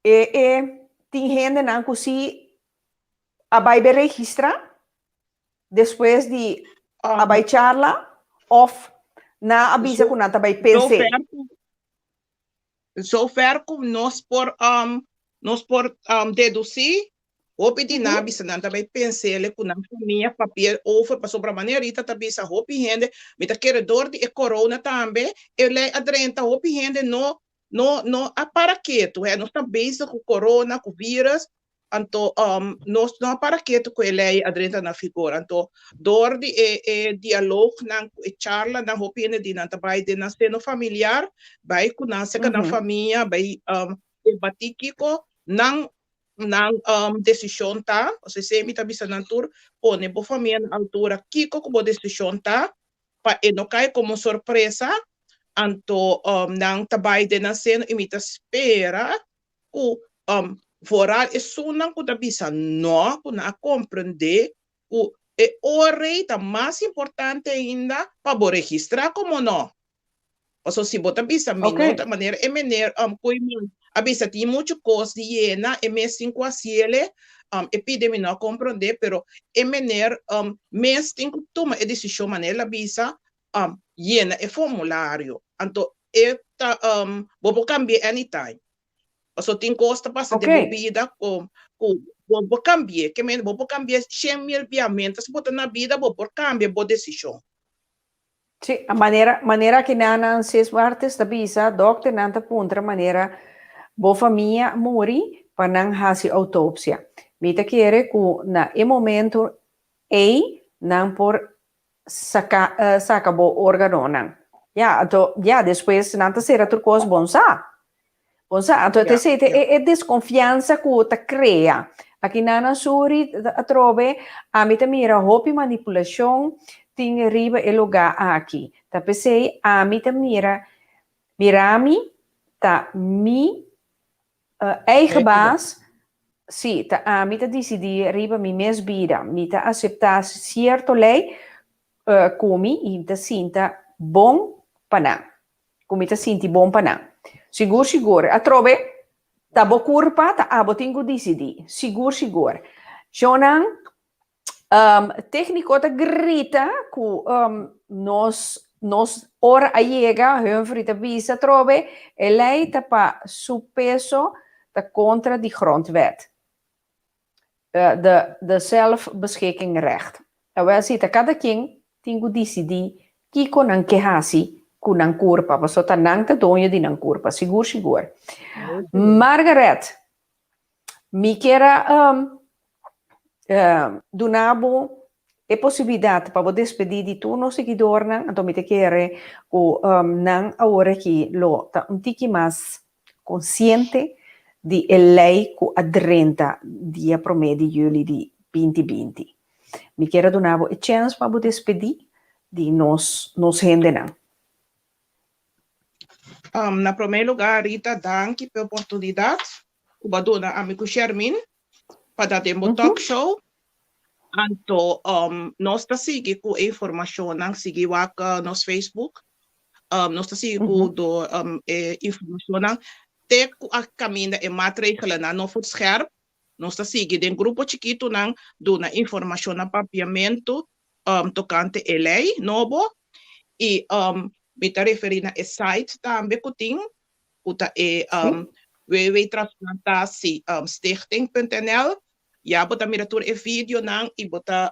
tem gente na così a vai registra? Después de abay charla, of na avisa ko na tabay pense. Zover como nós por deduzir, hopi di nabi sa nanta bay pensele ku nang família papel over pa sobra maneirita tabi sa hopi hende mita queredor de corona tambe ele adrenta hopi hende no aparaqueto nós também com corona com vírus anto nós não aparaqueto com ele adrenta na figura anto dor de diálogo nang charla nang hopi hende di nanta bay de na seno familiar bay ku nasa ka na família bay debatikiko nang decisão tá, você sempre tá bisa nantur, pone bo família na altura kiko como decisão tá, pa não cai como surpresa, anto nang tabay de na seno imita espera, ku voral é sunang ku bisa no, ku na compreender, ku ore tá mais importante ainda para bo registrar como não. Paso si bota bisa minuta maneira emener abisa tem muito coisa de hiena M5 a ciele epidemia não compreender pero emener mês tem que tomar a decisão maneira bisa hiena é formulário então vou cambiar anytime paso tem costa passa de bebida com vou cambiar que men vou cambiar 100.000 viamentas bota na vida vou cambiar vou decisão. Sim, a maneira que nanan seis partes da bisa, doctor nanta puntra maneira bo família mori para não fazer autópsia. Mita querer que na momento não por saca bo órgão não. Já depois nanta será outra coisa bonsa. Então te sei é desconfiança que ta cria. Aqui nana suri a trove a mita mira hopi manipulação tem riba e lugar aqui. Tá pensei a mita mirami tá eigen baas, sim, tá a mita decidir riba mi mes vida, mita aceitar certo lei, comi e ta sinta bom pana, comi ta sinti bom pana. Seguro, a trove tá bo curpa, tá abo tingo decidir, seguro. Jonan técnico ta grita ku nos ora a llega, Humphrey visa trove, ele ta pa su peso ta contra die grondwet. De zelfbeschikkingsrecht. Wel ziet a cada quem tingu decidi kiko nan kehasi ku nan curpa, paso ta nang ta donje di nan curpa, seguro. Margaret, mi quera donavo a possibilidade para despedir de tu no seguidor então me te quer o não agora que lo tá tiki mais consciente de lei que adrenta dia promedio julho de 2020 me quer donavo a chance para despedir de nos gente não. Na primeiro lugar, Rita, danke pela oportunidade. O dona amigo Shermin para dar um talk show. Anto nós tá seguindo com informação não seguir no Facebook nós tá seguindo do informação não ter a caminho e matrícula não for scherp nós tá seguindo em grupo chiquito não do na informação na papiamento tocante a lei novo e me tá referindo a site também que tem o tá www.transplantasi stichting.nl ja, bota miratur e vídeo nang e bota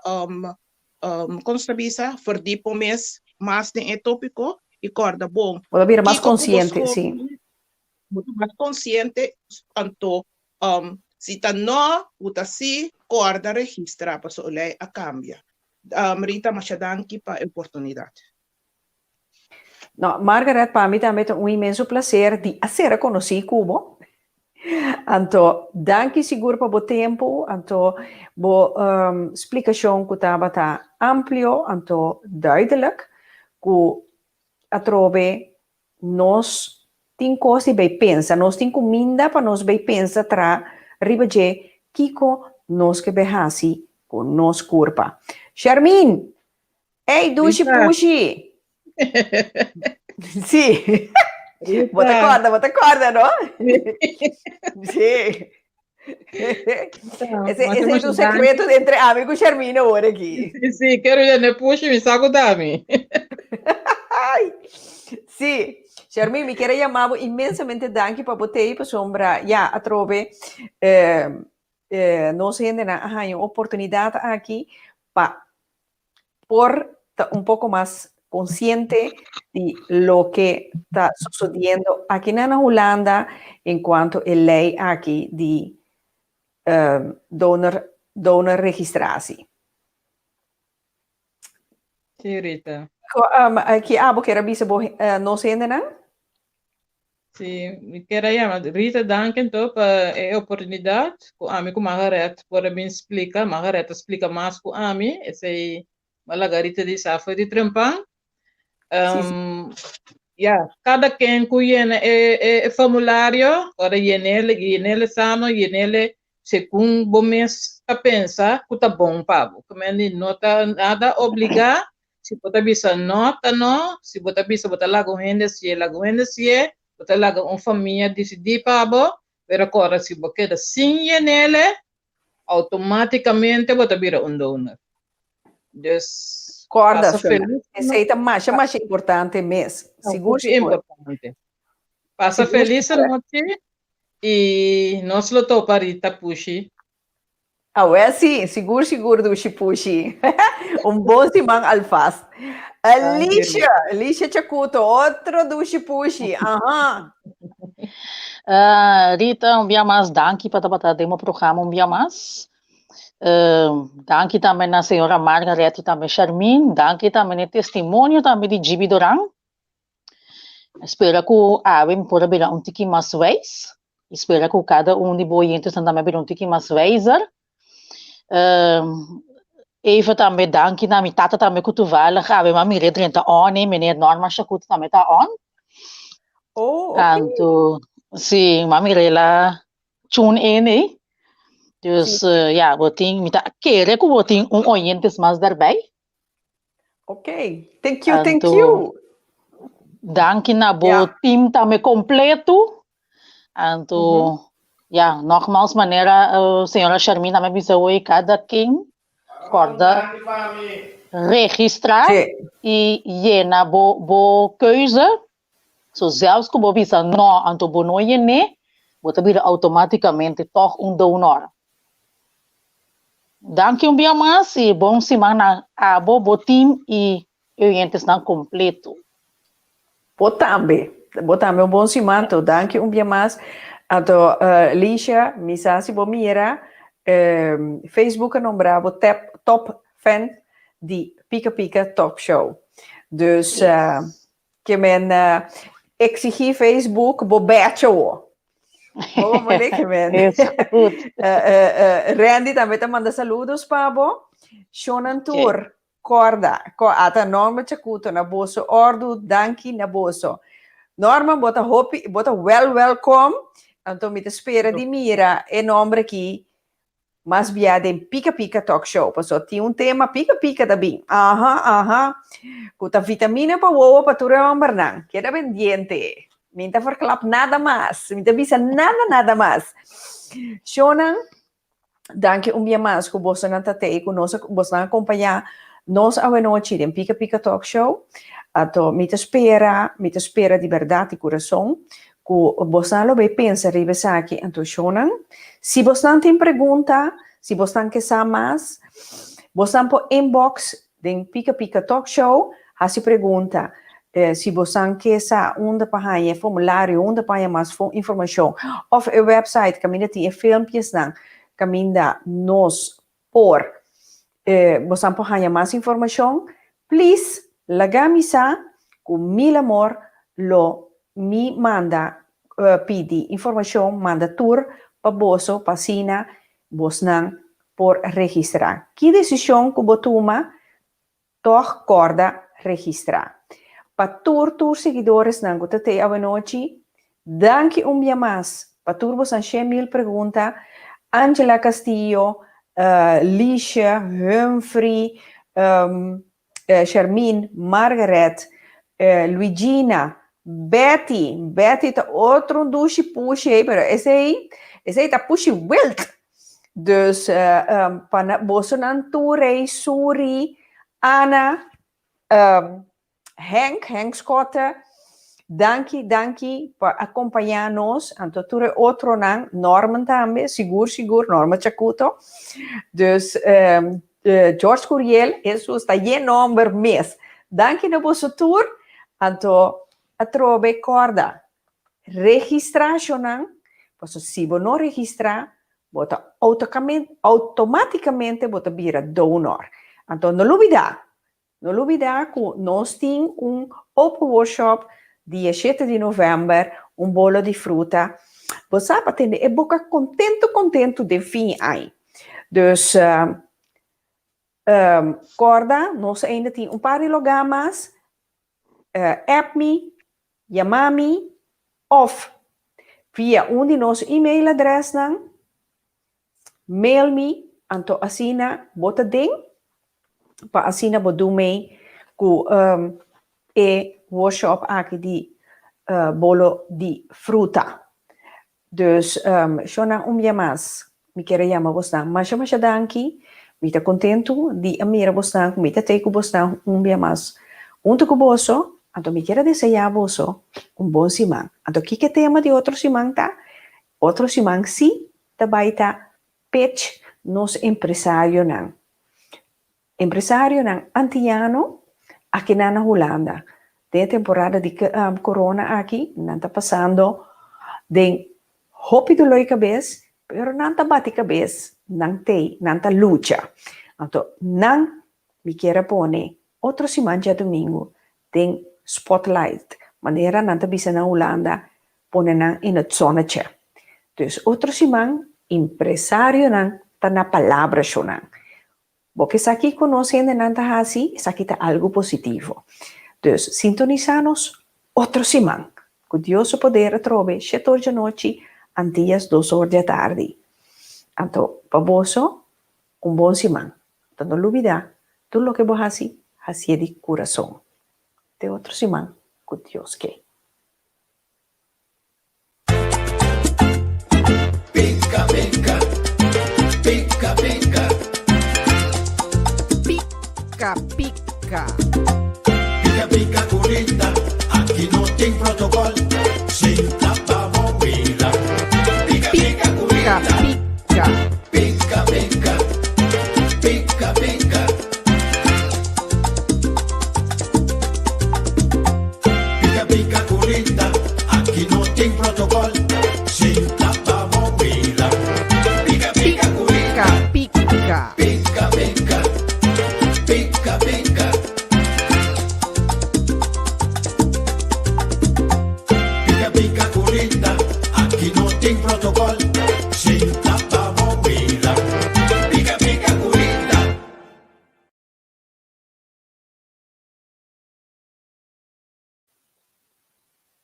constabisa verdipo mes mais de tópico e corda bom. Bota vir mais consciente, sim. Bota mais consciente, anto se tá no, bota si, corda registra para so lei a cambia. Rita, machadanki pa oportunidade. No, Margaret, para mim também é um imenso prazer de ser conhecido Cubo. Anto, danke seguro para o tempo, anto, bo explicação que estava amplo, anto, duidelijk, que a trove nós tem coisa bem pensa, nós tem comida para nós bem pensa tra riba de kiko nós que behasi com nós corpa. Charmin, ei, duche puxi. Sim. Bota corda, não? Sim. Ese es tu secreto entre amigos, Charmina, ahora aquí. Sí, quero ir ne push me saco dami. Ai, sim, Charmin, me quero chamar imensamente danke para você para sombra, ja, a trove, nós ainda na oportunidade aqui para por un poco más consciente de lo que está sucediendo aquí en Holanda en cuanto a ley aquí de donor registratie. Sí, Rita. Que abo que era bisa no se ainda não? Sim, me quero chamar Rita, danke então para a oportunidade com a mim com Margaret para me explicar, Margaret explica mais com a mim, esse Malagarita de Safa de Trempang. Cada quem conhece é formulário, para yenele sano, yenele segundo bom mês a pensar que tá bom pago. Como não tá nada obrigar, se botar bisa nota não, se botar bisa botar lago rende se botar lago uma família decidir pago, pero agora se botar sem yenele, automaticamente botar vira donor. Dus Corda, passa feliz. Receita mais importante mesmo. Seguro, seguro. Importante. Passa feliz a noite e nós lutamos para Rita Pushi. É sim, seguro do Pushi. Bom simang alfaz. Alicia Chacuto, outro do Pushi. Aham. Rita, dia mais danke para demo programa dia mais. Danke também na senhora Margaret e também Charmin. Danke também no testemunho também de Gibi Dorang. Espero que a gente possa ver um pouquinho mais vezes. Espero que cada de boientes também ver um pouquinho mais vezes. Even também danke na minha tata também que tu vai lá. A minha mãe 30 anos, meneer Norma Chacuto também está on. Então, sim, mami rela tune in, Dus boting minta kere ko boting oyentes mais daarbij. Okay, thank you. Dank na bo team também completo. Anto, nogmaals, maneira, senhora Charmina, me avisou cada quem corda registrar e llena bo keuze. So zelfs que bo bisa no anto bo no yene, bota vira automaticamente toch donor. Dank je bem mais e bom semana a bo team e oyentes não completo. Também um bom semana, dank je bem mais. Ato Licia, misasi bo mira, Facebook nombrava top fan de Pika Pika Talk Show. Dus que men exigir Facebook bo betjo. Oh, moleque, man. Randy também te manda saludos, Pabo. Shonan Tour, corda. Ata Norma Chacuto na boso. Ordo, danki na boso. Norma, bota welcome. Então, me te espera de mira. E nome aqui. Mas viada em Pika Pika Talk Show. Passou, tinha tema Pika Pika também. Kuta vitamina pa wowa pa tura ambarnang. Queda pendiente. Minta verklap nada mais. Minta bisa nada mais. Shonan, danke dia mais que você não está aí conosco, você não acompanhar nós a noite em Pika Pika Talk Show. Então, me espera de verdade e coração, que você não vai pensar revisar aqui. Então, Shonan, se você não tem pergunta, se você não quer saber mais, você não pode inbox em Pika Pika Talk Show, a se pergunta. Se você quer saber onde para formulário, onde para mais informação, ou a website, caminha tem filmpjes não, caminha nos por, você pode mais informação, please, lagamisa, com mil amor, me manda, pedi informação, manda tour, para boso, pasina, bosnan, por registrar. Que decisão que você toma, toch corda registrar. Para todos seguidores não que te a noite, danke dia mais. Para todos os 100.000 perguntas, Angela Castillo, Licia, Humphrey, Charmin, Margaret, Luigina, Betty tá outro duche puxe aí, pero esse aí Is hij dat pushy wild. Dus pana bosonan Touré, Suri, Anna, Henk Schotten. Danki por acompanhar-nos. Anto ture outro nang, Norman também, seguro, Norman Chacuto. Dus George Curiel, isso está je number mes. Danki na bosso tour, anto atrobe corda. Registração nang, posso se você não registrar, bota automaticamente bota vira donor. Anto não olvidar que nós temos open workshop dia 7 de novembro, bolo de fruta. Você sabe, atender, é boca contento de fim aí. Dus, corda, nós ainda temos par de logamas, app-me, chamar-me, of via de nosso e-mail adres, mail-me, anto assina, bota ding, pa assina bodo me, ku workshop aqui de bolo de fruta. Dus, shona mais, me quero chamar você, mas danki, me tá contento de amir você, me tá teco você mais. Junto com você, então me quero desejar você bom semana. Então, que tema de outro semana tá? Outro semana sim, também tá pitch nos empresário não. Empresário não antiano aqui na Holanda. De temporada de corona aqui, não está passando de hopi do loi cabeça, pero não está bate cabeça, não está luta. Então, não me quero pôr outro semana de domingo, tem spotlight, maneira não está bisa na Holanda, pôr não em a zona tche. Dus, outro semana, empresário não está na palavra não. Porque se aqui conhecendo não está assim, isso aqui está algo positivo. Dus sintonizamos outro semana. Que Deus poder trove 7 horas da noite, antes 2 horas da tarde. Então, para você, bom semana. Então, não olvidar, tudo o que você faz, de coração. Até outra semana, que Deus quer. Pica, pica, pica, pica. Pica, pica. Pica, pica, curita, aqui não tem protocolo, sem tapa bobeira. Pica, pica, curita, pica, pica, pica, pica. Pica, pica, curita, aqui não tem protocolo, sem tapa bobeira. Pica, pica, curita, Pica. pica, pica, pica, pica. Pica, pica, curita, aqui não tem protocolo,